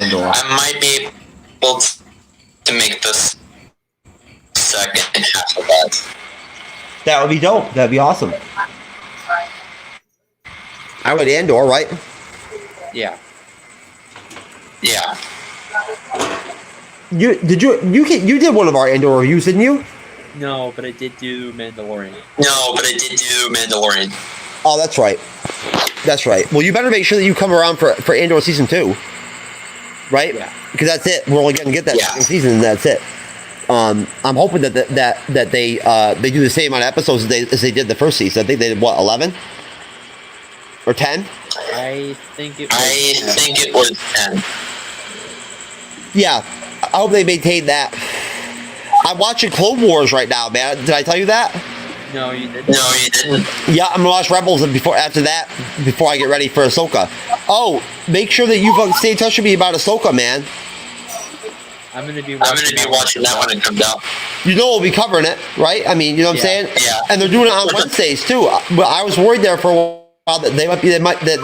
Andor. I might be able to make this second half of that. That would be dope. That'd be awesome. I would Andor, right? Yeah. You did one of our Andor reviews, didn't you? No, but I did do Mandalorian. Oh, that's right. Well, you better make sure that you come around for Andor Season 2. Right? Yeah. Because that's it. We're only going to get that second season, and that's it. I'm hoping that they do the same amount of episodes as they did the first season. I think they did, 11? Or 10? I think it was 10. Yeah. I hope they maintain that. I'm watching Clone Wars right now, man. Did I tell you that? No, you didn't. Yeah, I'm gonna watch Rebels before I get ready for Ahsoka. Oh, make sure that you stay in touch with me about Ahsoka, man. I'm gonna be watching that when it comes out. You know we'll be covering it, right? I mean, you know what I'm saying? Yeah. And they're doing it on Wednesdays too. But I was worried there for a while that they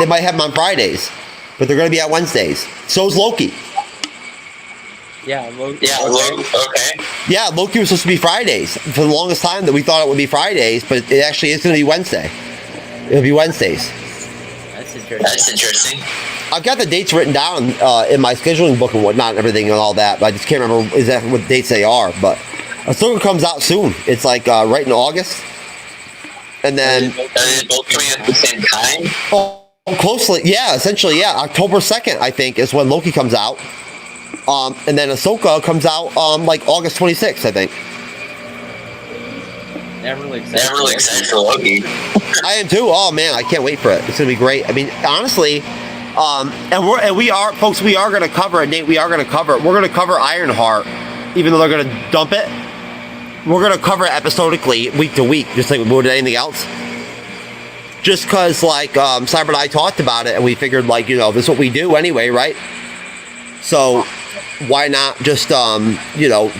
might have them on Fridays, but they're gonna be on Wednesdays. So is Loki. Yeah, Loki. Okay. Yeah, Loki was supposed to be Fridays for the longest time that we thought it would be Fridays, but it actually is going to be Wednesday. It'll be Wednesdays. That's interesting. I've got the dates written down in my scheduling book and whatnot and everything and all that, but I just can't remember exactly what dates they are. But Ahsoka comes out soon. It's like right in August. And then... Are they both coming at the same time? Oh, closely. Yeah, essentially, yeah. October 2nd, I think, is when Loki comes out. And then Ahsoka comes out like August 26th, I think. I'm really excited for Loki. I am too. Oh man, I can't wait for it. It's gonna be great. I mean, honestly, and we are folks. We are gonna cover it, Nate. We are gonna cover it. We're gonna cover Ironheart, even though they're gonna dump it. We're gonna cover it episodically, week to week, just like we would anything else. Just cause like Cyber and I talked about it, and we figured like this is what we do anyway, right? So why not just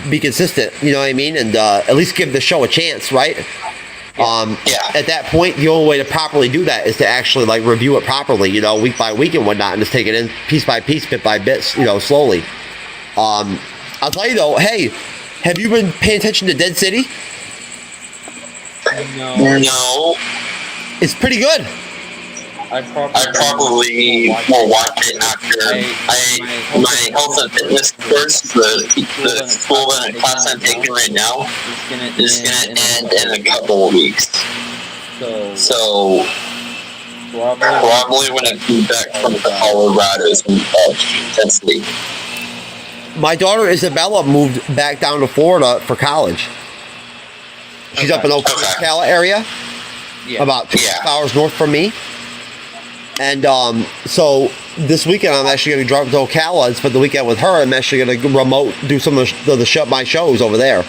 be consistent, you know what I mean, and at least give the show a chance, right? At that point, the only way to properly do that is to actually like review it properly, week by week and whatnot, and just take it in piece by piece, bit by bit, slowly. I'll tell you though, hey, have you been paying attention to Dead City? No. It's pretty good. I probably will watch it after my health and fitness course, the school and class I'm taking right now, is going to end in a couple of weeks. So probably when I come back from the Colorado's intensity. My daughter Isabella moved back down to Florida for college. She's up in Ocala area, about 2 hours north from me. And so this weekend I'm actually going to drive to Ocala and spend the weekend with her. I'm actually going to remote do some of my shows over there.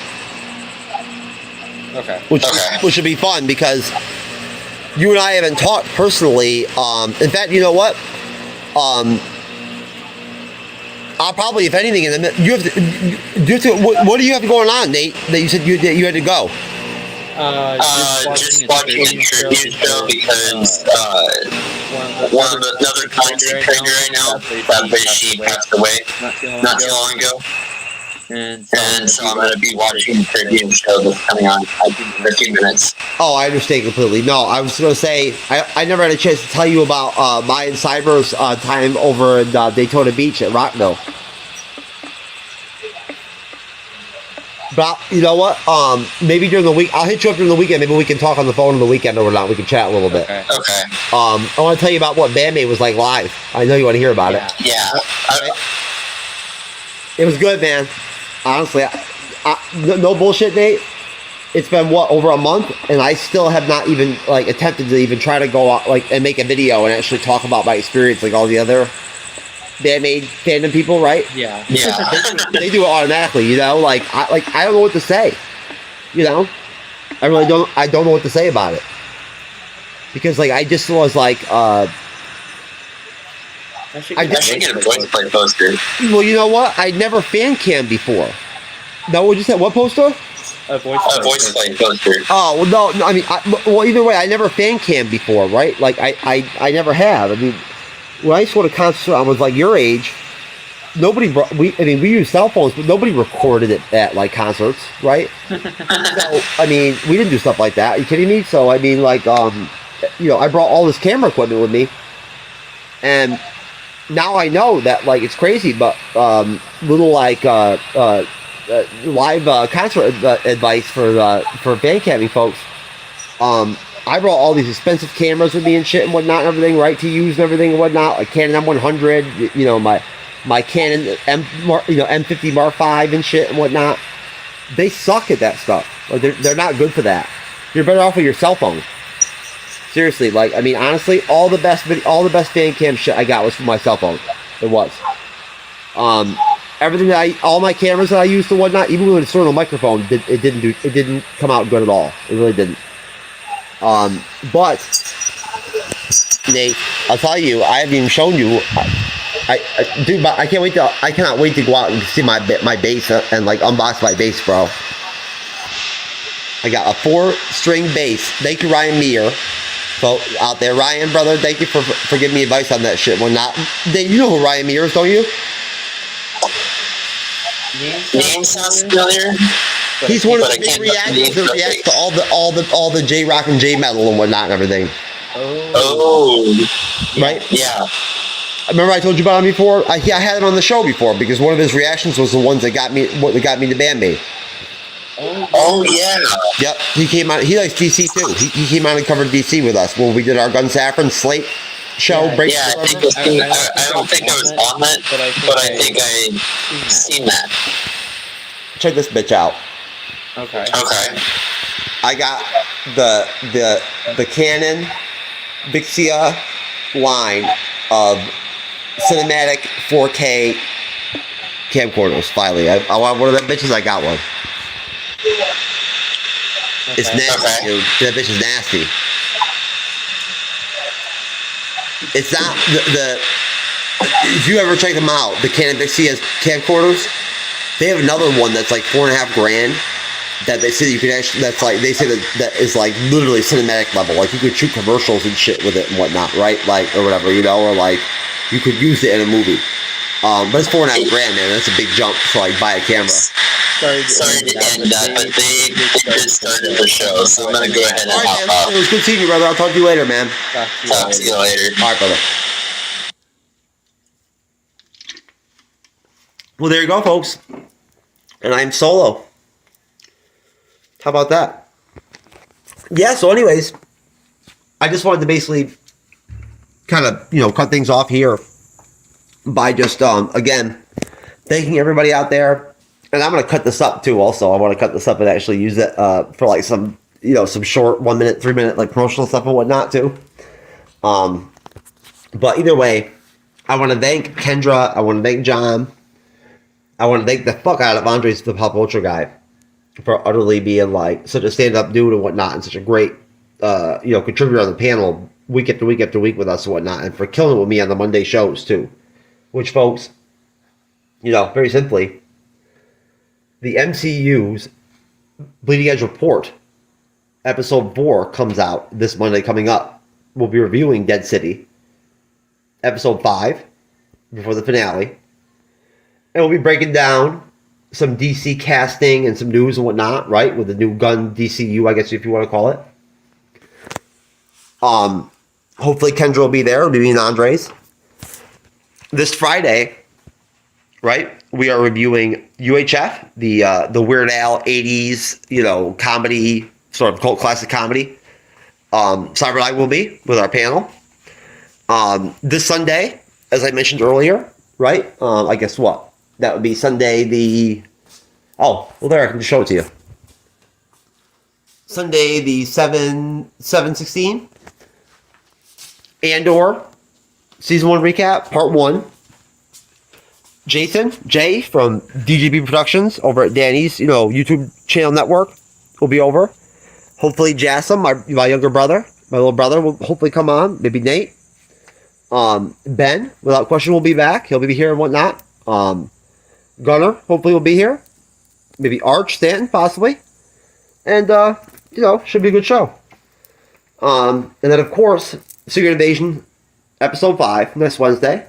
Which should be fun because you and I haven't talked personally. In fact, you know what? I'll probably, if anything, what do you have going on, Nate? That you said you had to go. Just watching a tribute show because another content creator right now, sadly she passed away not too long ago. And so I'm going to be watching the tribute show that's coming on in a few minutes. Oh, I understand completely. No, I was going to say, I never had a chance to tell you about my and Cyber's time over in Daytona Beach at Rockville. But you know what? Maybe during the week, I'll hit you up during the weekend. Maybe we can talk on the phone on the weekend or not. We can chat a little bit. Okay. I want to tell you about what Bandmate was like live. I know you want to hear about it. Yeah. It was good, man. Honestly, no bullshit, Nate. It's been over a month, and I still have not even like attempted to even try to go out and make a video and actually talk about my experience like all the other Bandmate fandom people, right? Yeah. They do it automatically, Like I don't know what to say, I really don't. I don't know what to say about it because I just was like, I should get a voice play poster. Well, you know what? I never fan cam before. No, what you said? What poster? A voice play poster. Oh well, no. I mean, either way, I never fan cam before, right? Like I never have. I mean. When I used to go to concerts, I was like your age. Nobody we used cell phones, but nobody recorded it at concerts, right? So I mean, we didn't do stuff like that. Are you kidding me? So I mean, I brought all this camera equipment with me, and now I know that it's crazy, but little live concert advice for fan camming folks. I brought all these expensive cameras with me and shit and whatnot and everything, right, to use and everything and whatnot, like Canon M100, my Canon M50 Mark V and shit and whatnot. They suck at that stuff. They're not good for that. You're better off with your cell phone. Seriously, honestly, all the best fan cam shit I got was from my cell phone. It was. Everything all my cameras that I used and whatnot, even with an external microphone, it didn't come out good at all. It really didn't. But Nate, I'll tell you, I haven't even shown you. Dude, but I cannot wait to go out and see my bass and unbox my bass, bro. I got a 4-string bass. Thank you, Ryan Meyer. So out there, Ryan, brother, thank you for giving me advice on that shit. You know who Ryan Meyer is, don't you? Name sounds familiar. He's one of the big reactors that reacts to all the J-Rock and J-Metal and whatnot and everything. Oh. Right? Yeah. Remember I told you about him before? I had him on the show before because one of his reactions was the ones that got me to ban me. Oh yeah. Yep, he came out. He likes DC too. He came out and covered DC with us when we did our Gun Saffron Slate show. Yeah, I don't think I was on that, but I think I seen that. Check this bitch out. Okay. I got the Canon Vixia line of cinematic 4K camcorders. Finally, I want one of them bitches. I got one. It's nasty, dude. That bitch is nasty. It's not the if you ever check them out, the Canon Vixia camcorders, they have another one that's like $4.5 grand that they say you can actually, that's like, they say that is like literally cinematic level. Like you could shoot commercials and shit with it and whatnot, right? Like, or whatever, you know, or like you could use it in a movie. But it's $4.5 grand, man. That's a big jump to like buy a camera. Sorry to end that, but they just started the show, so I'm gonna go ahead and hop off. It was good seeing you, brother. I'll talk to you later, man. Talk to you later. All right, brother. Well, there you go, folks. And I'm solo. How about that? Yeah, so anyways, I just wanted to basically kind of, you know, cut things off here by just, again, thanking everybody out there. And I'm going to cut this up too also. I want to cut this up and actually use it for like some, you know, some short 1 minute, 3 minute like promotional stuff and whatnot too. But either way, I want to thank Kendra. I want to thank John. I want to thank the fuck out of Andres, the Pop Ultra guy, for utterly being like such a stand-up dude and whatnot, and such a great, you know, contributor on the panel week after week after week with us and whatnot, and for killing it with me on the Monday shows too. Which, folks, you know, very simply, the MCU'S Bleeding Edge Report, episode 4 comes out this Monday coming up. We'll be reviewing Dead City, episode 5, before the finale. And we'll be breaking down some DC casting and some news and whatnot, right? With the new gun DCU, I guess, if you want to call it. Hopefully Kendra will be there. It'll be me and Andres. This Friday, right, we are reviewing UHF, the Weird Al 80s, you know, comedy, sort of cult classic comedy. Cybernetics will be with our panel. This Sunday, as I mentioned earlier, right? I guess what? That would be Sunday the... Oh, well there, I can just show it to you. Sunday the 7/16. Andor, Season 1 recap, Part 1. Jay from DGB Productions over at Danny's, you know, YouTube channel network will be over. Hopefully Jassam, my younger brother, my little brother will hopefully come on. Maybe Nate. Ben, without question, will be back. He'll be here and whatnot. Gunner, hopefully, will be here. Maybe Arch, Stanton, possibly. And, you know, should be a good show. And then, of course, Secret Invasion, Episode 5, next Wednesday.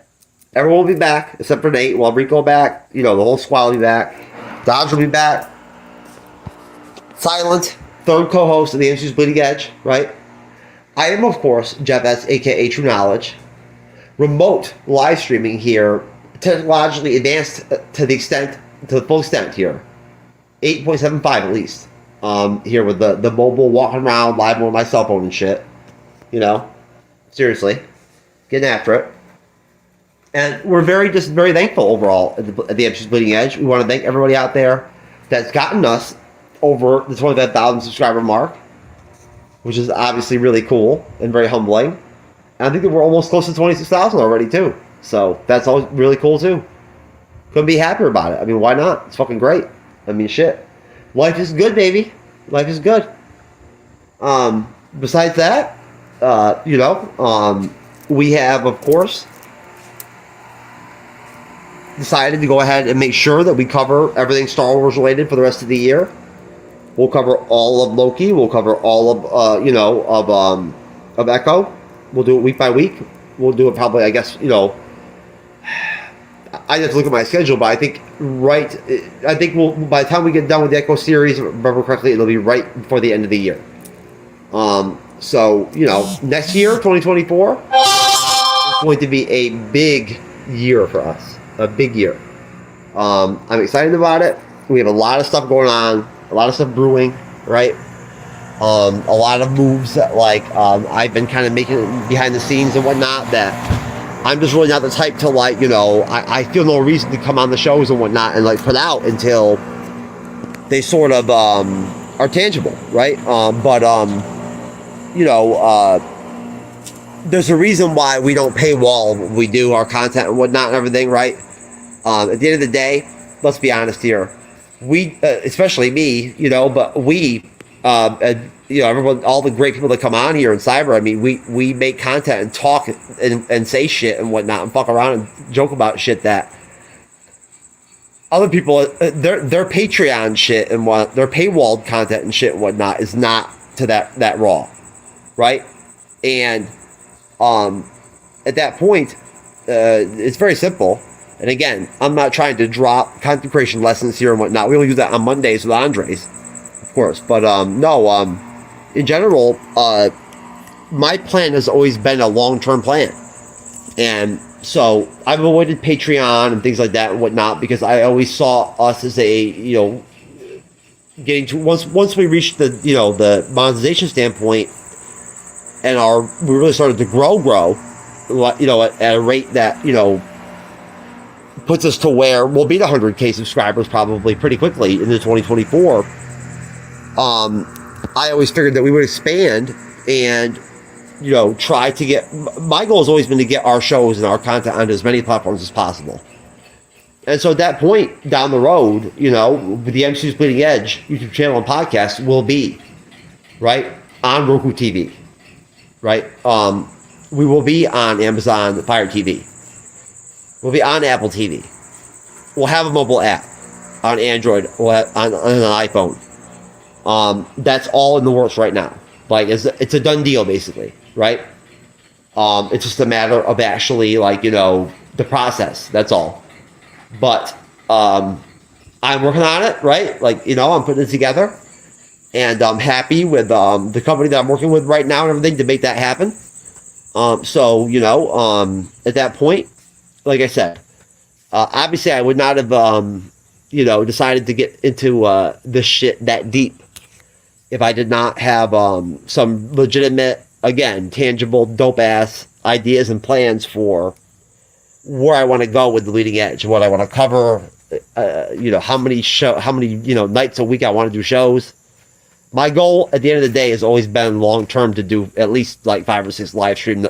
Everyone will be back, except for Nate. We'll have Rico back. You know, the whole squad will be back. Dodge will be back. Silent, third co-host of the MCU'S Bleeding Edge, right? I am, of course, Jeff S., a.k.a. TrueKnowledge. Remote live streaming here, technologically advanced to the full extent here. 8.75 at least. Here with the mobile, walking around, live on my cell phone and shit. You know? Seriously. Getting after it. And we're very thankful overall at the MCU'S Bleeding Edge. We want to thank everybody out there that's gotten us over the 25,000 subscriber mark, which is obviously really cool and very humbling. And I think that we're almost close to 26,000 already too. So that's always really cool too. Couldn't be happier about it. I mean, why not? It's fucking great. I mean, shit. Life is good, baby. Life is good. Besides that, you know, we have, of course, decided to go ahead and make sure that we cover everything Star Wars related for the rest of the year. We'll cover all of Loki. We'll cover all of, you know, of Echo. We'll do it week by week. We'll do it probably, I guess, you know, I have to look at my schedule, but I think we'll, by the time we get done with the Echo series, if I remember correctly, it'll be right before the end of the year. So, you know, next year, 2024, going to be a big year for us. A big year. I'm excited about it. We have a lot of stuff going on, a lot of stuff brewing, right? A lot of moves that I've been kind of making behind the scenes and whatnot that I'm just really not the type to I feel no reason to come on the shows and whatnot and put out until they sort of are tangible, right? There's a reason why we don't paywall when we do our content and whatnot and everything, right? At the end of the day, let's be honest here. We, especially me, but we, everyone, all the great people that come on here in cyber, I mean, we make content and talk and say shit and whatnot and fuck around and joke about shit that other people, their Patreon shit and their paywalled content and shit and whatnot is not to that raw, right? And at that point, it's very simple. And again, I'm not trying to drop content creation lessons here and whatnot. We only do that on Mondays with Andres, of course. But in general, my plan has always been a long-term plan. And so I've avoided Patreon and things like that and whatnot because I always saw us as a, getting to once we reached the monetization standpoint and we really started to grow, at a rate that, puts us to where we'll beat 100K subscribers probably pretty quickly into 2024. I always figured that we would expand and, try to get... My goal has always been to get our shows and our content onto as many platforms as possible. And so at that point, down the road, with the MCU'S Bleeding Edge YouTube channel and podcast will be, right, on Roku TV, right? We will be on Amazon Fire TV. We'll be on Apple TV. We'll have a mobile app on Android or on an iPhone. That's all in the works right now. It's a done deal, basically, right? It's just a matter of actually, the process. That's all. But I'm working on it, right? I'm putting it together. And I'm happy with the company that I'm working with right now and everything to make that happen. At that point, like I said, obviously I would not have, decided to get into this shit that deep if I did not have some legitimate, again, tangible, dope-ass ideas and plans for where I want to go with the Leading Edge, what I want to cover, how many nights a week I want to do shows. My goal at the end of the day has always been long-term to do at least 5 or 6 live streams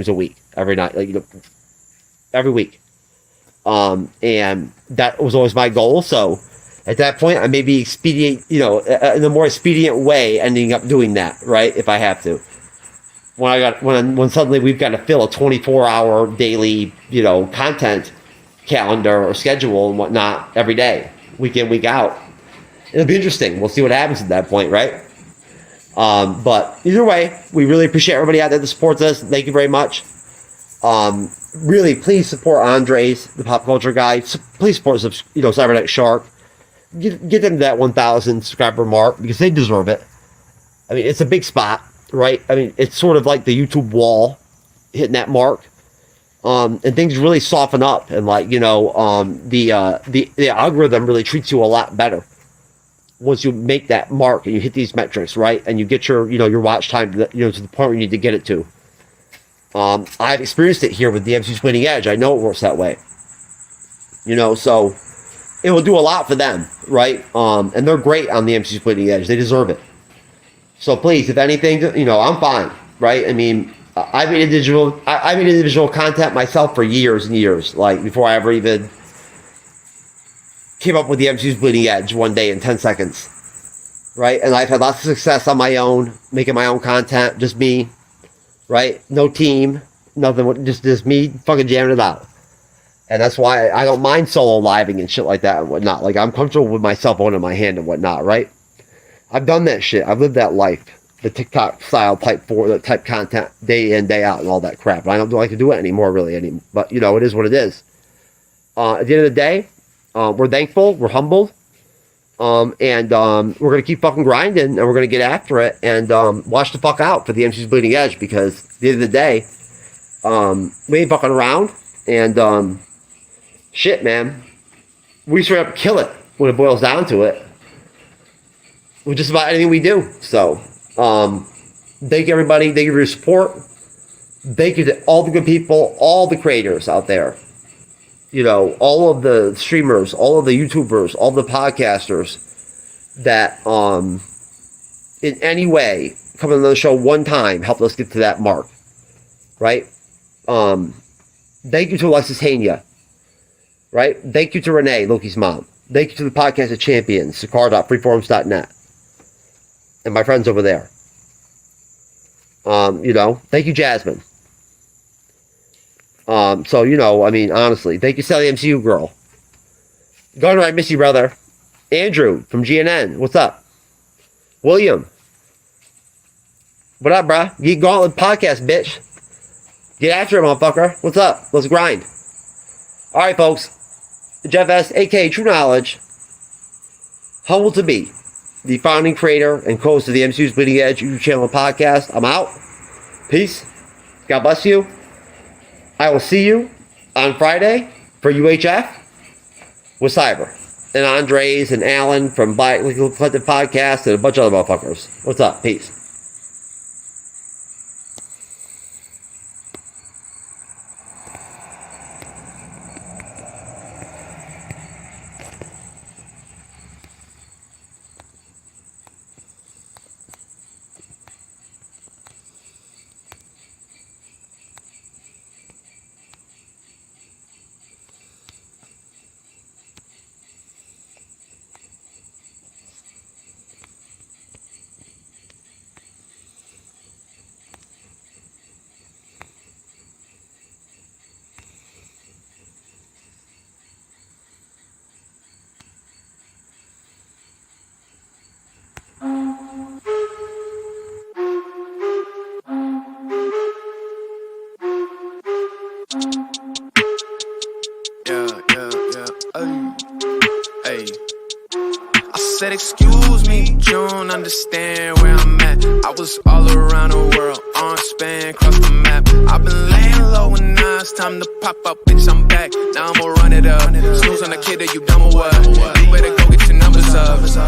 a week, every night, every week. And that was always my goal. So at that point, I may be expedient, in a more expedient way, ending up doing that, right? If I have to. When suddenly we've got to fill a 24-hour daily, content calendar or schedule and whatnot every day, week in, week out. It'll be interesting. We'll see what happens at that point, right? But either way, we really appreciate everybody out there that supports us. Thank you very much. Really, please support Andres, the pop culture guy. Please support, Cyberneticshark. Get them to that 1,000 subscriber mark because they deserve it. I mean, it's a big spot, right? I mean, it's sort of like the YouTube wall hitting that mark. And things really soften up, and the algorithm really treats you a lot better once you make that mark and you hit these metrics, right? And you get your watch time to the point where you need to get it to. I've experienced it here with the MCU'S Bleeding Edge. I know it works that way. So it will do a lot for them, right? And they're great on the MCU'S Bleeding Edge. They deserve it. So please, if anything, I'm fine, right? I mean, I made individual content myself for years and years, before I ever even came up with the MCU'S Bleeding Edge one day in 10 seconds, right? And I've had lots of success on my own, making my own content, just me, right? No team, nothing, just me fucking jamming it out. And that's why I don't mind solo living and shit like that and whatnot. I'm comfortable with my cell phone in my hand and whatnot, right? I've done that shit. I've lived that life, the TikTok style type content day in, day out and all that crap. And I don't like to do it anymore, really. But, it is what it is. At the end of the day, we're thankful, we're humbled, and we're going to keep fucking grinding, and we're going to get after it, and watch the fuck out for the MCU'S Bleeding Edge, because at the end of the day, We ain't fucking around. And shit, man. We straight up kill it when it boils down to it. With just about anything we do. So, thank you, everybody. Thank you for your support. Thank you to all the good people, all the creators out there. You know, all of the streamers, all of the YouTubers, all the podcasters that in any way come on the show one time helped us get to that mark. Right? Thank you to Alexis Hania. Right? Thank you to Renee, Loki's mom. Thank you to the podcast of champions, sakar.freeforums.net. And my friends over there. You know, thank you, Jasmine. So, you know, I mean, honestly, thank you, Sally MCU girl. Garner, I miss you, brother. Andrew from GNN, what's up? William. What up, bruh? Geek Gauntlet podcast, bitch. Get after it, motherfucker. What's up? Let's grind. All right, folks. Jeff S., a.k.a. True Knowledge. Humbled to be the founding creator and co-host of the MCU'S Bleeding Edge YouTube channel and podcast. I'm out. Peace. God bless you. I will see you on Friday for UHF with Cyber and Andres and Alan from Black Collective Podcast and a bunch of other motherfuckers. What's up? Peace. Said, excuse me, but you don't understand where I'm at. I was all around the world, on span, across the map. I've been laying low and now it's time to pop up, bitch, I'm back. Now I'ma run it up. Snooze on the kid that you dumb or what?